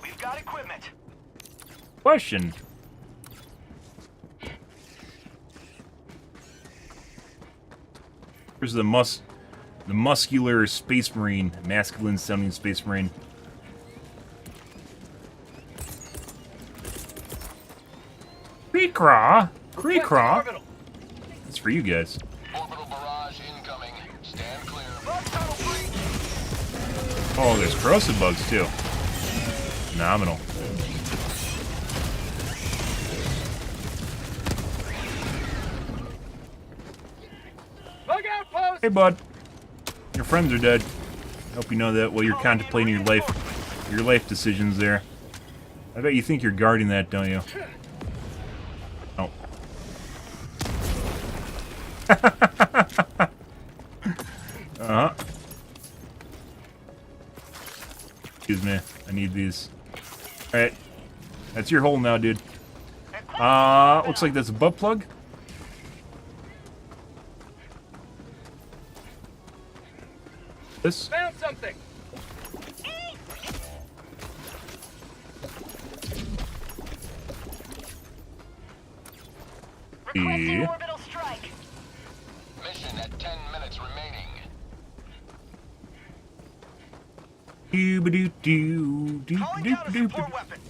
We've got equipment. Question. Here's the muscular space marine, masculine sounding space marine. Creecraw. Creecraw. Orbital. That's for you guys. Orbital barrage incoming. Stand clear. Oh, there's corrosive bugs too. Phenomenal. Bug outpost. Hey, bud. Your friends are dead. Hope you know that while you're contemplating your life decisions there. I bet you think you're guarding that, don't you? Oh. Uh-huh. Excuse me. I need these. Alright. That's your hole now, dude. Looks like that's a butt plug. This? Found something. Requesting Yeah. orbital strike. Mission at 10 minutes remaining. Doo-ba-doo-doo, Calling down a doo-ba-doo-ba-doo, support weapon.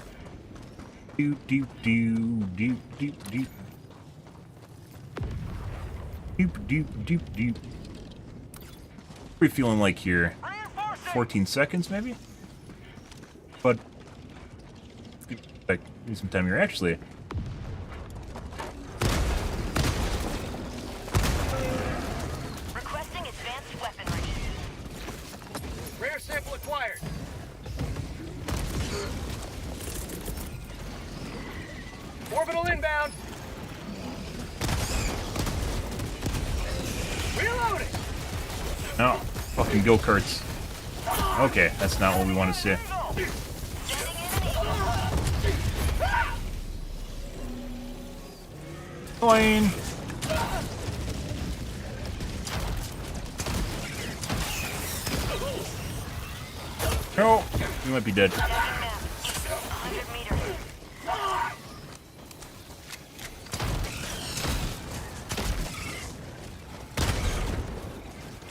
doo-doo-doo, doo-doo-doo. Doop-doop-doop-doop. What are we feeling like here? Reinforcing. 14 seconds, maybe? But... like, need some time here, actually. Requesting advanced weaponry. Rare sample acquired. Orbital inbound. No, fucking go-karts. Okay, that's not what we want to see. Plane. No, you might be dead. 100 meters.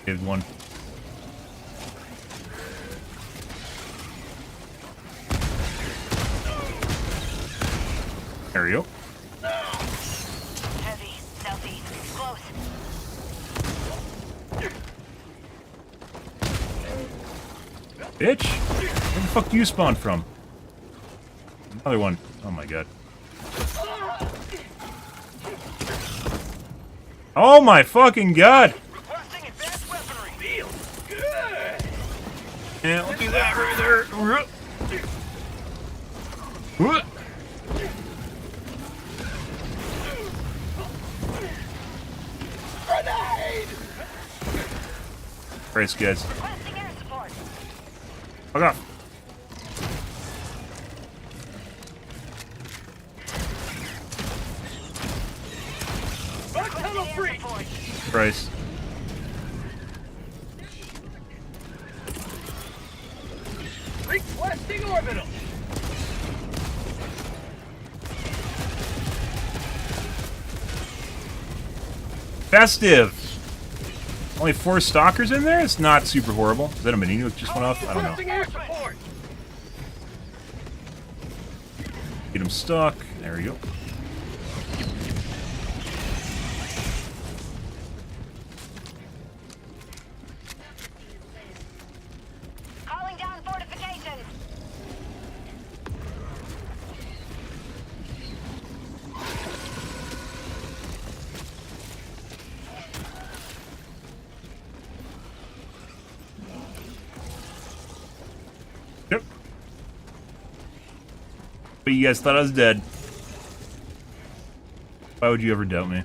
Give one. There you go. Heavy, southeast, close. Bitch! Where the fuck do you spawn from? Another one. Oh my god. Oh my fucking god! Requesting advanced weaponry. Feels good. Yeah, look at that right there. Grenade. Christ, guys. Requesting air support. Fuck off. Bug tunnel free. Christ. Requesting orbital. Festive! Only 4 stalkers in there? It's not super horrible. Is that a Menino that just went off? I don't know. Requesting air support. Get him stuck. There we go. Calling down fortifications. Yep. But you guys thought I was dead. Why would you ever doubt me?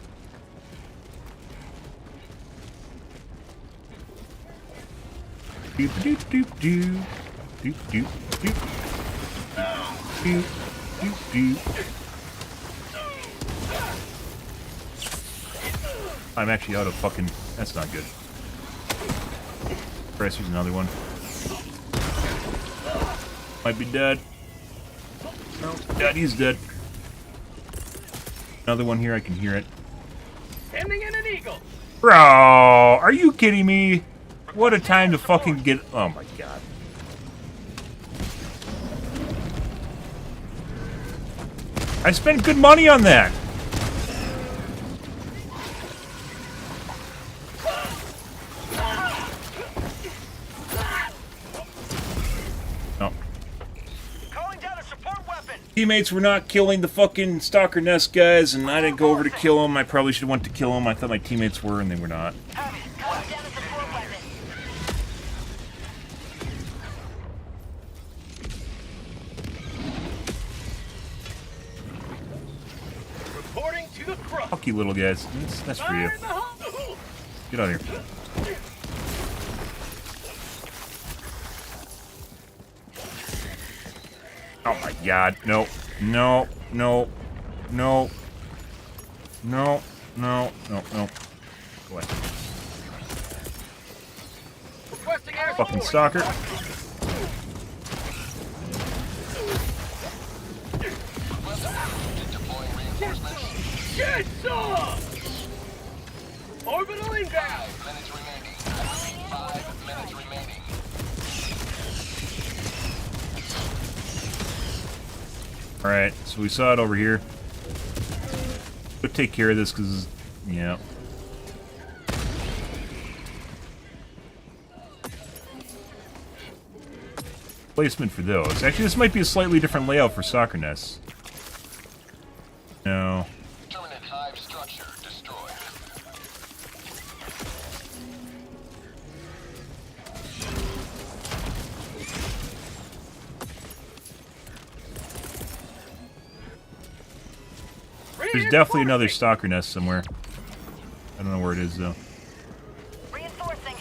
Doop doop doop doop. Doop doop doop. Doop doop doop. I'm actually out of fucking... That's not good. Christ, here's another one. Might be dead. No, Daddy's dead. Another one here, I can hear it. Sending in an eagle. Bro, are you kidding me? What a time to fucking get... Oh my god. I spent good money on that. No. Calling down a support weapon. Teammates were not killing the fucking stalker nest guys, and I didn't go over to kill them. I probably should have went to kill them. I thought my teammates were, and they were not. Calling down a support weapon. Reporting to the front. Fuck you, little guys. That's for you. Fire in the hole. Get out of here. Oh my god. No. No. No. No. No. No. No. No. Go away. Requesting air Fucking support. stalker. Deploying reinforcements. Get some. Orbital inbound. 5 minutes remaining. 5 minutes remaining. Alright, so we saw it over here. Go take care of this, because... Yeah. Placement for those. Actually, this might be a slightly different layout for soccer nests. No. Permanent hive structure destroyed. There's definitely another stalker nest somewhere. I don't know where it is, though. Reinforcing.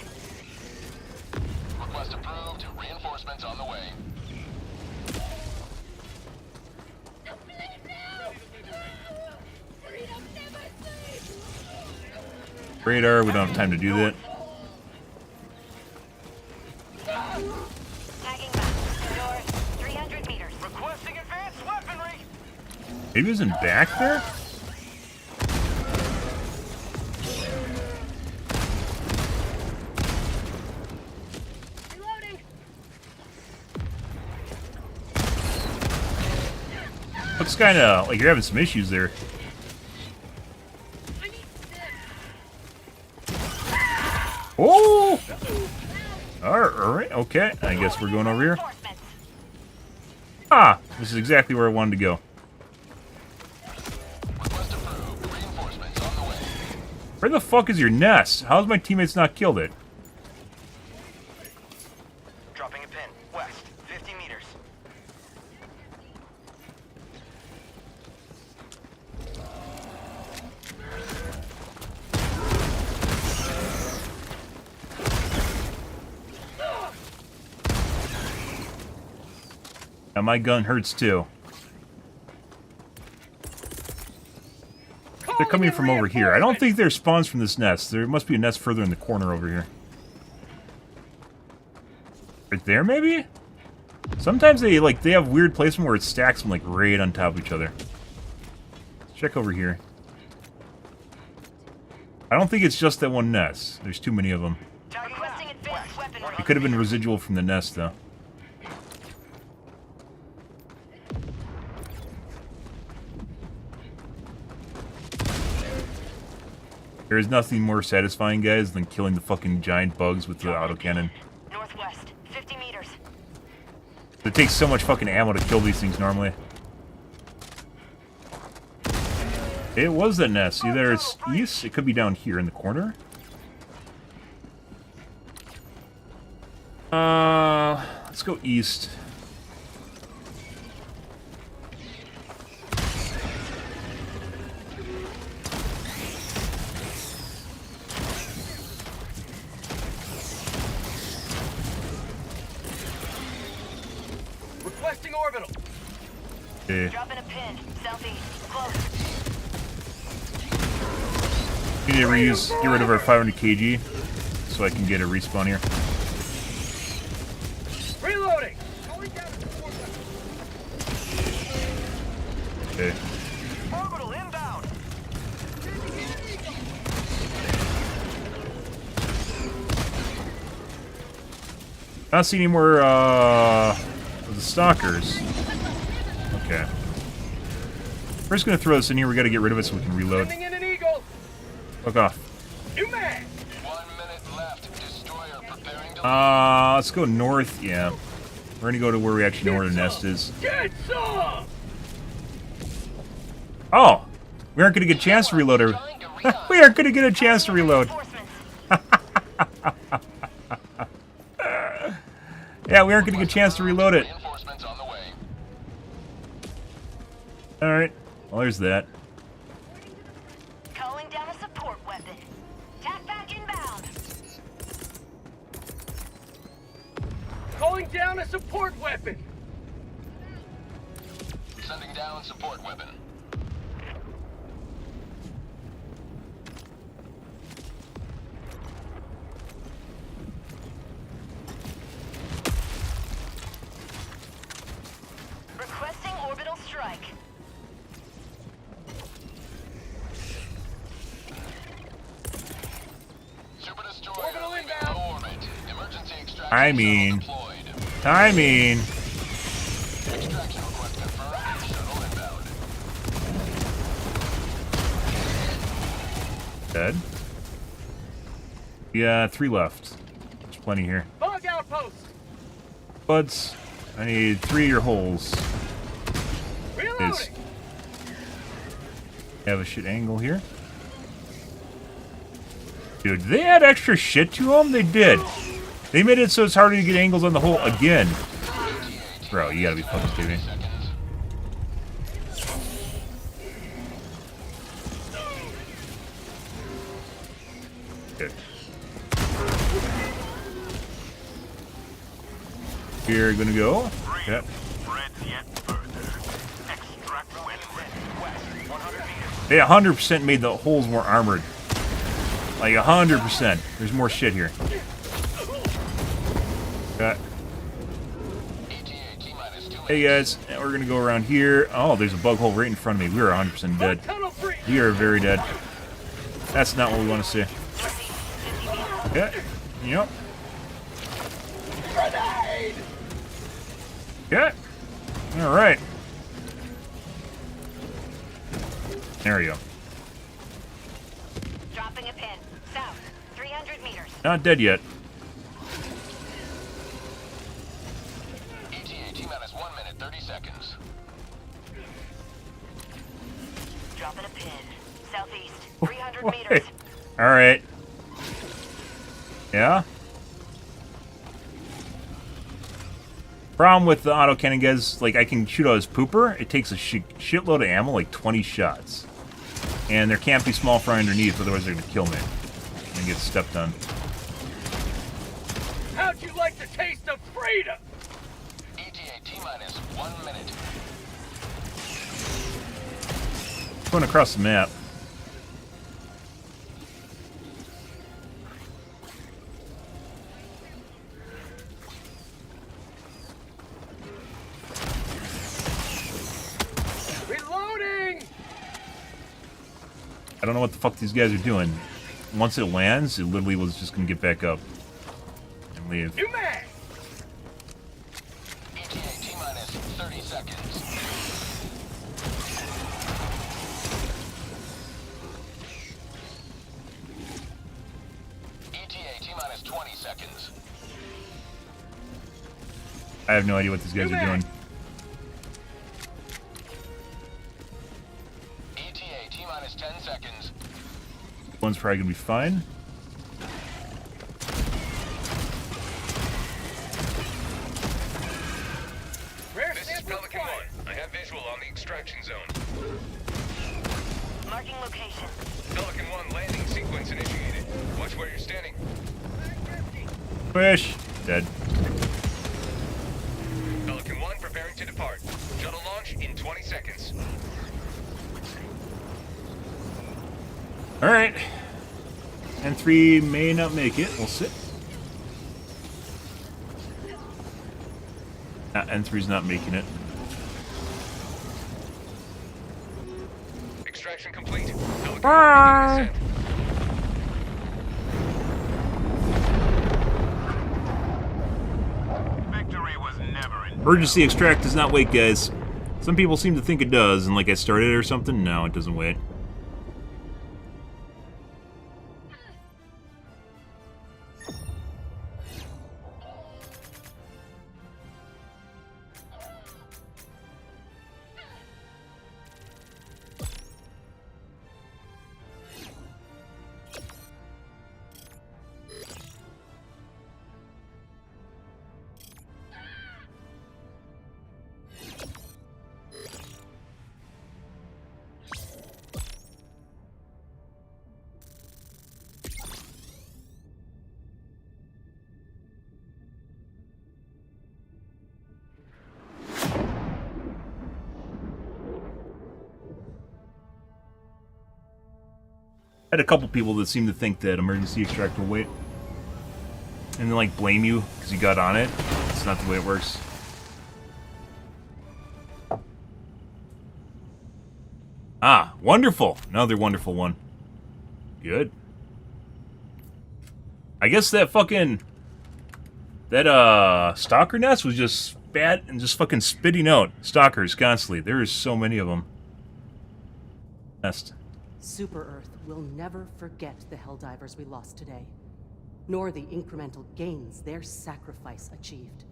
approved. Reinforcements on the way. Radar, we don't have time to do that. Tagging back. Doors, 300 meters. Requesting advanced weaponry. Maybe it was in back there? Reloading. Looks kind of like you're having some issues there. Oh! Alright, okay. I guess we're going over here. Reinforcements. Ah! This is exactly where I wanted to go. Request approved. Reinforcements on the way. Where the fuck is your nest? How's my teammates not killed it? Dropping a pin. West, 50 meters. Now my gun hurts too. They're coming from over here. I don't think they're spawns from this nest. There must be a nest further in the corner over here. Right there, maybe? Sometimes they have weird placement where it stacks them like right on top of each other. Let's check over here. I don't think it's just that one nest. There's too many of them. Requesting advanced weaponry. It could have been residual from the nest, though. There is nothing more satisfying, guys, than killing the fucking giant bugs with the autocannon. Northwest, 50 meters. It takes so much fucking ammo to kill these things normally. It was that nest. Either it's east, it could be down here in the corner. Let's go east. Requesting orbital. Okay. Dropping a pin. Southeast. Close. We need to get rid of our 500 kg so I can get a respawn here. Reloading. Okay. Orbital inbound. Not seeing any more of the stalkers. Okay. We're just gonna throw this in here. We gotta get rid of it so we can reload. Sending in an eagle. Fuck off. New mag. 1 minute left. Destroyer preparing to... Let's go north. Yeah. We're gonna go to where we actually know where the nest is. Get some. Oh! We aren't gonna get a chance to reload her. We aren't gonna get a chance to reload. Yeah, we aren't gonna get a chance to reload it. Reinforcements on the way. Alright. Well, there's that. Calling down a support weapon. Tack back inbound. Calling down a support weapon. Sending down support weapon. Requesting orbital strike. Super destroyer. Orbital leaving inbound. low orbit. Emergency extraction I shuttle mean. deployed. Extraction request confirmed. Shuttle inbound. Dead. Yeah, 3 left. There's plenty here. Bug outpost. Buds, I need 3 of your holes. Reloading. Is have a shit angle here. Dude, they add extra shit to them? They did. They made it so it's harder to get angles on the hole again. Bro, you gotta be fucking kidding me. Good. Here, gonna go. Okay. Spread yet further. Extract when ready. West, 100 meters. They 100% made the holes more armored. Like 100%. There's more shit here. Okay. Hey guys, we're gonna go around here. Oh, there's a bug hole right in front of me. We are 100% dead. We are very dead. That's not what we want to see. Okay. Yep. Okay. Alright. There we go. Dropping a pin. South. 300 meters. Not dead yet. ETA T-minus 1 minute, 30 seconds. Dropping a pin. Southeast. 300 meters. Alright. Yeah? Problem with the autocannon, guys, like, I can shoot out his pooper. It takes a shitload of ammo, like 20 shots. And there can't be small fry underneath, otherwise they're gonna kill me. And get stepped on. How'd you like the taste of freedom? ETA T-minus 1 minute. Going across the map. Reloading! I don't know what the fuck these guys are doing. Once it lands, it literally was just gonna get back up and leave. New mag! ETA T-minus 30 seconds. ETA T-minus 20 seconds. I have no idea what these guys are doing. ETA T-minus 10 seconds. One's probably gonna be fine. Rare This is sample Pelican 1. acquired. I have visual on the extraction zone. Marking location. Pelican 1 landing sequence initiated. Watch where you're standing. Push. Dead. Pelican 1 preparing to depart. Shuttle launch in 20 seconds. Alright. N3 may not make it. We'll see. N3's not making it. Extraction complete. Pelican Bye. 1 begin descent. Victory was never in. Emergency extract does not wait, guys. Some people seem to think it does, and like I started it or something. No, it doesn't wait. I had a couple people that seem to think that emergency extract will wait. And then, like, blame you because you got on it. It's not the way it works. Ah, wonderful! Another wonderful one. Good. I guess that fucking... That, stalker nest was just spat and just fucking spitting out stalkers constantly. There is so many of them. Nest. Super Earth will never forget the Helldivers we lost today, nor the incremental gains their sacrifice achieved.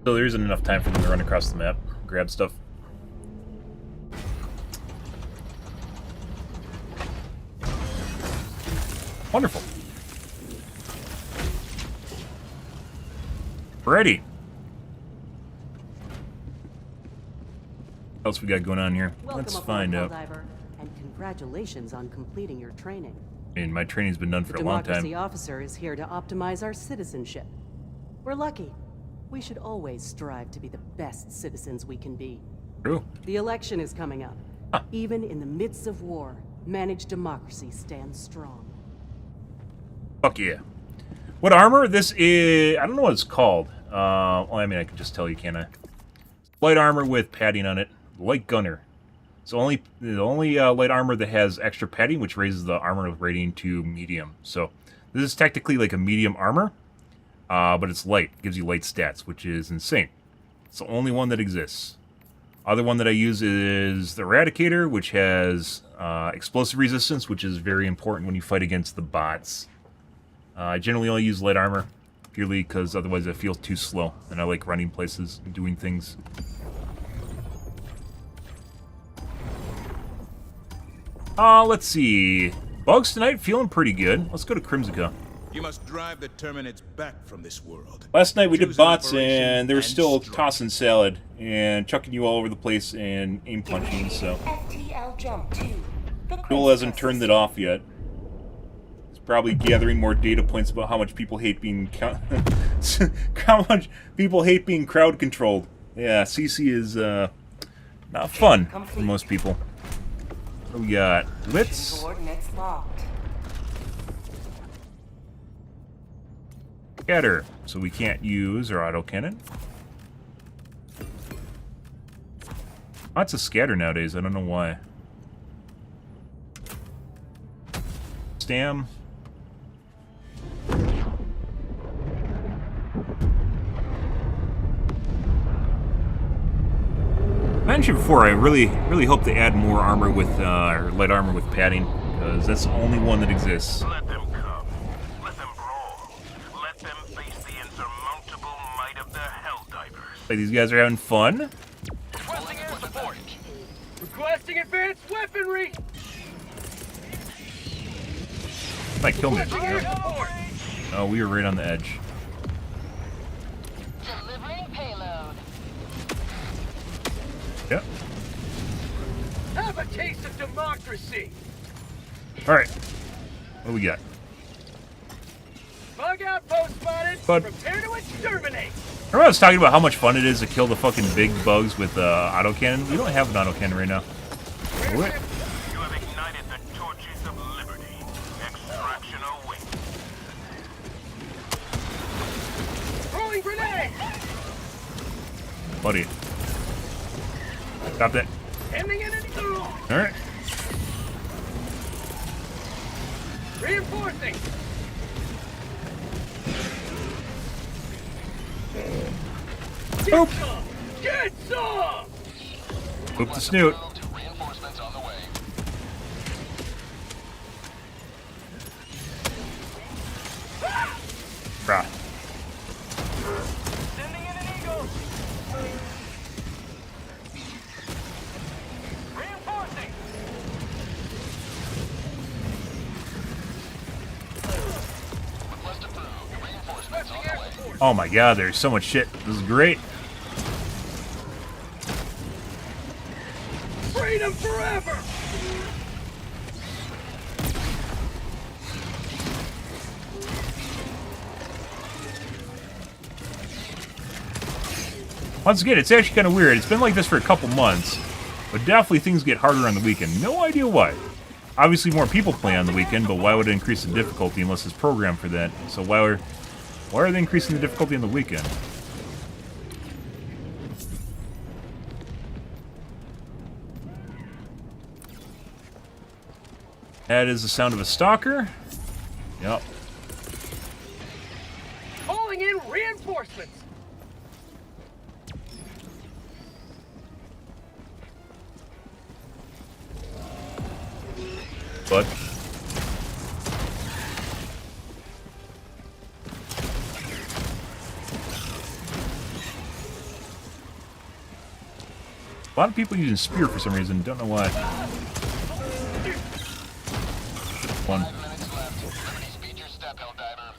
So there isn't enough time for them to run across the map, grab stuff. Wonderful. Ready. What else we got going on here? Welcome Let's aboard, find out. Helldiver, and Congratulations on completing your training. I mean, my training's been done for The a long democracy time. officer is here to optimize our citizenship. We're lucky. We should always strive to be the best citizens we can be. True. The election is coming up. Huh. Even in the midst of war, managed democracy stands strong. Fuck yeah. What armor? This is... I don't know what it's called. Well, I mean, I can just tell you, can't I? Light armor with padding on it. Light gunner. It's the only light armor that has extra padding, which raises the armor rating to medium. So this is technically like a medium armor, but it's light. It gives you light stats, which is insane. It's the only one that exists. Other one that I use is the Eradicator, which has explosive resistance, which is very important when you fight against the bots. I generally only use light armor, purely because otherwise I feel too slow, and I like running places and doing things. Let's see. Bugs tonight, feeling pretty good. Let's go to Crimsica. You must drive the Terminids back from this world. Last night we did Choose an bots, operation and they were and still strike. tossing salad and chucking you all over the place and aim punching, so... FTL Jump 2. The Joel hasn't turned it off yet. He's probably gathering more data points about how much people hate being how much people hate being crowd controlled. Yeah, CC is not fun for most people. What do we got? Blitz. Coordinates locked. Scatter. So we can't use our autocannon. Lots of scatter nowadays. I don't know why. Stam. I mentioned before, I really hope to add more armor with, or light armor with padding, because that's the only one that exists. Let them come. Let them brawl. Let them face the insurmountable might of the Helldivers. Like these guys are having fun. Requesting air support. Requesting advanced weaponry. Might kill me. Requesting air support. Oh, we were right on the edge. Delivering payload. Yep. Have a taste of democracy. Alright. What do we got? Bug outpost spotted. Bud. Prepare to exterminate. Remember I was talking about how much fun it is to kill the fucking big bugs with autocannon? We don't have an autocannon right now. What? You have ignited the torches of liberty. Extraction awaits. Throwing grenade. Buddy. Stop that. Ending it in two. Alright. Reinforcing. Get Boop. some. Get some. Boop the snoot. Reinforcements on the way. Brah. Sending in an eagle. Reinforcing. Request approved. Reinforcements on Requesting the air way. support. Oh my god, there's so much shit. This is great. Freedom forever. Once again, it's actually kind of weird. It's been like this for a couple months, but definitely things get harder on the weekend. No idea why. Obviously, more people play on the weekend, but why would it increase the difficulty unless it's programmed for that? So why are they increasing the difficulty on the weekend? That is the sound of a stalker. Yep. Calling in reinforcements. But a lot of people using spear for some reason. Don't know why. One. 5 minutes left. Liberty, speed your step, Helldiver.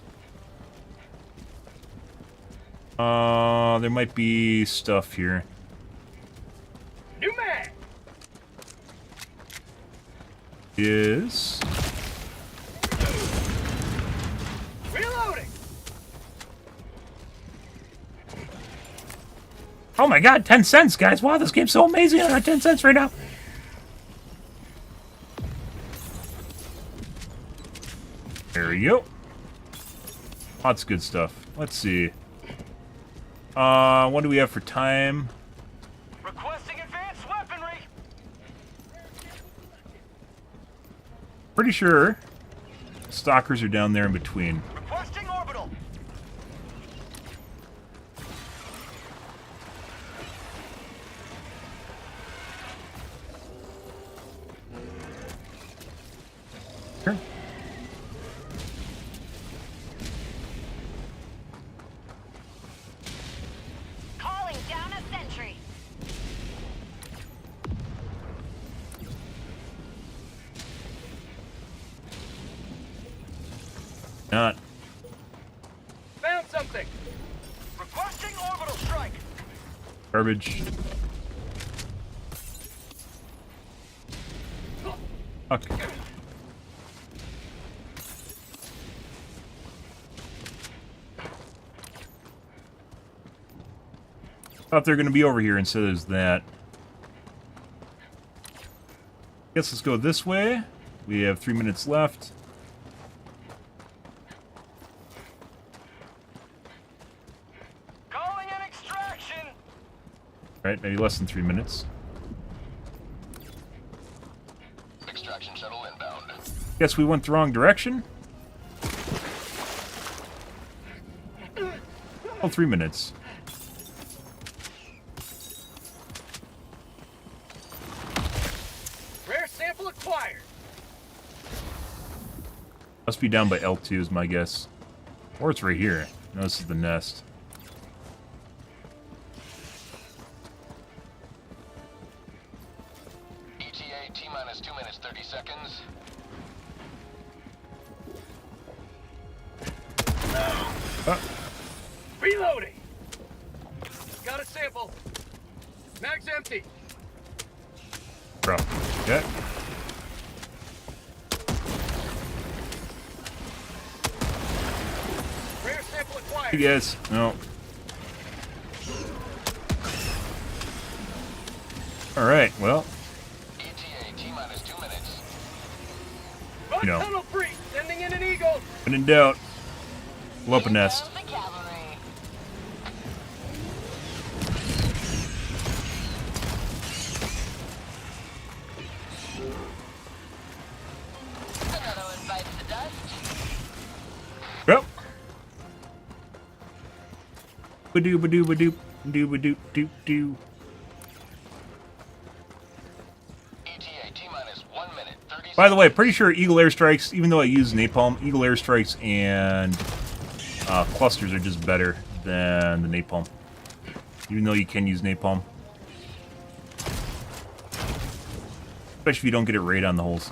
There might be stuff here. New mag. is... Reloading! Oh my god, 10 cents, guys. Wow, this game's so amazing. I got 10 cents right now. There we go. Lots of good stuff. Let's see. What do we have for time? Requesting advanced weaponry! Pretty sure stalkers are down there in between. Requesting orbital! Sure. Calling down a sentry. Not. Found something! Requesting orbital strike! Garbage. Fuck. Thought they're gonna be over here instead of that. Guess let's go this way. We have 3 minutes left. Calling an extraction! Right, maybe less than 3 minutes. Extraction shuttle inbound. Guess we went the wrong direction. Oh, 3 minutes. Rare sample acquired! Must be down by L2 is my guess. Or it's right here. No, this is the nest. ETA T-minus 2 minutes 30 seconds. Reloading! Got a sample. Mag's empty. Bro. Okay. Rare sample acquired. You guys. No. Alright, well, ETA T-minus 2 minutes. Run know. tunnel free. Sending in an eagle. when in doubt, blow up a nest. The cavalry. Another one bites the dust. Yep. Ba-doo, ba-doo, ba-doo, ba-doo, ba-doo, doo. ETA T-minus 1 minute 30 By the way, pretty sure Eagle Airstrikes, even though I use Napalm, Eagle Airstrikes and clusters are just better than the Napalm. Even though you can use Napalm. Especially if you don't get it right on the holes.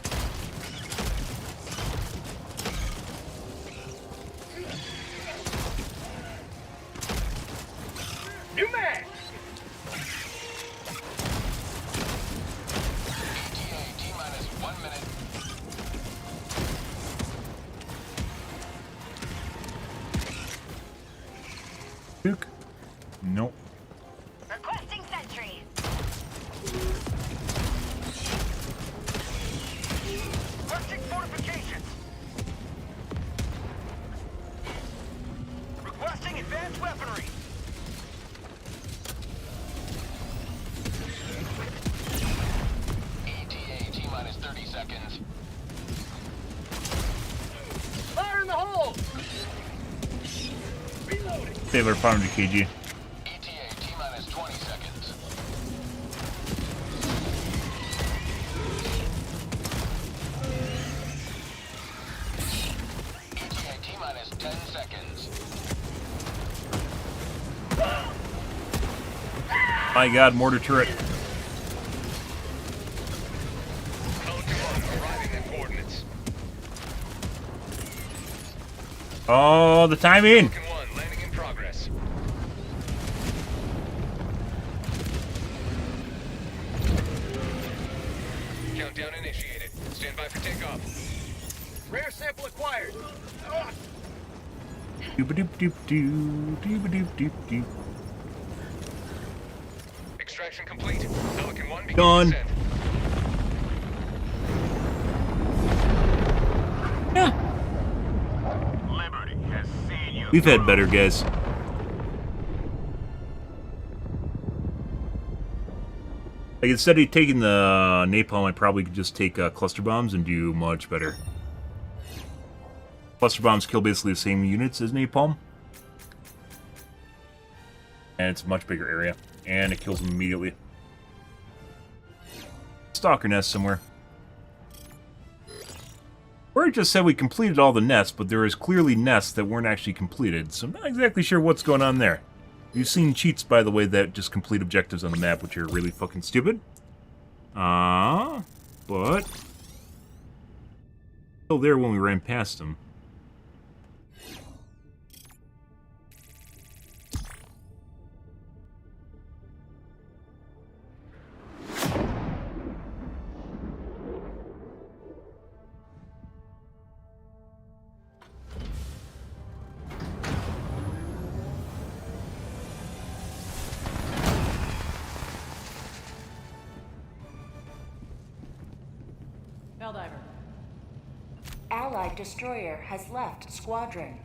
New mag. ETA T-minus 1 minute. Duke. Nope. Requesting sentry. Requesting fortifications. Requesting advanced weaponry. ETA T-minus 30 seconds. Fire in the hole. Reloading. Save our 500 kg. ETA T-minus 20 seconds. ETA T-minus 10 seconds. My god, mortar turret. Code 1 arriving at coordinates. Oh, the timing! Token 1 landing in progress. Countdown initiated. Stand by for takeoff. Rare sample acquired. Ugh. Doop-a-doop-doop-doo, doop-a-doop-doop-doo. Extraction complete. Pelican 1 begins Done. descent. Liberty has seen you. We've had better, guys. Like, instead of taking the napalm, I probably could just take cluster bombs and do much better. Cluster bombs kill basically the same units as napalm. And it's a much bigger area. And it kills them immediately. Stalker nest somewhere. Word just said we completed all the nests, but there is clearly nests that weren't actually completed, so I'm not exactly sure what's going on there. You've seen cheats, by the way, that just complete objectives on the map, which are really fucking stupid. But... still there when we ran past them. Helldiver. Allied destroyer has left squadron.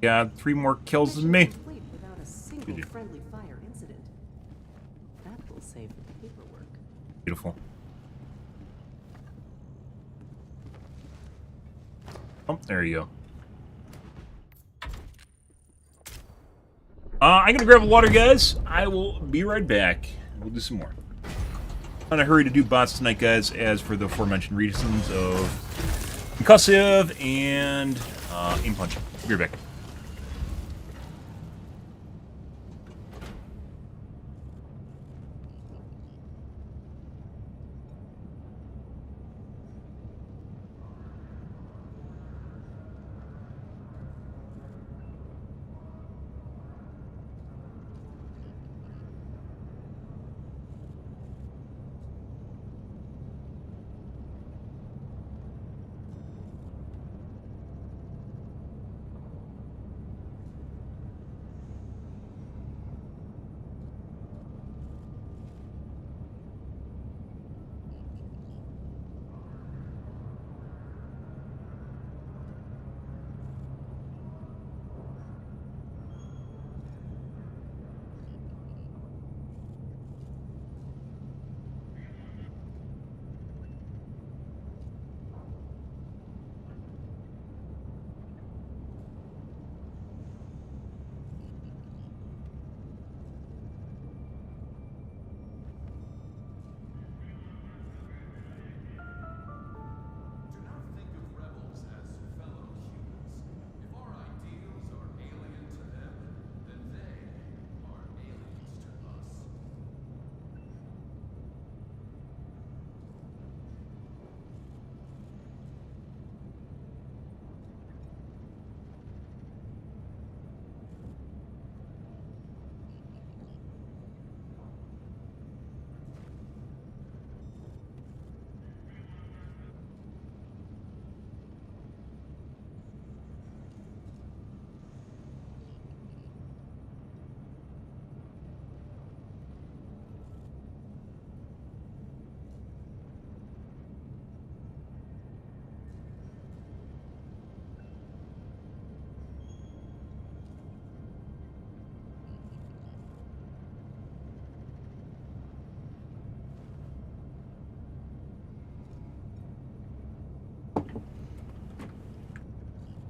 Yeah, 3 more kills than me. Complete without a single friendly fire incident. That will save the paperwork. Beautiful. Oh, there you go. I'm gonna grab a water, guys. I will be right back. We'll do some more. I'm in a hurry to do bots tonight, guys, as for the aforementioned reasons of concussive and aim punch. Be right back.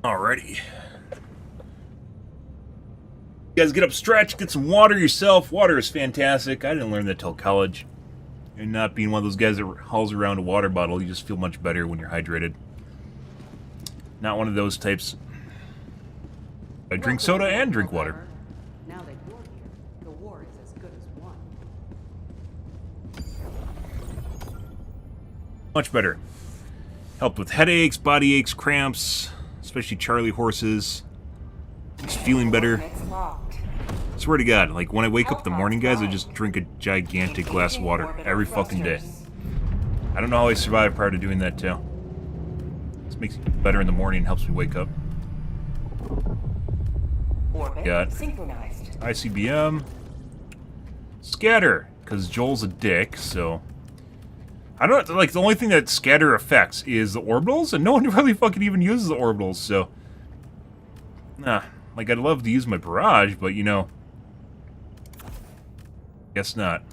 Alrighty. You guys get up, stretch, get some water yourself. Water is fantastic. I didn't learn that till college. And not being one of those guys that hauls around a water bottle, you just feel much better when you're hydrated. Not one of those types. I drink soda and drink water. Now that you're here, the war is as good as won. Much better. Helped with headaches, body aches, cramps, especially Charlie horses. Just feeling better. Swear to God, like when I wake up in the morning, guys, I just drink a gigantic glass of water every fucking day. I don't know how I survived prior to doing that too. This makes me better in the morning, helps me wake up. Orbit Got synchronized. ICBM. Scatter, because Joel's a dick, so... I don't... Like, the only thing that scatter affects is the orbitals, and no one really fucking even uses the orbitals, so... Nah. Like, I'd love to use my barrage, but, you know... Guess not.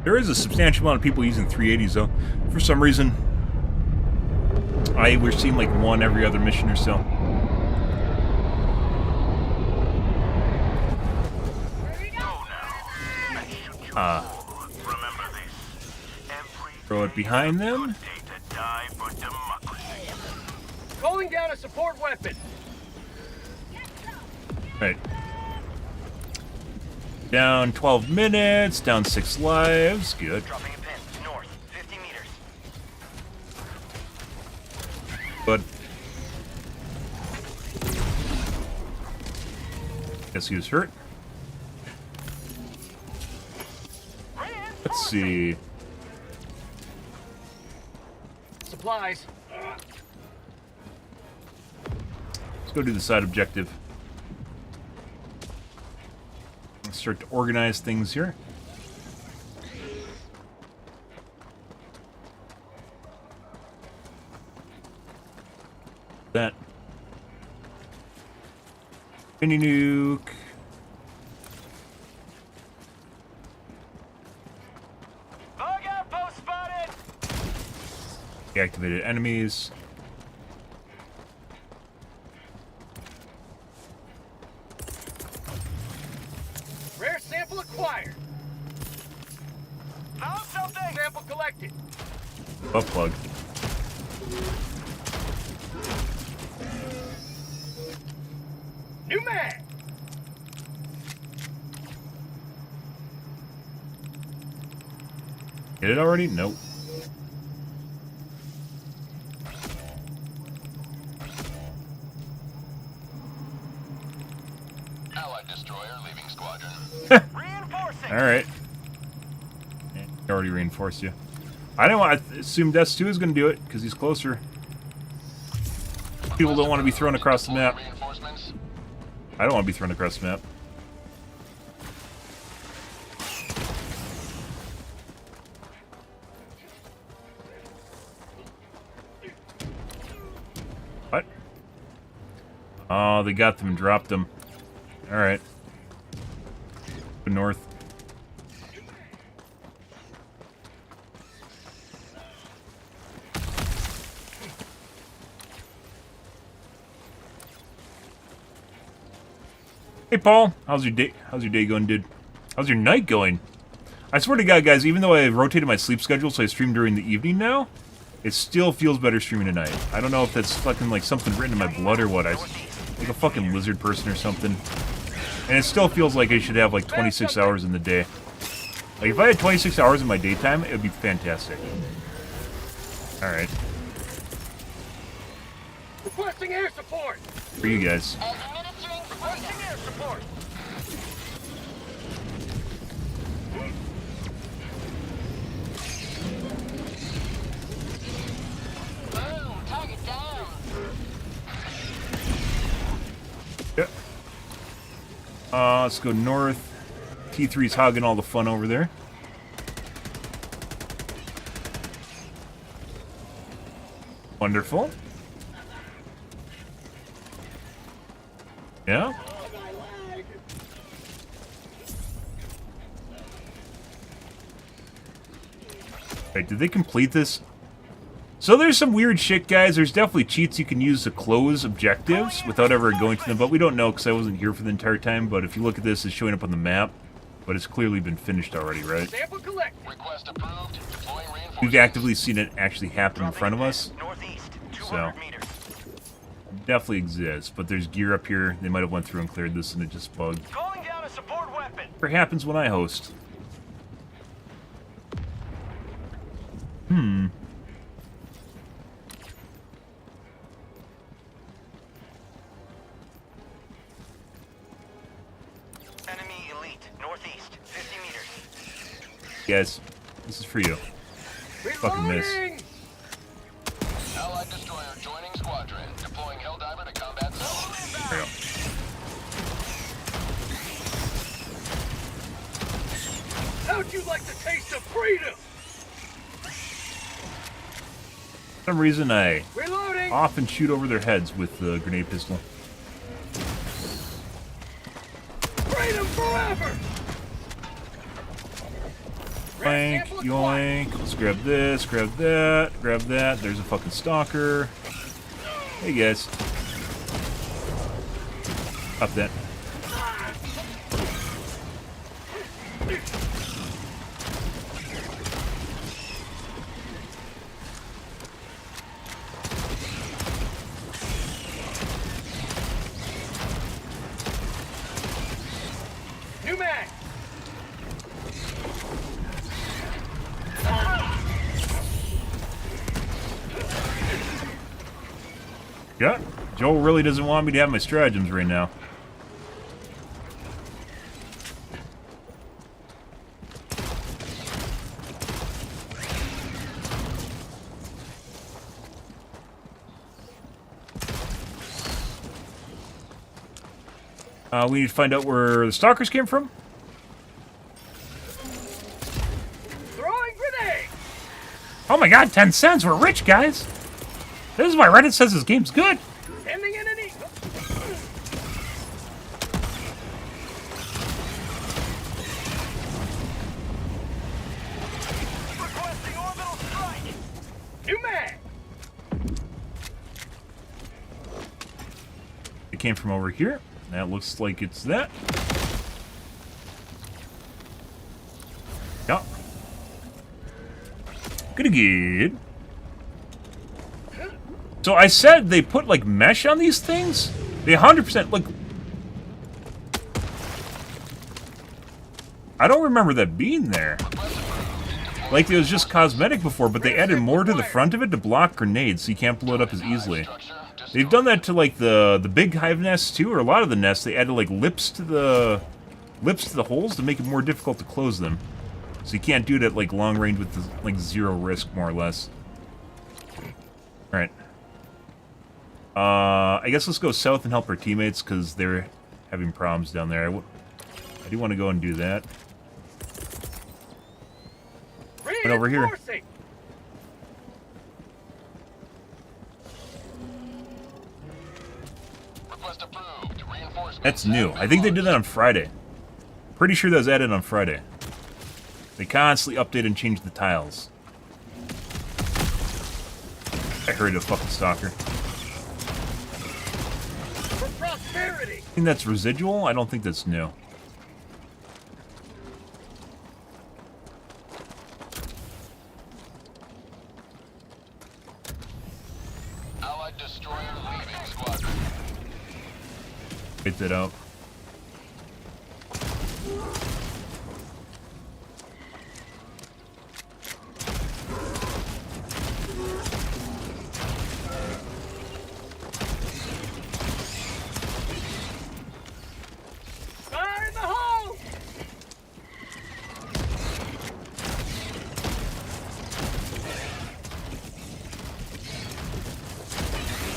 There is a substantial amount of people using 380s, though. For some reason, we're seeing like one every other mission or so. Throw it behind them. Calling down a support weapon. Right. Down 12 minutes, down 6 lives. Good. Dropping a pin. North. 50 meters. But guess he was hurt. Let's see. Supplies. Let's go do the side objective. Let's start to organize things here. That. Mini nuke. Bug outpost spotted. Deactivated enemies. Rare sample acquired. Found something. Sample collected. Butt plug. New mag. Get it already? Nope. Allied destroyer leaving squadron. Reinforcing. Alright. He already reinforced you. I don't want to assume Death 2 is going to do it, because he's closer. People don't want to be thrown across the map. Reinforcements. I don't want to be thrown across the map. What? Oh, they got them and dropped them. Alright. Go north. Hey Paul, how's your day going, dude? How's your night going? I swear to God, guys, even though I've rotated my sleep schedule so I stream during the evening now, it still feels better streaming at night. I don't know if that's fucking like something written in my blood or what. I like a fucking lizard person or something. And it still feels like I should have like 26 hours in the day. Like if I had 26 hours in my daytime, it would be fantastic. Alright. Requesting air support. For you guys. Requesting air support. Boom, target down. Yep. Let's go north. T3's hogging all the fun over there. Wonderful. Yeah? Wait, did they complete this? So there's some weird shit, guys. There's definitely cheats you can use to close objectives without ever going to them, but we don't know because I wasn't here for the entire time. But if you look at this, it's showing up on the map, but it's clearly been finished already, right? Sample collect. Request approved. Deploying reinforcements. We've actively seen it actually happen in front of us. Northeast. 200 So. meters. Definitely exists, but there's gear up here. They might have went through and cleared this and it just bugged. Calling down a support weapon. What happens when I host? Enemy elite, northeast, 50 meters. Guys, this is for you. Fucking miss. Reloading! Allied destroyer joining squadron. Deploying Helldiver to combat zone. There you go. How'd you like the taste of freedom? For some reason, I Reloading! often shoot over their heads with the grenade pistol. Freedom forever! Yoink, yoink. Let's grab this, grab that, grab that. There's a fucking stalker. Hey, guys. Up that. New mag! Yeah, Joel really doesn't want me to have my stratagems right now. We need to find out where the stalkers came from. Throwing grenade! Oh my god, 10 cents. We're rich, guys. This is why Reddit says this game's good. Sending in an eagle! Requesting orbital strike! New mag! It came from over here. That looks like it's that. Yeah. Good. So I said they put like mesh on these things? They 100% like. I don't remember that being there. Like it was just cosmetic before, but they added more to the front of it to block grenades so you can't blow it up as easily. They've done that to like the big hive nests too, or a lot of the nests. They added like lips to the holes to make it more difficult to close them. So you can't do it at like long range with like zero risk, more or less. All right. I guess let's go south and help our teammates because they're having problems down there. I do want to go and do that. But over here. That's new. I think they did that on Friday. Pretty sure that was added on Friday. They constantly update and change the tiles. I heard a fucking stalker. For prosperity! I think that's residual. I don't think that's new. Allied destroyer leaving squadron. Get that out. Fire in the hole!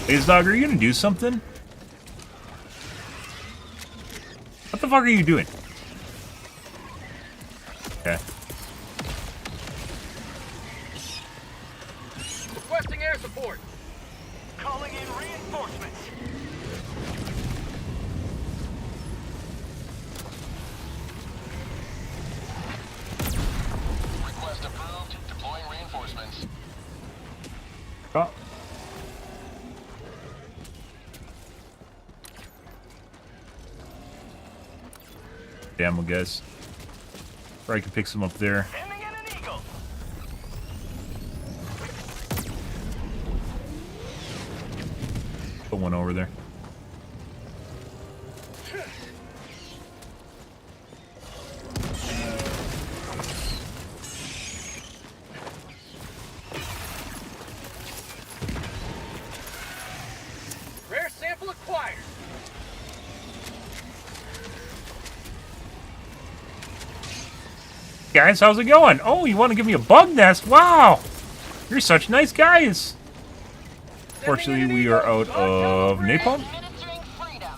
Hey, Zog, are you gonna do something? What the fuck are you doing? Okay. Requesting air support. Calling in reinforcements. Request approved. Deploying reinforcements. Oh. Damn, I guess. Probably could pick some up there. Sending in an eagle. Put one over there. Rare sample acquired. Guys, how's it going? Oh, you want to give me a bug nest? Wow! You're such nice guys! Fortunately, we are out of napalm. Administering freedom.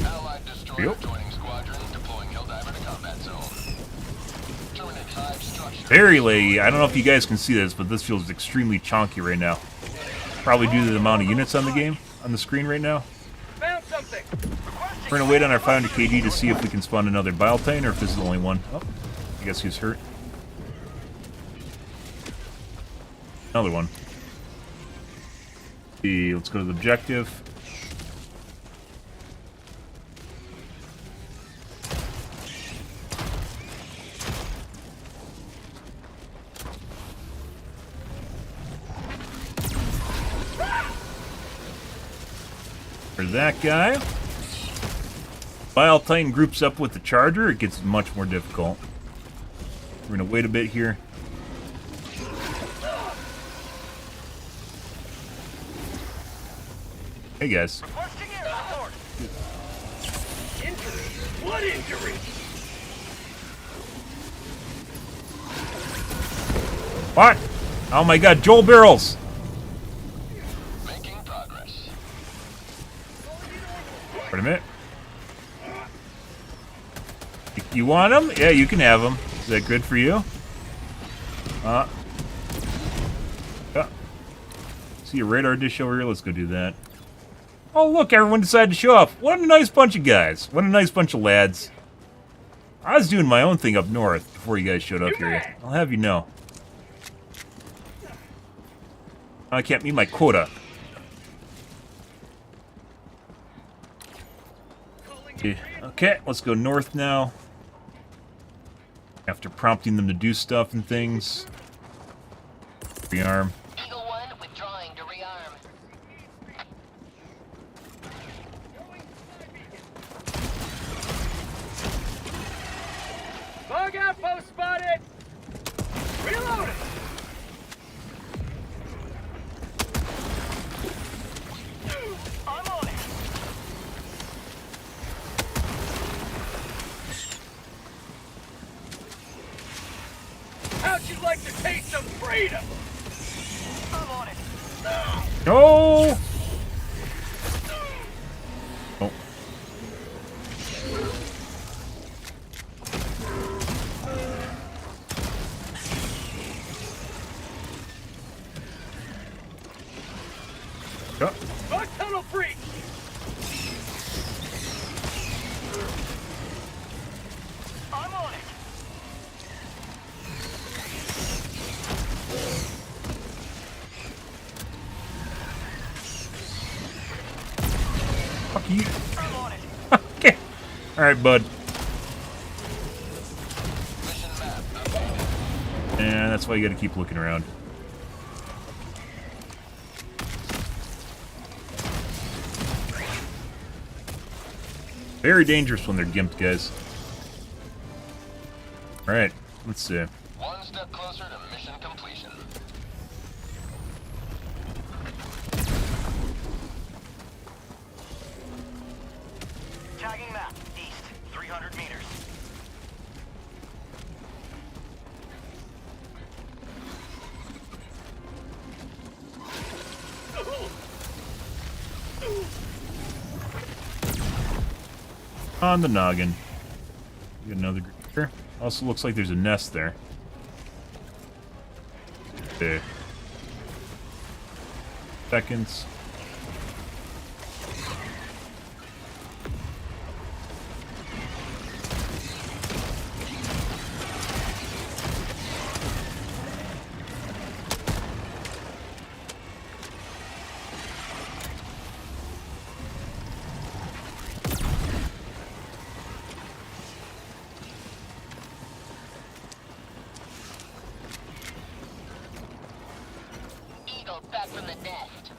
Allied destroyer Yep. joining squadron, deploying Helldiver to combat zone. Terminate hive structure. Very laggy. I don't know if you guys can see this, but this feels extremely chonky right now. Probably due to the amount of units on the game, on the screen right now. Found something. We're gonna wait on our 500 kg to see if we can spawn another Bile Titan or if this is the only one. Oh, I guess he's hurt. Another one. See, let's go to the objective. For that guy. Bile Titan groups up with the Charger, it gets much more difficult. We're gonna wait a bit here. Hey guys. Requesting air support. Injury? What injury? What? Oh my god, Joel barrels! Making progress. Wait a minute. You want them? Yeah, you can have them. Is that good for you? Yeah. See a radar dish over here? Let's go do that. Oh, look, everyone decided to show up. What a nice bunch of guys. What a nice bunch of lads. I was doing my own thing up north before you guys showed up here. I'll have you know. I can't meet my quota. Okay, let's go north now. After prompting them to do stuff and things. Rearm. Eagle 1 withdrawing to rearm. Bug outpost spotted. Reloading. I'm on it. How'd you like to taste some freedom? I'm on it. No! Oh. Oh. Bug tunnel breach. I'm on it. Fuck you. I'm on it. Okay. Alright, bud. Mission map updated. And that's why you gotta keep looking around. Very dangerous when they're gimped, guys. Alright, let's see. One step closer to mission completion. Tagging map. East. 300 meters. On the noggin. Get another group here. Also looks like there's a nest there. Okay. Seconds. Eagle back from the nest.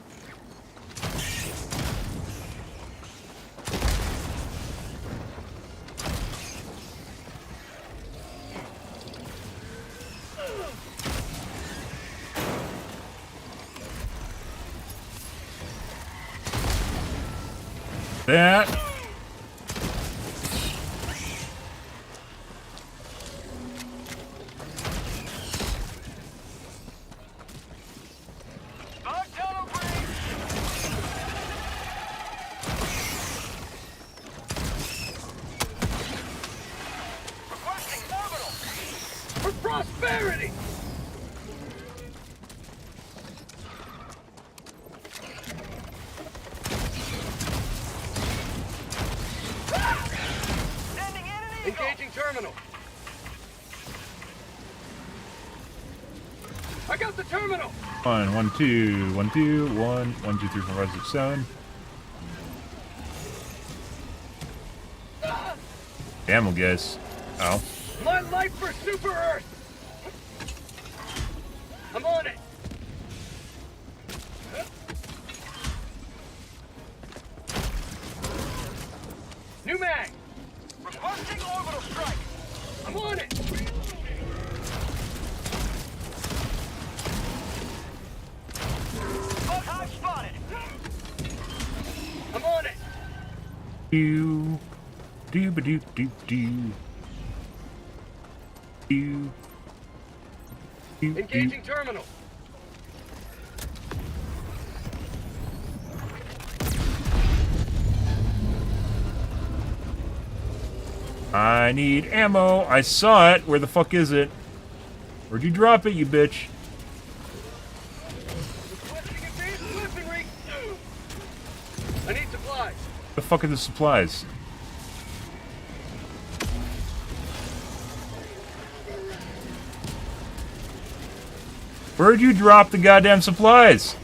That. Clarity! Engaging terminal. I got the terminal. 1, 1, 2, 1, 2, 1, 1, 2, 3, 4, 5, 6, 7. Ammo, guys. Oh. My life for Super Earth. I'm on it. New mag. Requesting orbital strike. I'm on it. Bug hive spotted. I'm on it. Do do ba do do do. Do. Engaging terminal. I need ammo. I saw it. Where the fuck is it? Where'd you drop it, you bitch? Requesting advanced weaponry. I need supplies. The fuck are the supplies? Where'd you drop the goddamn supplies?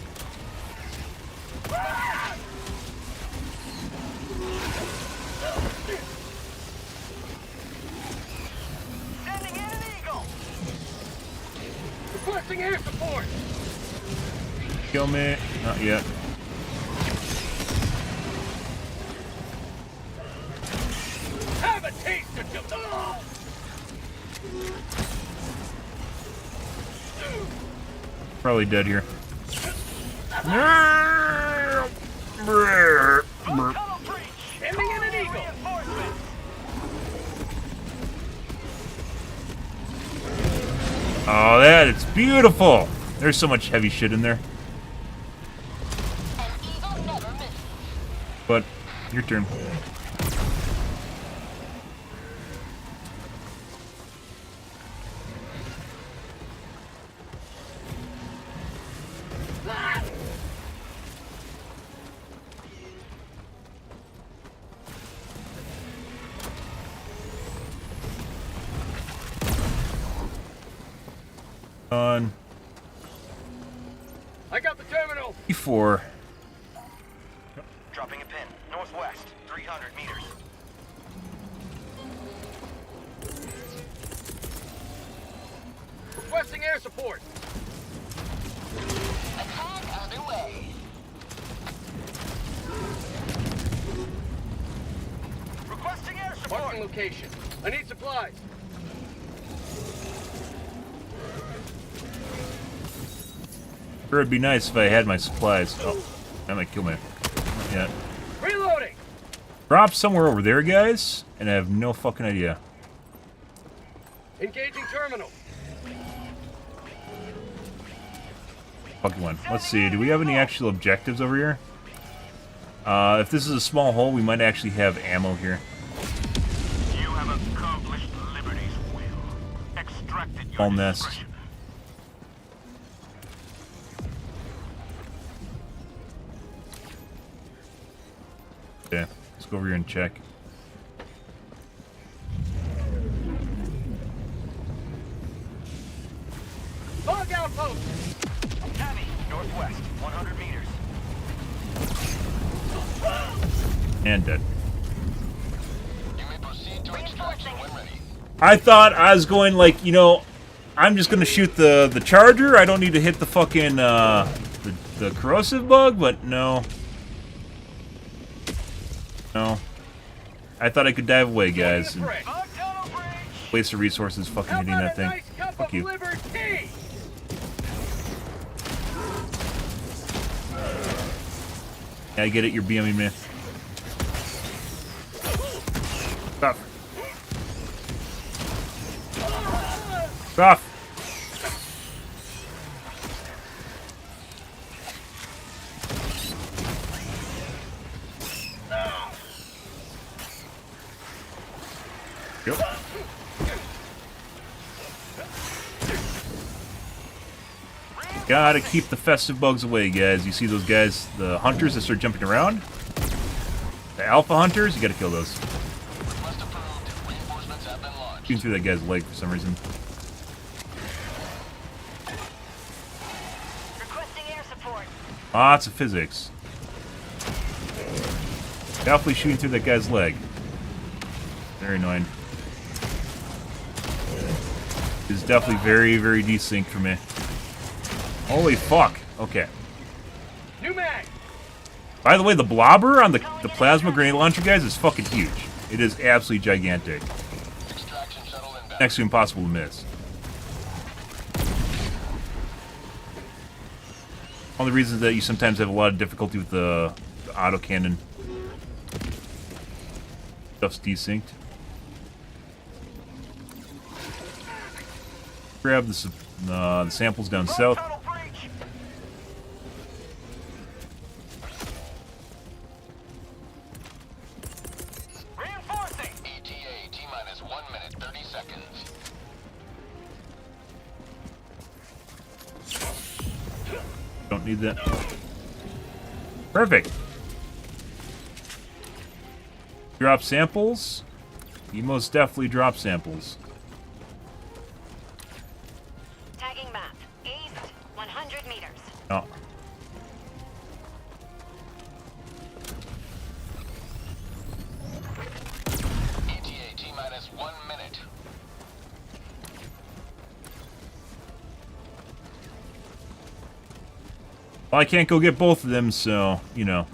Sending in an eagle. Requesting air support. Kill me. Not yet. Have a taste of the... Probably dead here. Sending in an eagle. Oh, it's beautiful. There's so much heavy shit in there. But, your turn. On I got the terminal. E4. Dropping a pin. Northwest, 300 meters. Requesting air support. Attack underway. Requesting air support. Marking location. I need supplies. Sure, it'd be nice if I had my supplies. Oh, that might kill me. Yeah. Reloading. Drop somewhere over there, guys, and I have no fucking idea. Engaging terminal. Fucking one. Let's see. Do we have any actual objectives over here? If this is a small hole, we might actually have ammo here. You have accomplished Liberty's will. Extracted your Small nest. discretion. Okay, let's go over here and check. Bug outpost. Heavy, northwest, 100 meters. And dead. You may proceed to extraction when ready. I thought I was going like, you know, I'm just gonna shoot the charger. I don't need to hit the fucking the corrosive bug, but no. No. I thought I could dive away, guys, and waste of resources fucking hitting that thing. Nice cup Fuck of you. liver tea. Yeah, I get it, you're BMing me. Stop. Stop. Yep. Gotta keep the festive bugs away, guys. You see those guys, the hunters that start jumping around? The alpha hunters, you gotta kill those. Request approved. Reinforcements have been launched. Shooting through that guy's leg for some reason. Requesting air support. Lots of physics. Definitely shooting through that guy's leg. Very annoying. It's definitely very, very desynced for me. Holy fuck. Okay. New mag. By the way, the blobber on the plasma grenade launcher, guys, is fucking huge. It is absolutely gigantic. Extraction shuttle inbound. Next to impossible to miss. One of the reasons that you sometimes have a lot of difficulty with the autocannon. Stuff's desynced. Grab the samples down south. Reinforcing. ETA T-minus 1 minute, 30 seconds. Don't need that. Perfect. Drop samples. You most definitely drop samples. Tagging map. East, 100 meters. Oh. ETA T-minus 1 minute. Well, I can't go get both of them, so, you know.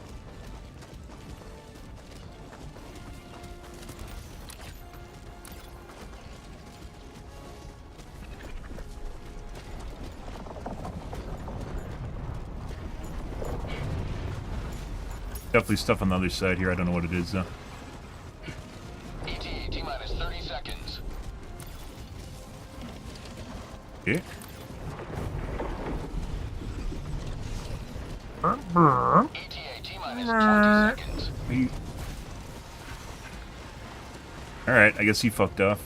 Definitely stuff on the other side here. I don't know what it is, though. ETA T-minus 30 seconds. Okay. ETA T-minus 20 seconds. Alright, I guess he fucked off.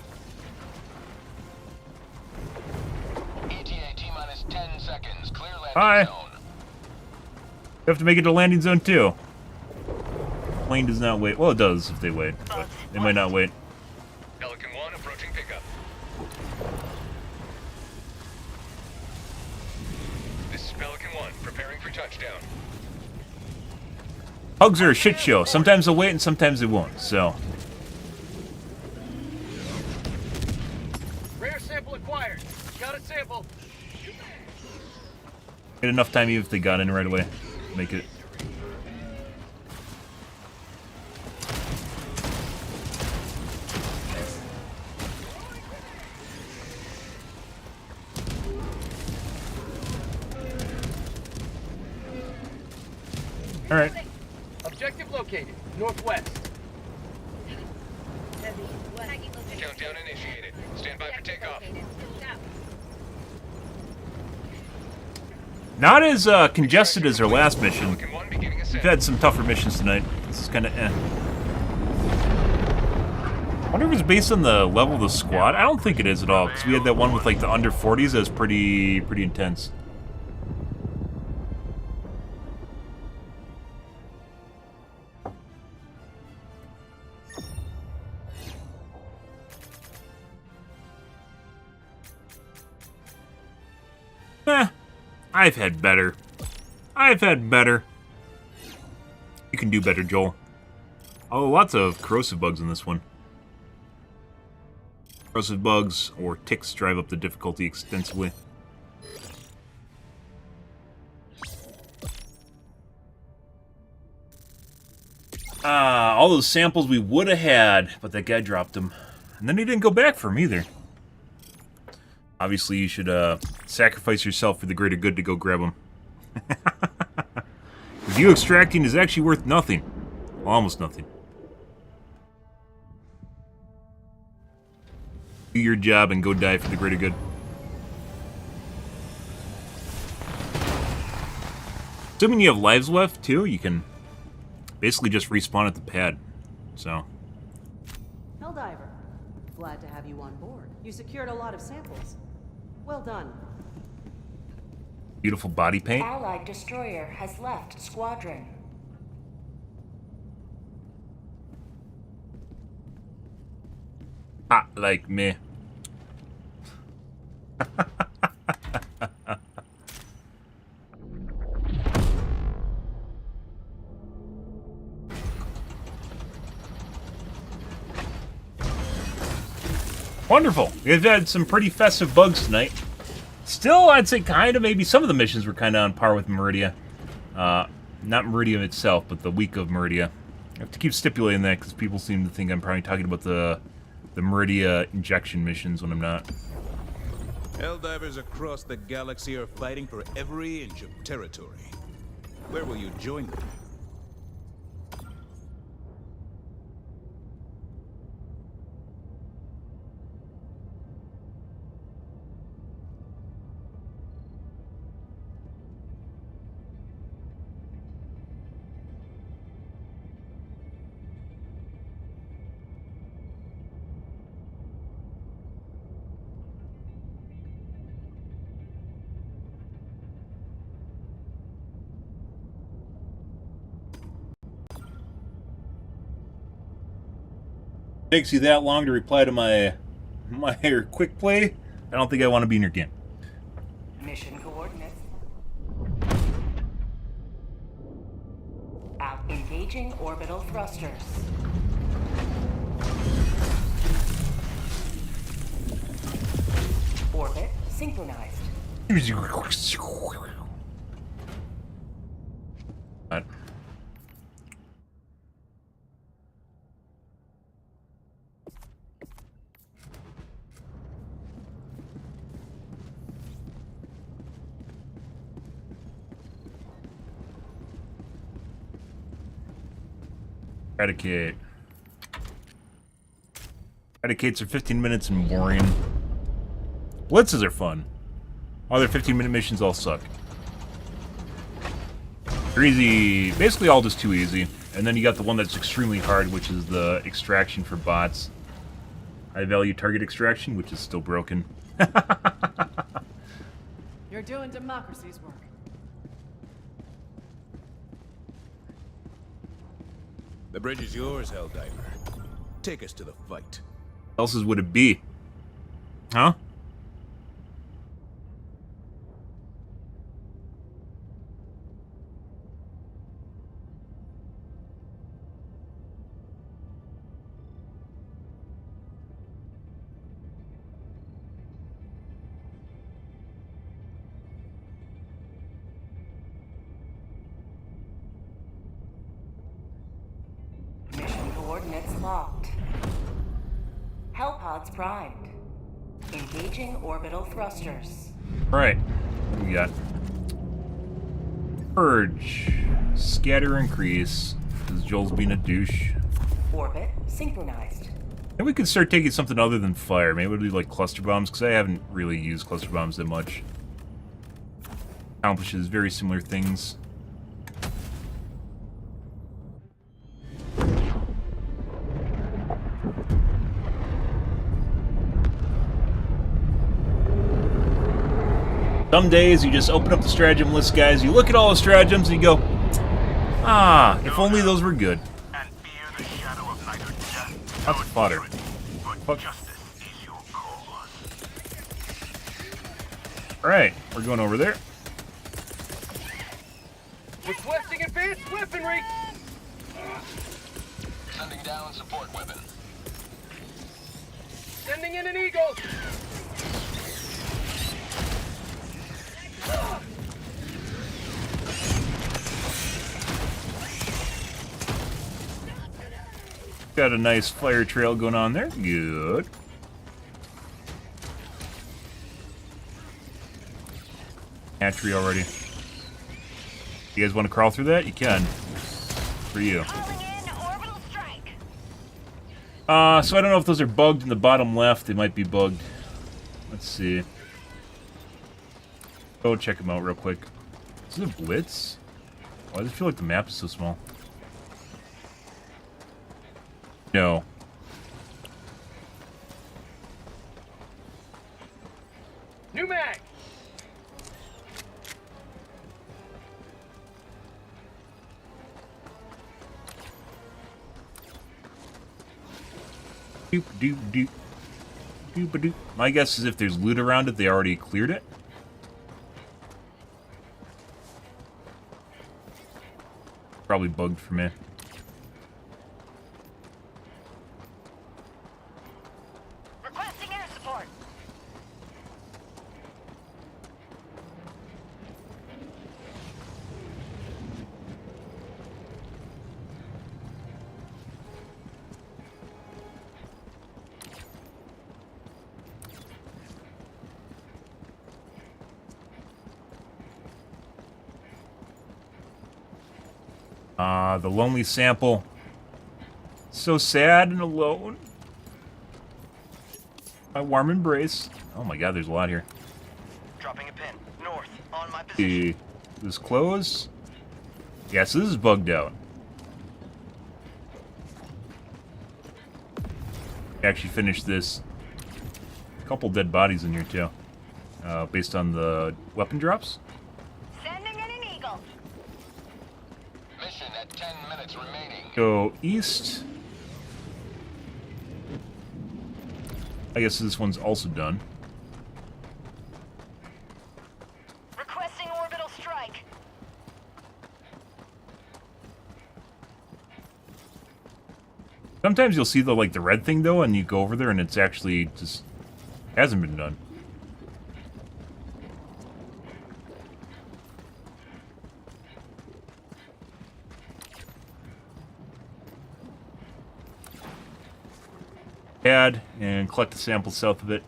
ETA T-minus 10 seconds. Clear landing Hi. zone. You have to make it to landing zone, too. Plane does not wait. Well, it does if they wait, but they might not wait. Pelican 1 approaching pickup. This is Pelican 1 preparing for touchdown. Hugs are a shit show. Sometimes they'll wait and sometimes they won't, so. Rare sample acquired. Got a sample. Get enough time even if they got in right away. Make it. Alright. Objective located. Northwest. Countdown initiated. Stand by for takeoff. Not as congested as our last mission. Pelican 1 beginning We've ascent. had some tougher missions tonight. This is kind of eh. I wonder if it's based on the level of the squad. I don't think it is at all, because we had that one with like the under 40s that was pretty intense. I've had better. I've had better. You can do better, Joel. Oh, lots of corrosive bugs in this one. Corrosive bugs or ticks drive up the difficulty extensively. All those samples we would have had, but that guy dropped them. And then he didn't go back for them either. Obviously, you should sacrifice yourself for the greater good to go grab them. Because you extracting is actually worth nothing. Well, almost nothing. Do your job and go die for the greater good. Assuming you have lives left, too, you can basically just respawn at the pad. So. Helldiver, glad to have you on board. You secured a lot of samples. Well done. Beautiful body paint. Allied destroyer has left squadron. Hot like me. Wonderful. We've had some pretty festive bugs tonight. Still, I'd say kind of maybe some of the missions were kind of on par with Meridia. Not Meridia itself, but the week of Meridia. I have to keep stipulating that because people seem to think I'm probably talking about the Meridia injection missions when I'm not. Helldivers across the galaxy are fighting for every inch of territory. Where will you join them? Takes you that long to reply to my quick play? I don't think I want to be in your game. Mission coordinates. Out engaging orbital thrusters. Orbit synchronized. What? Predicate. Predicates are 15 minutes and boring. Blitzes are fun. Other 15-minute missions all suck. They're easy. Basically all just too easy. And then you got the one that's extremely hard, which is the extraction for bots. High value target extraction, which is still broken. You're doing democracy's work. The bridge is yours, Helldiver. Take us to the fight. What else would it be? Huh? Mission coordinates locked. Hellpods primed. Engaging orbital thrusters. Alright. What do we got? Purge. Scatter increase. Because Joel's being a douche. Orbit synchronized. And we could start taking something other than fire. Maybe we'll do like cluster bombs, because I haven't really used cluster bombs that much. Accomplishes very similar things. Some days you just open up the stratagem list, guys, you look at all the stratagems and you go, ah, if only those were good. And fear the shadow of night or death. That's fodder. For justice is your cause. Alright, we're going over there. Requesting advanced weaponry! Sending down support weapon. Sending in an eagle! Got a nice fire trail going on there. Good. Hatchery already. You guys want to crawl through that? You can. For you. Calling in orbital strike. So I don't know if those are bugged in the bottom left. They might be bugged. Let's see. Go check them out real quick. Is it a blitz? Why does it feel like the map is so small? No. New mag! Doop doop doop. Doop doop. My guess is if there's loot around it, they already cleared it. Probably bugged for me. Requesting air support. The lonely sample. So sad and alone. My warm embrace. Oh my god, there's a lot here. Dropping a pin. North. On my position. This close? Yeah, so this is bugged out. Actually finished this. A couple dead bodies in here too. Based on the weapon drops. Sending in an eagle. Mission at 10 minutes remaining. Go east. I guess this one's also done. Requesting orbital strike. Sometimes you'll see the the red thing though, and you go over there and it's actually just hasn't been done. Add and collect a sample south of it.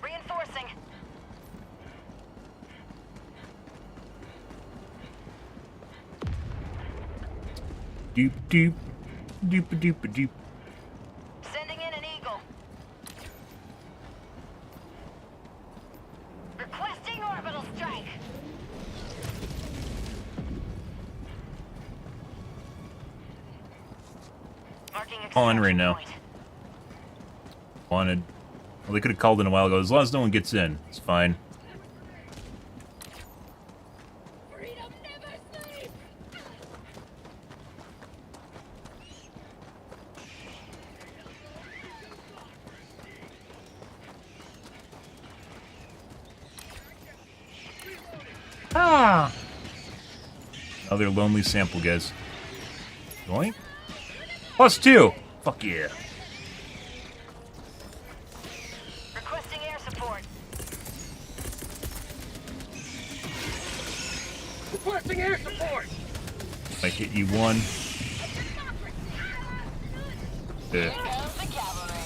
Reinforcing. Doop doop doop doop doop. Sending in an eagle. Requesting orbital strike. Marking On right extraction now. point. Wanted. Well, they could have called in a while ago. As long as no one gets in, it's fine. Freedom never sleeps. Ah! Another lonely sample, guys. Going? +2! Fuck yeah. Requesting air support. Requesting air support. Might hit you one. Here comes the cavalry.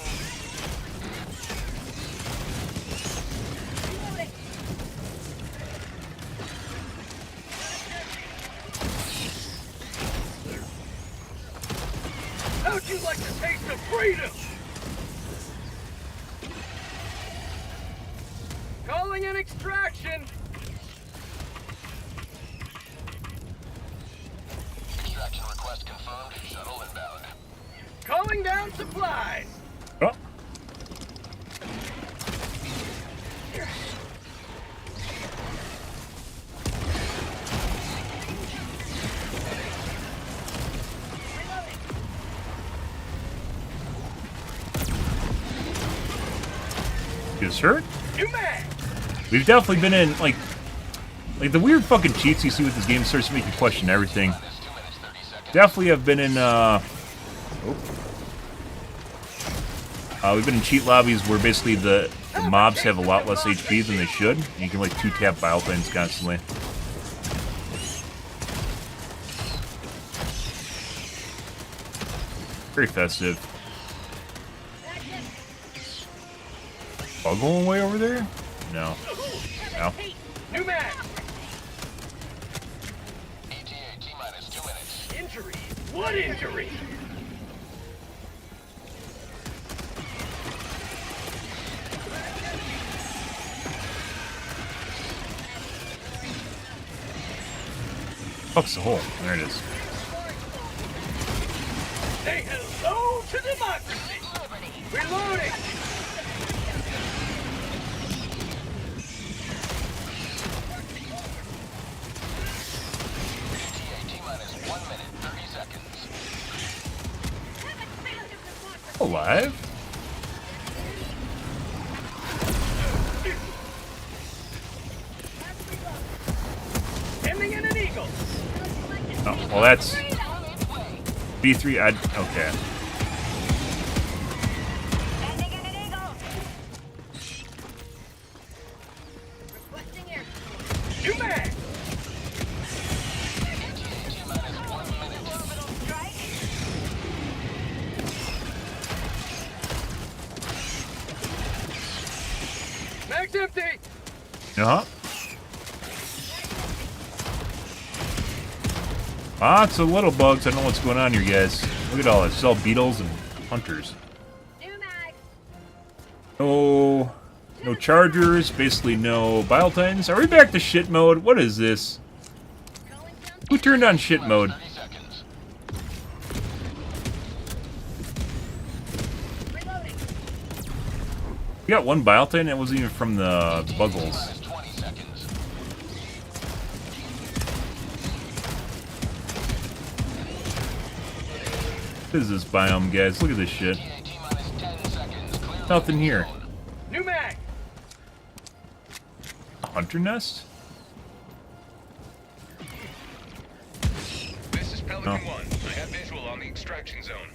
How'd you like the taste of freedom? Calling in extraction. Extraction request confirmed. Shuttle inbound. Calling down supplies. Oh. Just hurt? New mag. We've definitely been in, like the weird fucking cheats you see with this game starts to make you question everything. Minus 2 minutes 30 seconds. Definitely have been in, we've been in cheat lobbies where basically the mobs have a lot less HP than they should. And you can, like, 2-tap bile things constantly. Very festive. Bug going way over there? No. No. New mag. ETA T minus 2 minutes. Injury. What injury? Fuck's the hole? There it is. Say hello to democracy! Reloading! T-minus 1 minute, 30 seconds. Alive? Ending in an eagle! Oh, well that's B3. Okay. Landing in an eagle. Requesting air. You man! T-minus 1 minute. Orbital strike. Mag's empty! Uh-huh. Lots of little bugs. I don't know what's going on here, guys. Look at all this. It's all beetles and hunters. New mag. No chargers. Basically no bile titans. Are we back to shit mode? What is this? Who turned on shit mode? 30 seconds. Reloading. We got one bile titan. It wasn't even from the buggles. Minus 20 seconds. What is this biome, guys? Look at this shit. T-minus 10 seconds. Clear Nothing here. New mag! A hunter nest? This is Pelican Oh. 1. I have visual on the extraction zone.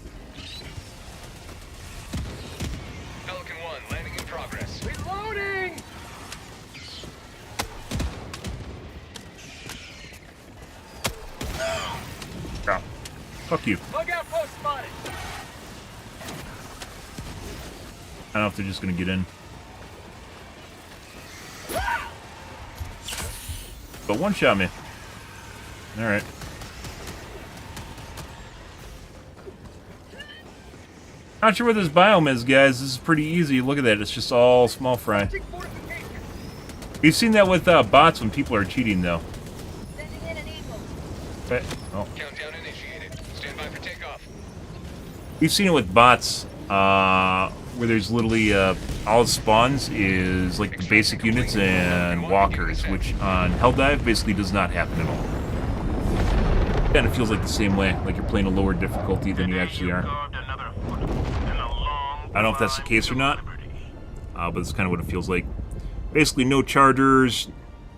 Pelican 1, landing in progress. Reloading! Oh. Fuck you. Bug outpost spotted! I don't know if they're just gonna get in. But one shot me. Alright. Not sure what this biome is, guys. This is pretty easy. Look at that. It's just all small fry. We've seen that with bots when people are cheating, though. Sending in an eagle. Okay. Oh. Countdown initiated. Stand by for takeoff. We've seen it with bots, where there's literally all it spawns is like the basic units and walkers, which on Helldive basically does not happen at all. Kind of feels like the same way, like you're playing a lower difficulty than you actually are. I don't know if that's the case or not, but it's kind of what it feels like. Basically, no chargers,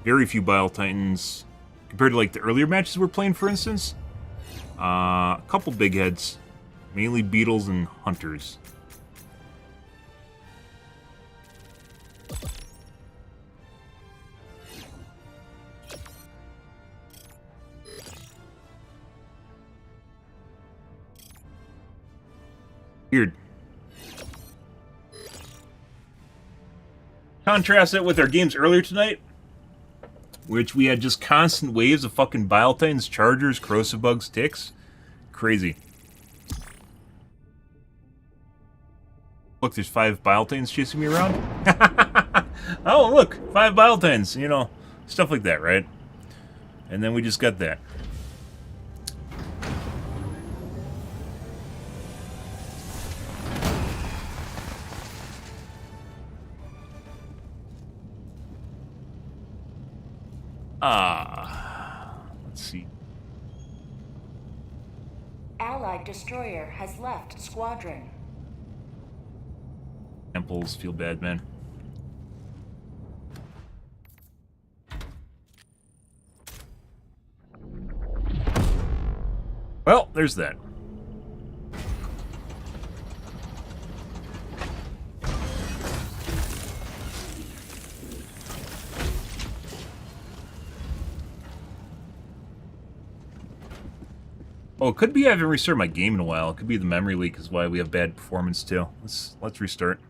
very few bile titans, compared to like the earlier matches we're playing, for instance. A couple big heads, mainly beetles and hunters. Weird. Contrast it with our games earlier tonight, which we had just constant waves of fucking bile titans, chargers, corrosive bugs, ticks. Crazy. Look, there's 5 bile titans chasing me around. Oh, look, 5 bile titans, you know, stuff like that, right? And then we just got that. Let's see. Allied destroyer has left squadron. Temples feel bad, man. Well, there's that. Oh, it could be I haven't restarted my game in a while. It could be the memory leak is why we have bad performance too. Let's restart.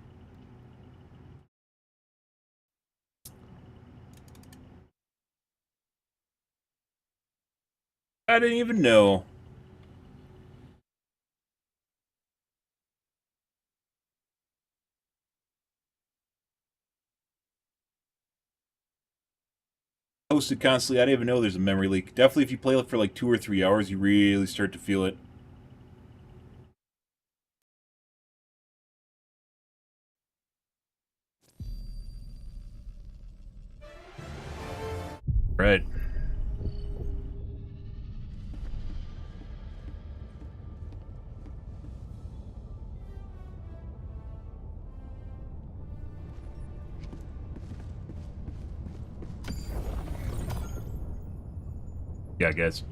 I didn't even know. Toasted constantly. I didn't even know there's a memory leak. Definitely if you play it for like 2 or 3 hours, you really start to feel it. Right. Yeah, guys.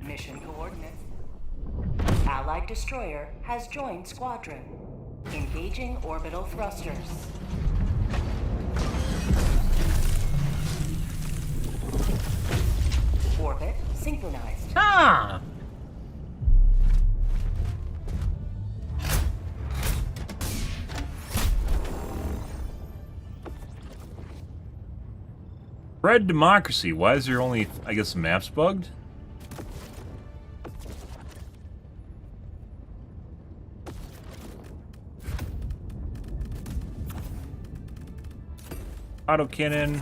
Mission coordinates. Allied destroyer has joined squadron. Engaging orbital thrusters. Orbit synchronized. Ah! Red democracy. Why is there only, I guess, the map's bugged? Autocannon.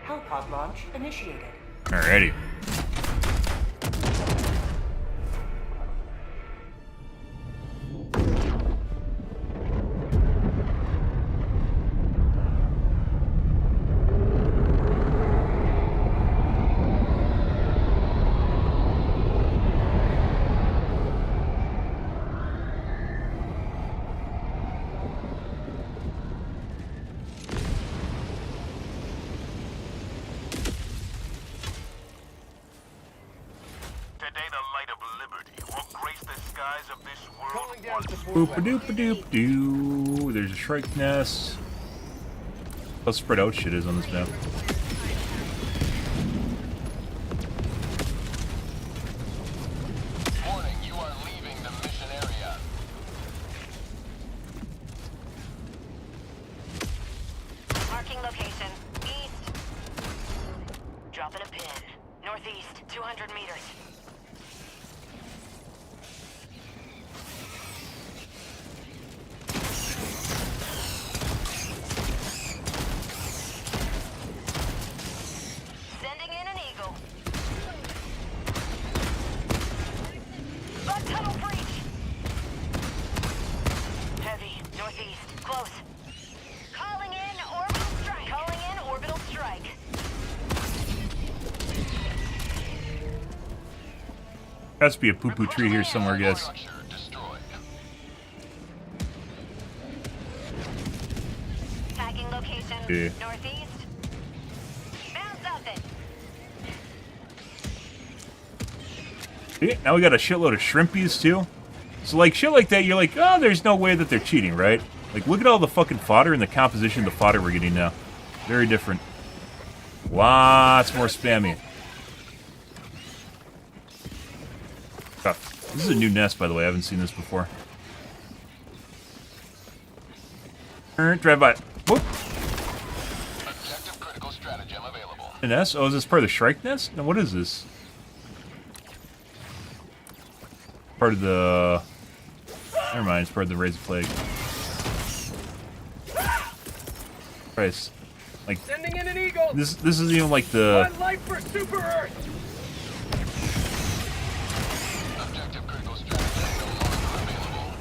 Hellpod launch initiated. Alrighty. Today the light of liberty will grace the skies of this world. Calling down support. Boop-a-doop-a-doop-doo. There's a shrike nest. How spread out shit is on this map. Warning, you are leaving the mission area. Marking location. East. Dropping a pin. Northeast, 200 meters. Sending in an eagle. Bug tunnel breach. Heavy, northeast, close. Calling in orbital strike. Calling in orbital strike. Has to be a poo-poo tree here somewhere, guys. Structure destroyed. Tagging location. Yeah. Northeast. Found something. See, now we got a shitload of shrimpies, too. So, like, shit like that, you're like, oh, there's no way that they're cheating, right? Like, look at all the fucking fodder and the composition of the fodder we're getting now. Very different. Lots more spammy. Oh, this is a new nest, by the way. I haven't seen this before. Drive by. Whoop. Objective critical stratagem available. A nest? Oh, is this part of the Shrike nest? No, what is this? Part of the... Never mind, it's part of the Raise the Plague. Christ. Like, Sending in an eagle. this isn't even like the... One life for Super Earth. Objective critical stratagem no longer available.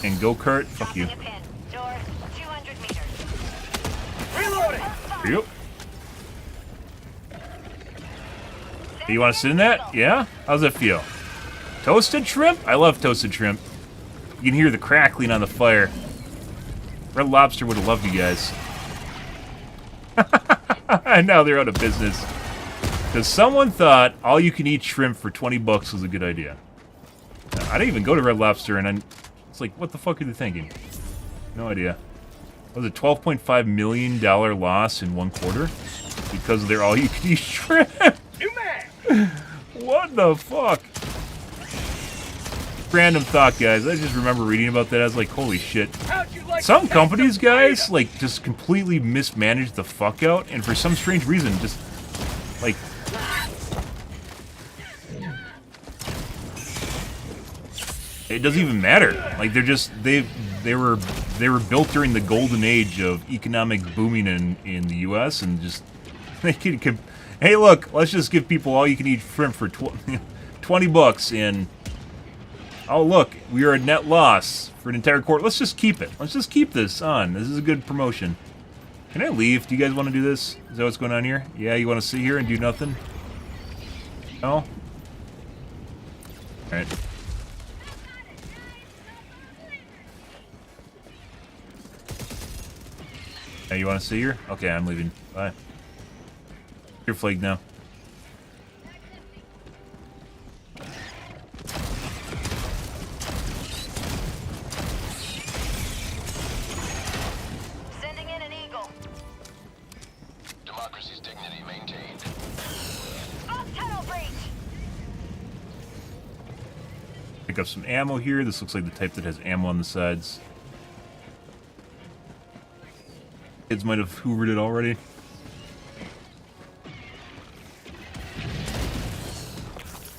And go-kart? Fuck you. Dropping a pin. North, 200 meters. Reloading. Yep. Hey, you want to sit in that? Yeah? How's that feel? Toasted shrimp? I love toasted shrimp. You can hear the crackling on the fire. Red Lobster would have loved you guys. And now they're out of business. Because someone thought all-you-can-eat shrimp for 20 bucks was a good idea. Now, I didn't even go to Red Lobster, and it's like, what the fuck are they thinking? No idea. Was it $12.5 million loss in 1 quarter? Because of their all-you-can-eat shrimp? New man. What the fuck? Random thought, guys. I just remember reading about that. I was like, holy shit. How'd you like Some to take companies, some guys, freedom? like, just completely mismanage the fuck out, and for some strange reason, just, like... It doesn't even matter. Like, they're just, they were built during the golden age of economic booming in the U.S., and just, they could hey, look, let's just give people all-you-can-eat shrimp for 20 bucks, and... Oh, look, we are at net loss for an entire quarter. Let's just keep it. Let's just keep this on. This is a good promotion. Can I leave? Do you guys want to do this? Is that what's going on here? Yeah, you want to sit here and do nothing? No? Alright. Yeah, you want to sit here? Okay, I'm leaving. Bye. You're flagged now. Sending in an eagle. Democracy's dignity maintained. Off tunnel breach. Pick up some ammo here. This looks like the type that has ammo on the sides. Kids might have hoovered it already.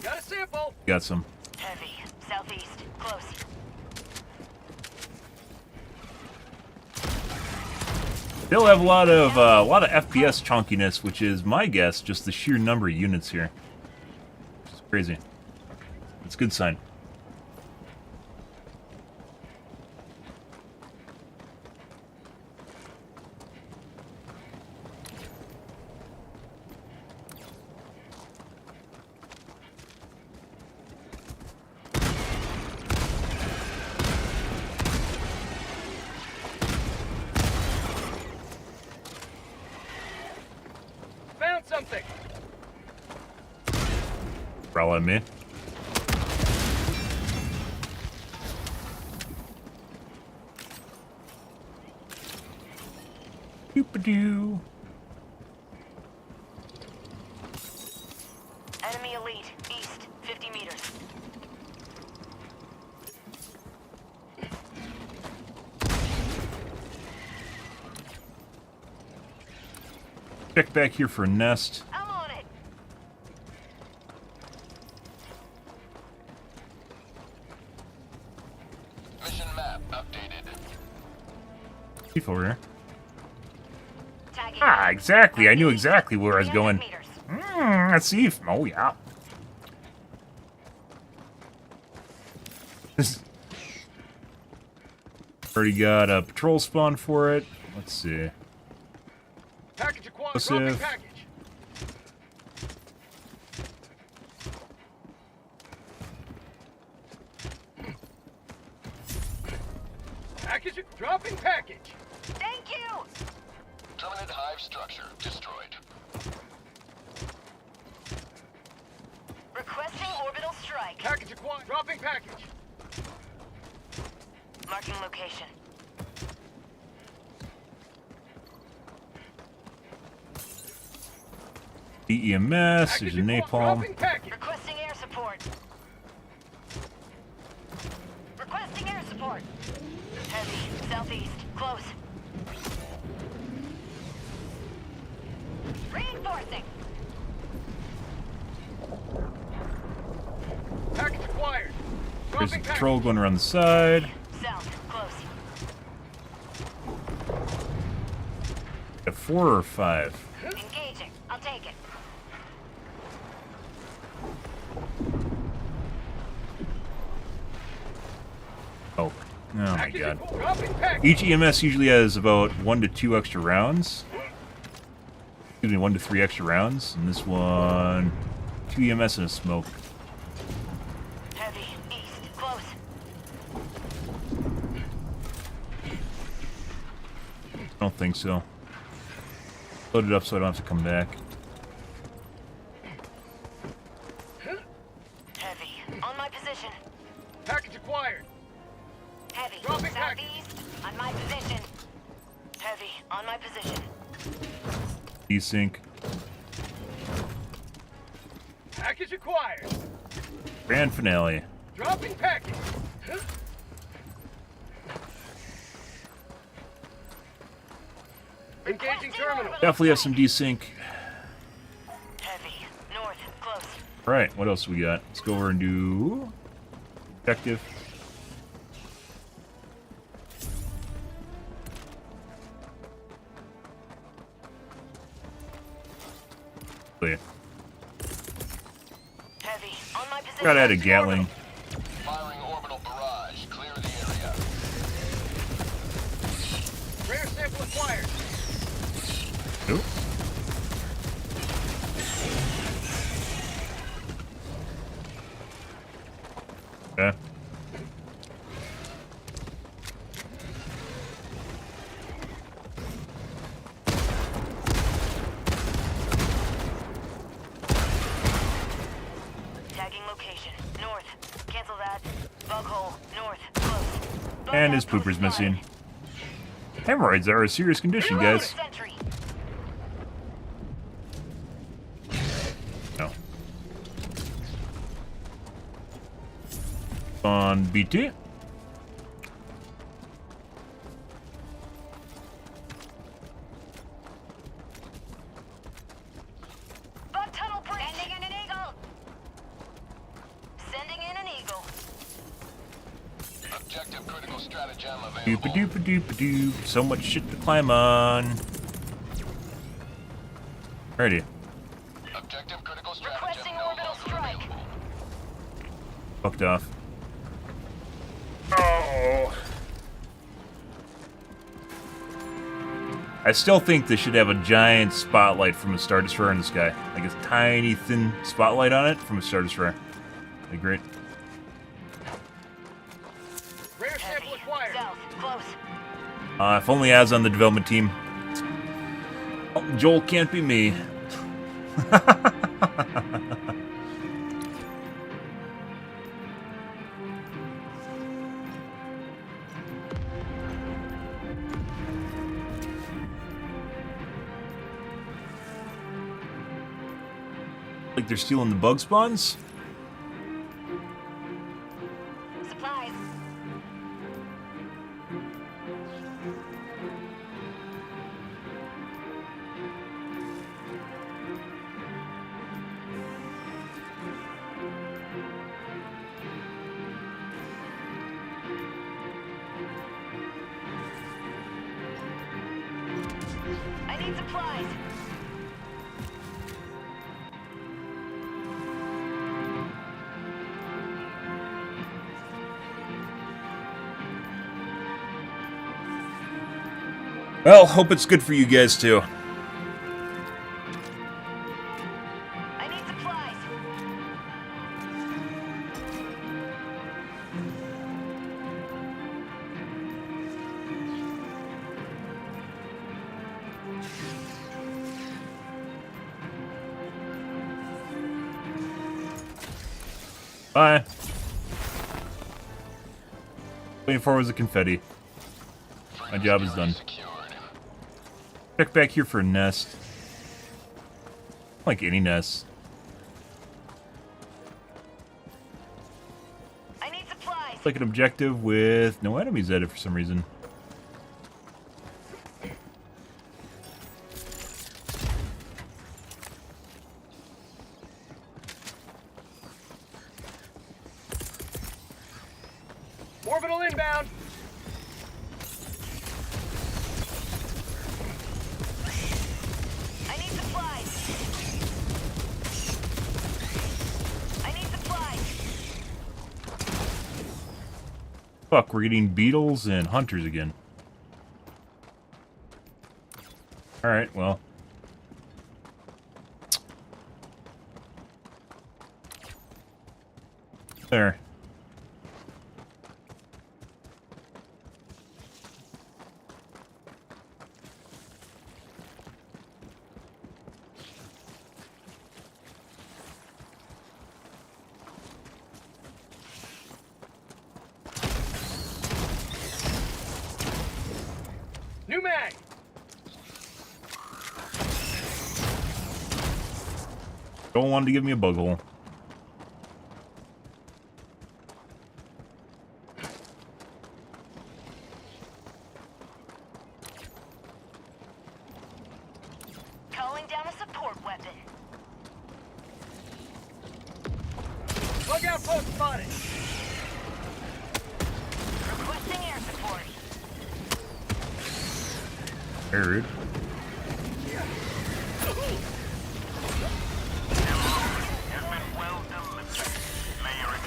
Got a sample. Got some. Heavy. Southeast. Close. They'll have a lot of FPS chunkiness, which is my guess, just the sheer number of units here. Which is crazy. It's a good sign. Found something. Growl at me. Doop-a-doo. Enemy elite. East. 50 meters. Check back here for a nest. I'm on it. Mission map updated. Chief over here. Tagging. Ah, exactly. I knew exactly where I was 300 going. meters. Let's see if... Oh, yeah. Already got a patrol spawn for it. Let's see. Package acquired. Let's Dropping see. package. Package. Dropping package. Thank you. Terminate hive structure destroyed. Requesting orbital strike. Package acquired. Dropping package. Marking location. The EMS, there's Package a acquired. napalm. Dropping package. Requesting air support. Requesting air support. Heavy. Southeast. Close. Reinforcing. Package acquired. There's a Dropping patrol package. going around the side. South. Close. A 4 or 5? Engaging. I'll take it. Oh. Oh my Package god. acquired. Dropping package. Each EMS usually has about 1 to 2 extra rounds. Excuse me, 1 to 3 extra rounds. And this one, 2 EMS and a smoke. Heavy. East. Close. I don't think so. Load it up so I don't have to come back. Heavy. On my position. Package acquired. Heavy. Dropping package. Southeast. On my position. Heavy. On my position. Desync. Package acquired. Grand finale. Dropping package. Engaging terminal. Definitely have some desync. Heavy. North. Close. Alright, what else we got? Let's go over and do objective. Heavy. On my position. Gotta add a Gatling. Firing orbital barrage. Clear the area. Rare sample acquired. Nope. Okay. Tagging location. North. Cancel that. Bug hole. North. Close. Bug And his outpost pooper's missing. spotted. Hemorrhoids are a serious condition, Reload. guys. Sentry. No. On BT. Bug tunnel breach. Sending in an eagle. Sending in an eagle. Objective critical stratagem Doop available. doop doop doop. So much shit to climb on. Alrighty. Objective critical stratagem Requesting no orbital longer strike. available. Fucked off. Oh. I still think they should have a giant spotlight from a Star Destroyer in the sky. Like a tiny, thin spotlight on it from a Star Destroyer. That'd be great. Rare sample Heavy. acquired. South. Close. If only Az on the development team. Oh, Joel can't be me. Like they're stealing the bug spawns? Supplies. I need supplies. Well, hope it's good for you guys too. I need supplies. Bye. Waiting for was the confetti. My job is done. Secured. Check back here for a nest. Like any nest. I need supplies. It's like an objective with no enemies at it for some reason. Orbital inbound. I need supplies. I need supplies. Fuck, we're getting beetles and hunters again. Alright, well. There. New mag. Don't want to give me a bug hole. weapon. Bug outpost spotted. Requesting air support. Very rude.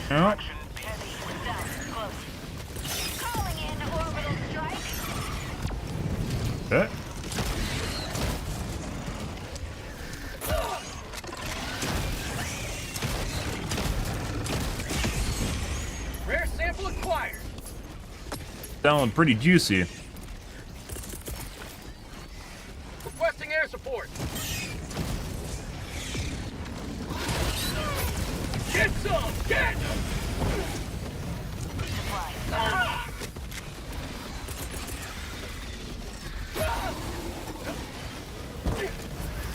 Oh. Calling in orbital strike. Okay. Rare sample acquired. Sounding pretty juicy. Requesting air support. Get some! Get!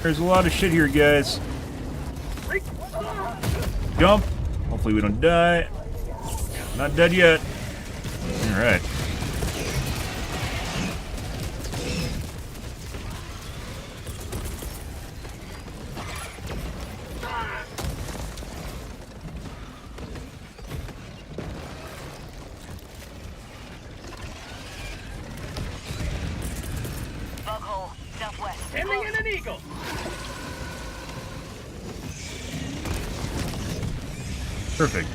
There's a lot of shit here, guys. Jump. Hopefully we don't die. Not dead yet. Alright. Bug hole, southwest. Ending in an eagle. Perfect.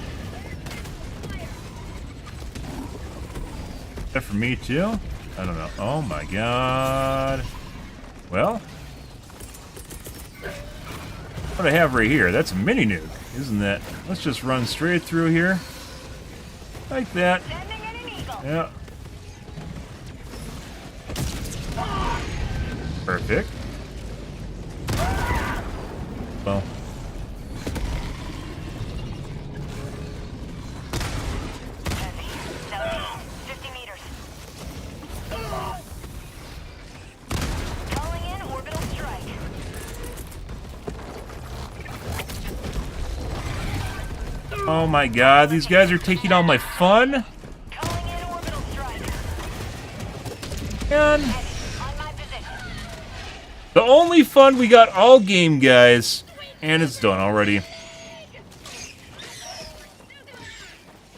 That for me too? I don't know. Oh my god. Well, what do I have right here? That's a mini nuke, isn't that? Let's just run straight through here. Like that. Yeah. Perfect. Well. Oh my god, these guys are taking all my fun? And the only fun we got all game, guys. And it's done already.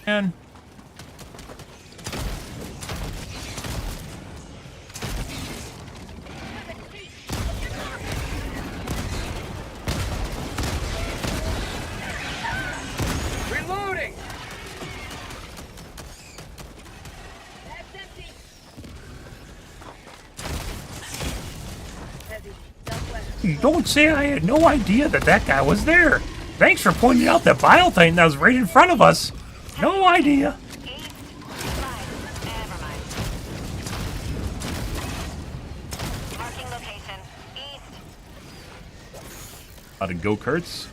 And Reloading. don't say I had no idea that that guy was there. Thanks for pointing out that bile thing that was right in front of us. No idea. Marking location. East. A lot of go-karts.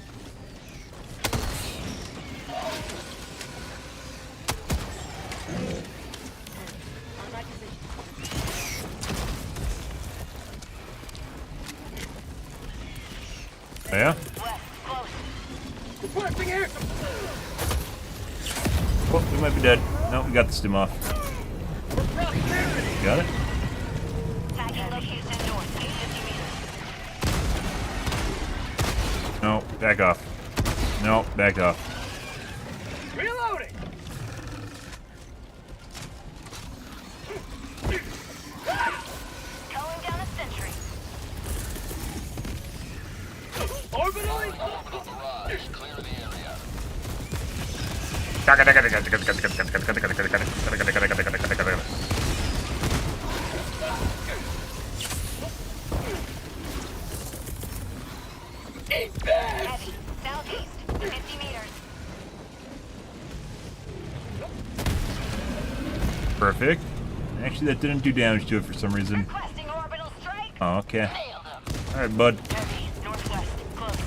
Yeah? Requesting air Oh, we might be dead. No, we got the stim off. Got it? Tagging location north. 50 meters. No, back off. No, back off. Reloading. Calling down a sentry. Orbital. Barrage. Clear the area. Heavy. Southeast. 50 meters. Perfect. Actually, that didn't do damage to it for some reason. Requesting orbital strike. Oh, okay. Nailed him. Alright, bud. Heavy. Northwest. Close.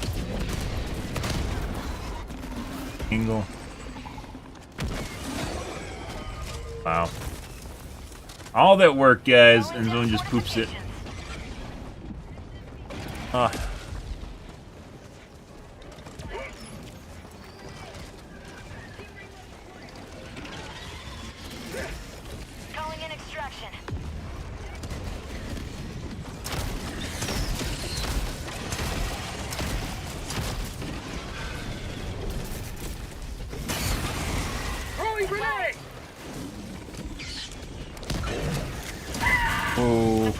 Angle. Wow. All that work, guys, and Zone just poops it. Ah. Calling in extraction. Throwing grenade! Oh.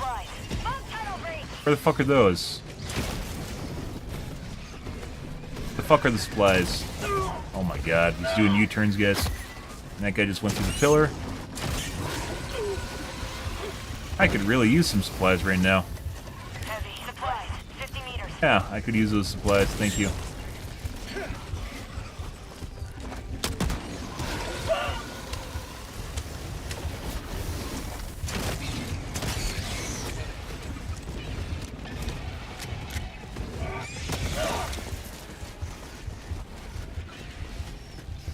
Where the fuck are those? The fuck are the supplies? Oh my god, he's doing U-turns, guys. And that guy just went through the pillar. I could really use some supplies right now. Heavy supplies, 50 meters. Yeah, I could use those supplies, thank you.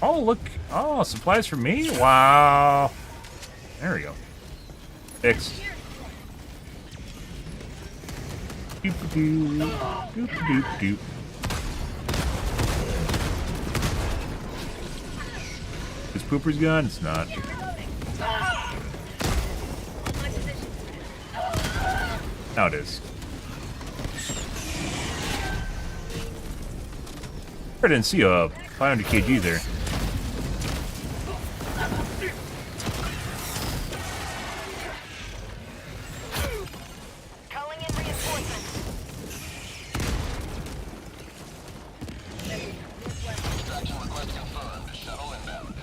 Oh, look. Oh, supplies for me? Wow. There we go. Fixed. Doop-a-doo. Doop-a-doop-doop. Is Pooper's gone? It's not. Now it is. I didn't see a 500 kg there. Calling in reinforcements. Extraction request confirmed. Shuttle inbound.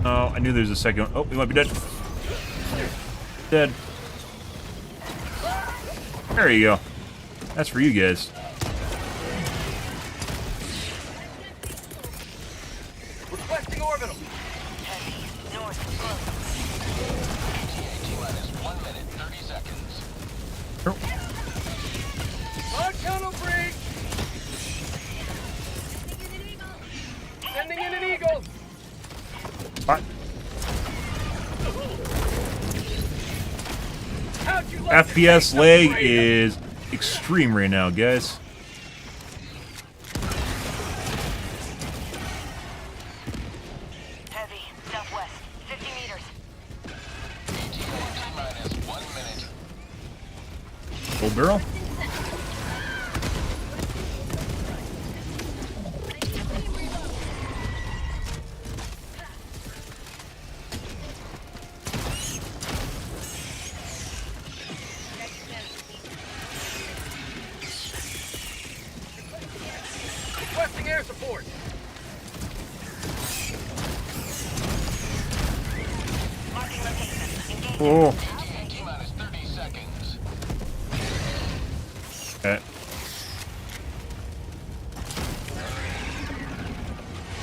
Oh, I knew there was a second one. Oh, we might be dead. Dead. There you go. That's for you guys. Requesting orbital. Heavy, north, close. T-minus 1 minute, 30 seconds. Oh. On tunnel break. Sending in an eagle. What? How'd you like to FPS take lag some is extreme right now, guys. Heavy, southwest, 50 meters. T-minus 1 minute. Full barrel. Requesting air support. Marking location. Engage. Oh. T-minus 30 seconds. Okay.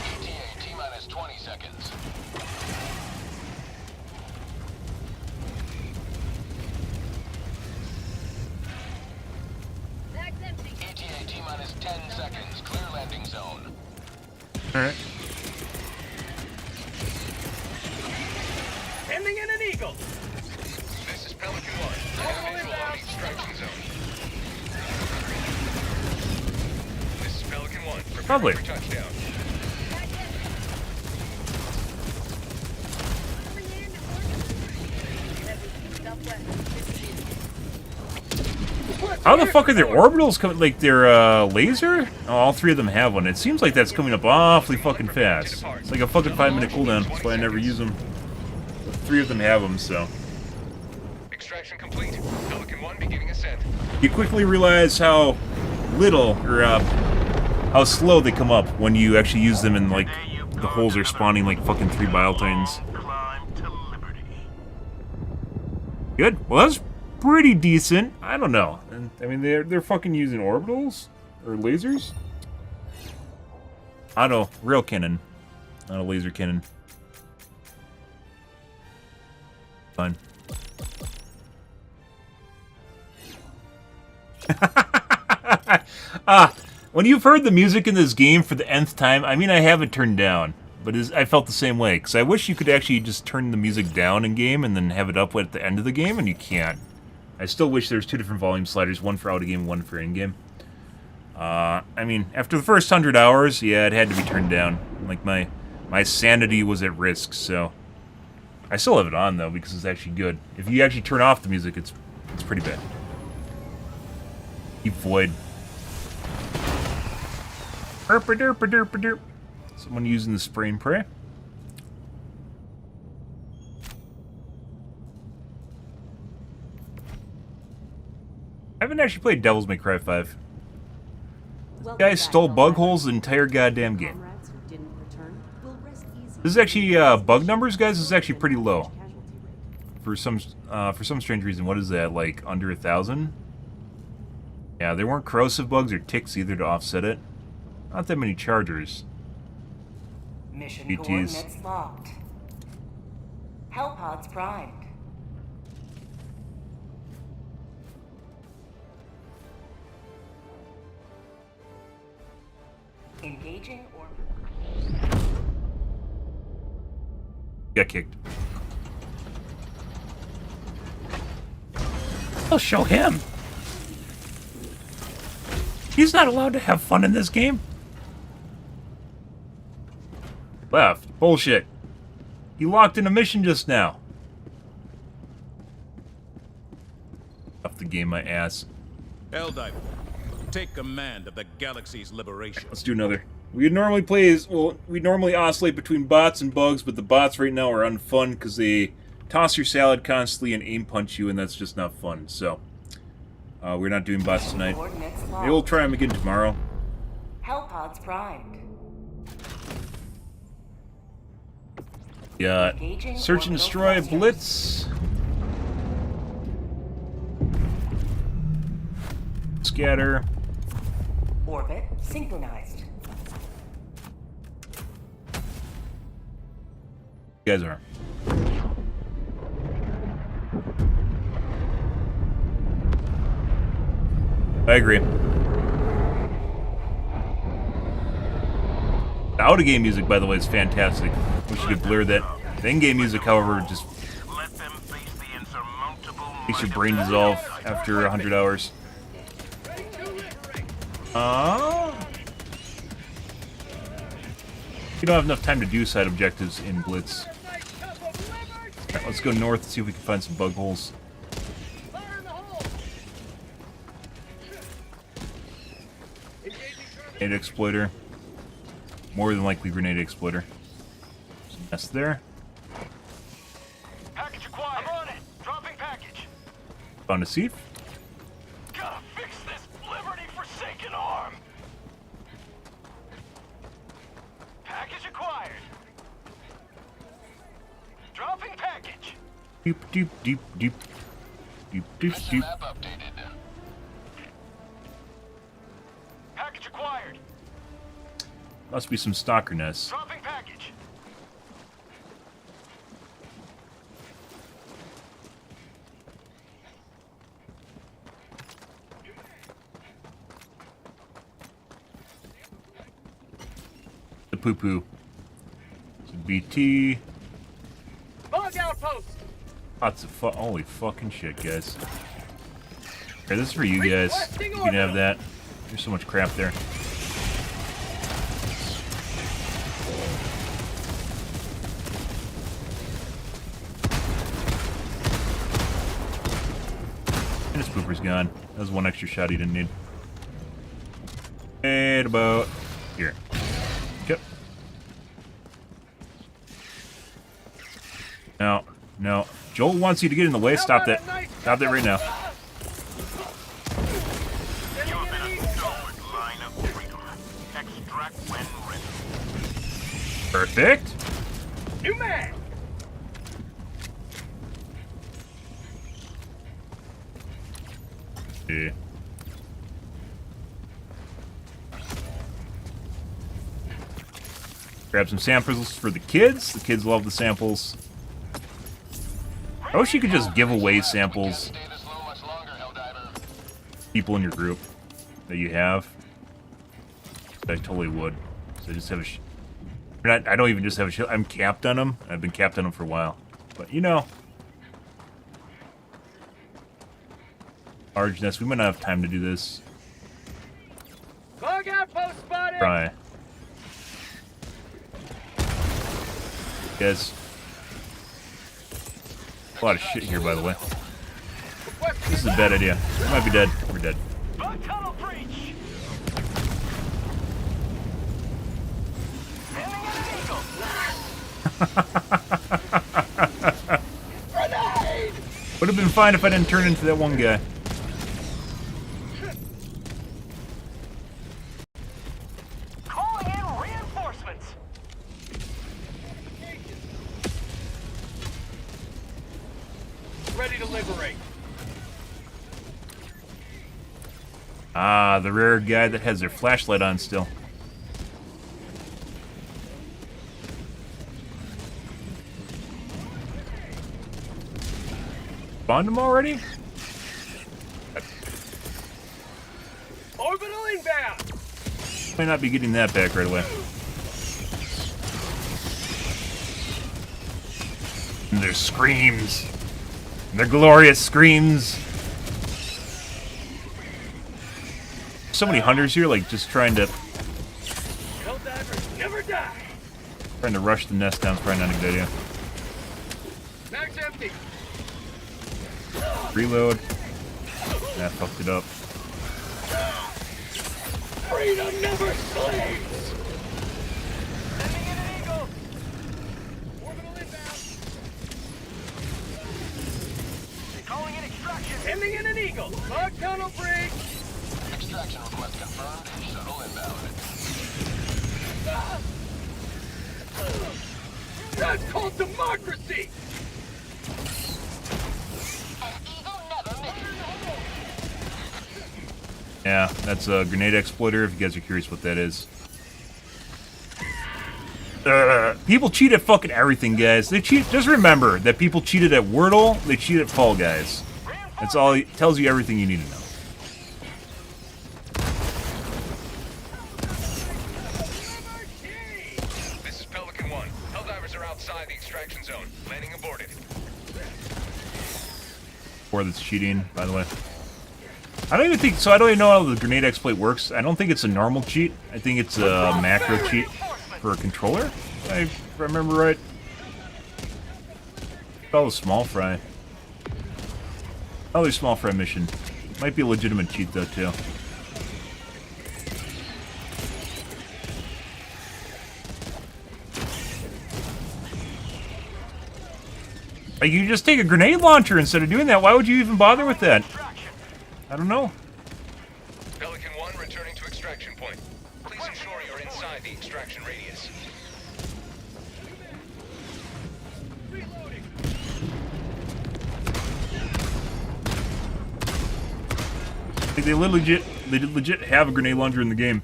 ETA T-minus 20 seconds. ETA T-minus 10 seconds. Clear landing zone. Alright. Sending in an eagle. This is Pelican 1. Visual on the extraction zone. This is Pelican 1. Prepare Lovely. for touchdown. How the fuck are their orbitals coming? Like their laser? Oh, all three of them have one. It seems like that's coming up awfully fucking fast. It's like a fucking 5-minute cooldown. That's why I never use them. But 3 of them have them, so. Extraction complete. Pelican 1 beginning ascent. You quickly realize how little, or how slow they come up when you actually use them and like the holes are spawning like fucking 3 bile titans. Climb to liberty. Good. Well, that's pretty decent. I don't know. And, I mean, they're fucking using orbitals or lasers. Auto real cannon, not a laser cannon. Fine. When you've heard the music in this game for the nth time, I mean, I have it turned down, but I felt the same way, because I wish you could actually just turn the music down in game and then have it up at the end of the game, and you can't. I still wish there was 2 different volume sliders, one for out of game, one for in game. I mean, after the first 100 hours, yeah, it had to be turned down. Like, my sanity was at risk, so... I still have it on, though, because it's actually good. If you actually turn off the music, it's pretty bad. Deep void. Derp-a-derp-a-derp-a-derp. Someone using the spray and pray. I haven't actually played Devil's May Cry 5. Guys stole bug holes the entire goddamn game. This is actually bug numbers, guys. This is actually pretty low. For some strange reason. What is that? Like under 1,000? Yeah, there weren't corrosive bugs or ticks either to offset it. Not that many chargers. Mission ETs. coordinates locked. Hellpods primed. Engaging or... Got kicked. I'll show him. He's not allowed to have fun in this game. Left. Bullshit. He locked in a mission just now. Left the game, my ass. Helldive, take command of the galaxy's liberation. Let's do another. We normally play as, well, we normally oscillate between bots and bugs, but the bots right now are unfun because they toss your salad constantly and aim punch you, and that's just not fun. So, we're not doing bots tonight. Maybe we'll try them again tomorrow. Hellpods primed. Got Search and Destroy, Blitz. Scatter. Orbit synchronized. You guys are. I agree. The out-of-game music, by the way, is fantastic. Wish you could blur that. The in-game music, however, just makes your brain dissolve after 100 hours. You don't have enough time to do side objectives in Blitz. Alright, let's go north and see if we can find some bug holes. Grenade exploiter. More than likely grenade exploiter. Some nest there. Package acquired. I'm on it. Dropping package. Found a sieve. Gotta fix this liberty-forsaken arm. Package acquired. Dropping package. Deep, deep, deep, deep. Deep, deep, deep. Map updated. Package acquired. Must be some stalker nests. Dropping package. The poo-poo. Some BT. Bug outpost. Lots of holy fucking shit, guys. Here, this is for you guys. You can have that. There's so much crap there. And his pooper's gone. That was one extra shot he didn't need. And about here. Yep. No, no. Joel wants you to get in the way. Stop that. Stop that right now. Perfect. New man. Yeah. Grab some samples for the kids. The kids love the samples. I wish you could just give away samples. People in your group that you have. I totally would. So I just have a I don't even just have a shield. I'm capped on them. I've been capped on them for a while. But, you know. Large nest. We might not have time to do this. Bug outpost spotted. Try. Guys. A lot of shit here, by the way. This is a bad idea. We might be dead. We're dead. Bug tunnel Grenade! Would have been fine if I didn't turn into that one guy. Calling in reinforcements. Ready to liberate. Ah, the rare guy that has their flashlight on still. Spawned him already? Orbital inbound! Might not be getting that back right away. And their screams. Their glorious screams. So many hunters here, like, just trying to Helldivers never die! rush the nest down is probably not a good idea. Mag's empty! Reload. That fucked it up. Freedom never sleeps! Sending in an eagle! Orbital inbound! Calling in extraction. Sending in an eagle! Log tunnel breach! Extraction request confirmed. Shuttle inbound. That's called democracy! Yeah, that's a grenade exploiter, if you guys are curious what that is. People cheat at fucking everything, guys. They cheat. Just remember that people cheated at Wordle, they cheat at Fall Guys. That's all. It tells you everything you need to know. This is Pelican 1. Helldivers are outside the extraction zone. Landing aborted. Or that's cheating, by the way. I don't even think, so I don't even know how the grenade exploit works. I don't think it's a normal cheat. I think it's a macro cheat for a controller, if I remember right. Oh, the small fry. Oh, there's small fry mission. Might be a legitimate cheat though, too. Like, you just take a grenade launcher instead of doing that. Why would you even bother with that? I don't know. Pelican 1 returning to extraction point. Please ensure you're inside the extraction radius. Like, they legit have a grenade launcher in the game.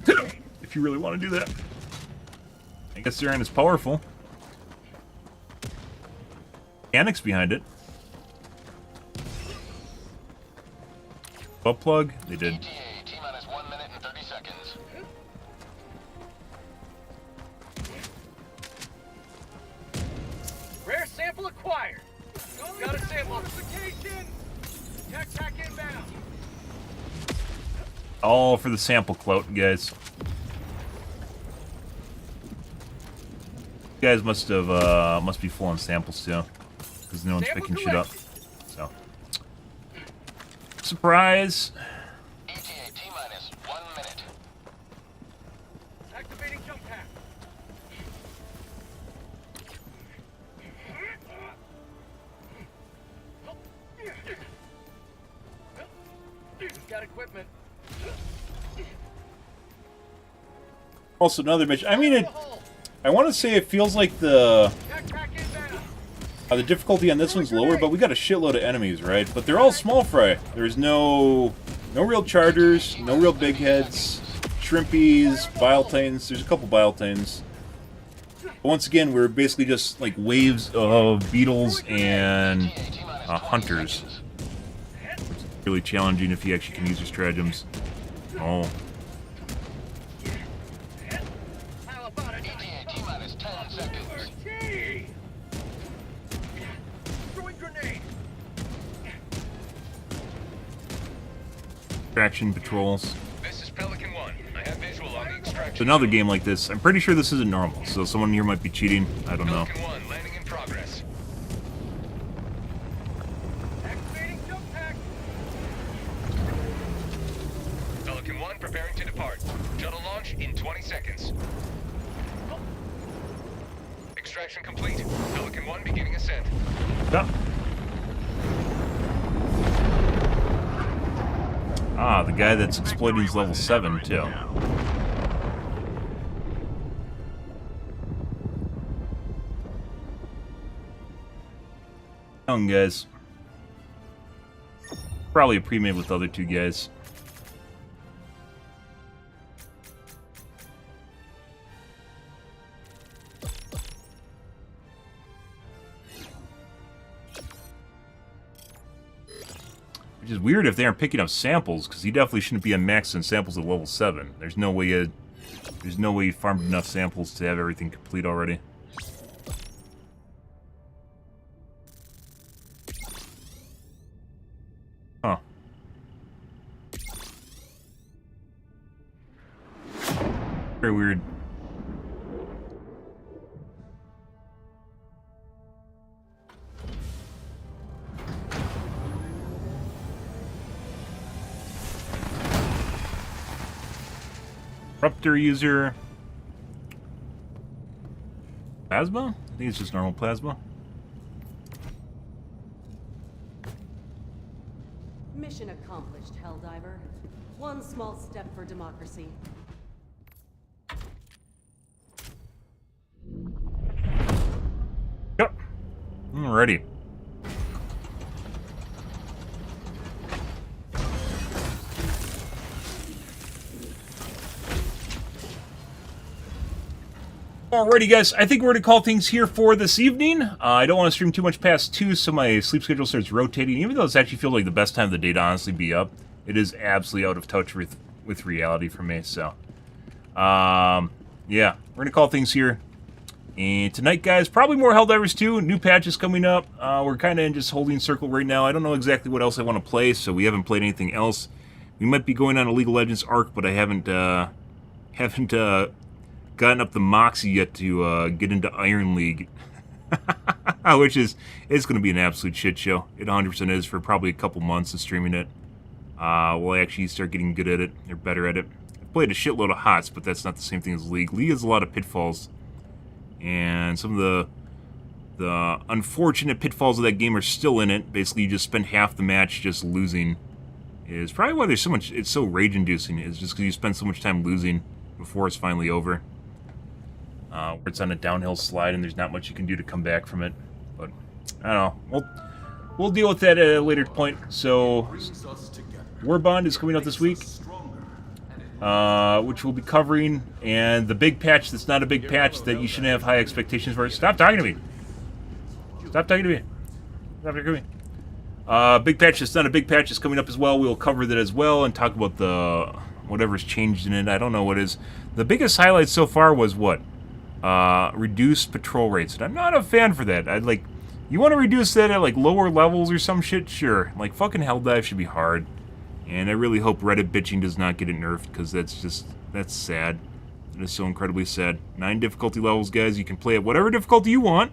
If you really want to do that. I guess they aren't as powerful. Mechanics behind it. Butt plug? They did. ETA, T-minus 1 minute and 30 seconds. Rare sample acquired! Got a sample! Tac inbound! All for the sample clout, guys. You guys must be full on samples too, because no one's picking shit up. So, surprise! ETA, T-minus 1 minute. Activating jump pack. Got equipment. Also, another mission. I mean, I want to say it feels like the difficulty on this one's lower, but we got a shitload of enemies, right? But they're all small fry. There's no real chargers, no real big heads, shrimpies, bile titans. There's a couple bile titans. But once again, we're basically just like waves of beetles and hunters. It's really challenging if you actually can use your stratagems. Oh. ETA, T-minus 10 seconds. Extraction patrols. This is Pelican 1. I have visual on the extraction. So another game like this, I'm pretty sure this isn't normal, so someone here might be cheating. I don't know. Pelican 1 landing in progress. Activating jump pack. Pelican 1 preparing to depart. Shuttle launch in 20 seconds. Extraction complete. Pelican 1 beginning ascent. Yeah. Ah, the guy that's exploiting is level 7, too. Young guys. Probably a pre-made with the other 2 guys. Which is weird if they aren't picking up samples, because he definitely shouldn't be on max on samples at level 7. There's no way he farmed enough samples to have everything complete already. Huh. Very weird. Disruptor user. Plasma? I think it's just normal plasma. Mission accomplished, Helldiver. One small step for democracy. Yep. Alrighty. Alrighty, guys. I think we're going to call things here for this evening. I don't want to stream too much past 2, so my sleep schedule starts rotating. Even though it's actually feels like the best time of the day to honestly be up, it is absolutely out of touch with reality for me. So, yeah, we're going to call things here. And tonight, guys, probably more Helldivers 2. New patches coming up. We're kind of in just holding circle right now. I don't know exactly what else I want to play, so we haven't played anything else. We might be going on a League of Legends arc, but I haven't gotten up the moxie yet to get into Iron League, which is going to be an absolute shit show. It 100% is for probably a couple months of streaming it. We'll actually start getting good at it, or better at it. I've played a shitload of HOTS, but that's not the same thing as League. League has a lot of pitfalls, and some of the unfortunate pitfalls of that game are still in it. Basically, you just spend half the match just losing. Is probably why there's so much. It's so rage-inducing. Is just because you spend so much time losing before it's finally over. Where it's on a downhill slide and there's not much you can do to come back from it. But I don't know. We'll deal with that at a later point. So Warbond is coming out this week, which we'll be covering, and the big patch that's not a big patch that you shouldn't have high expectations for. Stop talking to me. Stop talking to me. Stop talking to me. Big patch that's not a big patch is coming up as well. We'll cover that as well and talk about the whatever's changed in it. I don't know what is. The biggest highlight so far was what? Reduced patrol rates. And I'm not a fan for that. I'd like, you want to reduce that at like lower levels or some shit? Sure. Like fucking Helldive should be hard. And I really hope Reddit bitching does not get it nerfed, because that's sad. It is so incredibly sad. 9 difficulty levels, guys. You can play at whatever difficulty you want.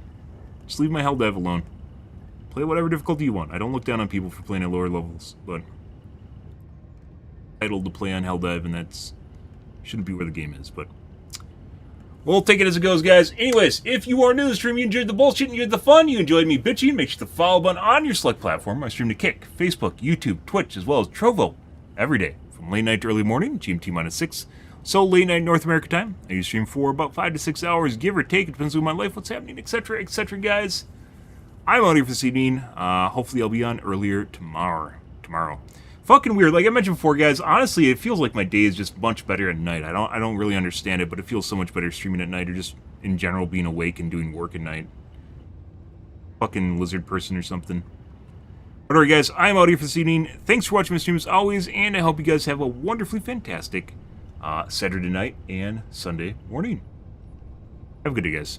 Just leave my Helldive alone. Play whatever difficulty you want. I don't look down on people for playing at lower levels, but entitled to play on Helldive, and that's shouldn't be where the game is, but we'll take it as it goes, guys. Anyways, if you are new to the stream, you enjoyed the bullshit, you enjoyed the fun, you enjoyed me bitching, make sure to follow button on your select platform. I stream to Kick, Facebook, YouTube, Twitch, as well as Trovo every day from late night to early morning, GMT-6. So late night North America time. I usually stream for about 5 to 6 hours, give or take. It depends on my life, what's happening, etc., guys. I'm out here for this evening. Hopefully I'll be on earlier tomorrow. Fucking weird. Like I mentioned before, guys, honestly, it feels like my day is just much better at night. I don't really understand it, but it feels so much better streaming at night, or just in general being awake and doing work at night. Fucking lizard person or something. But alright, guys, I'm out here for this evening. Thanks for watching my stream as always, and I hope you guys have a wonderfully fantastic Saturday night and Sunday morning. Have a good day, guys.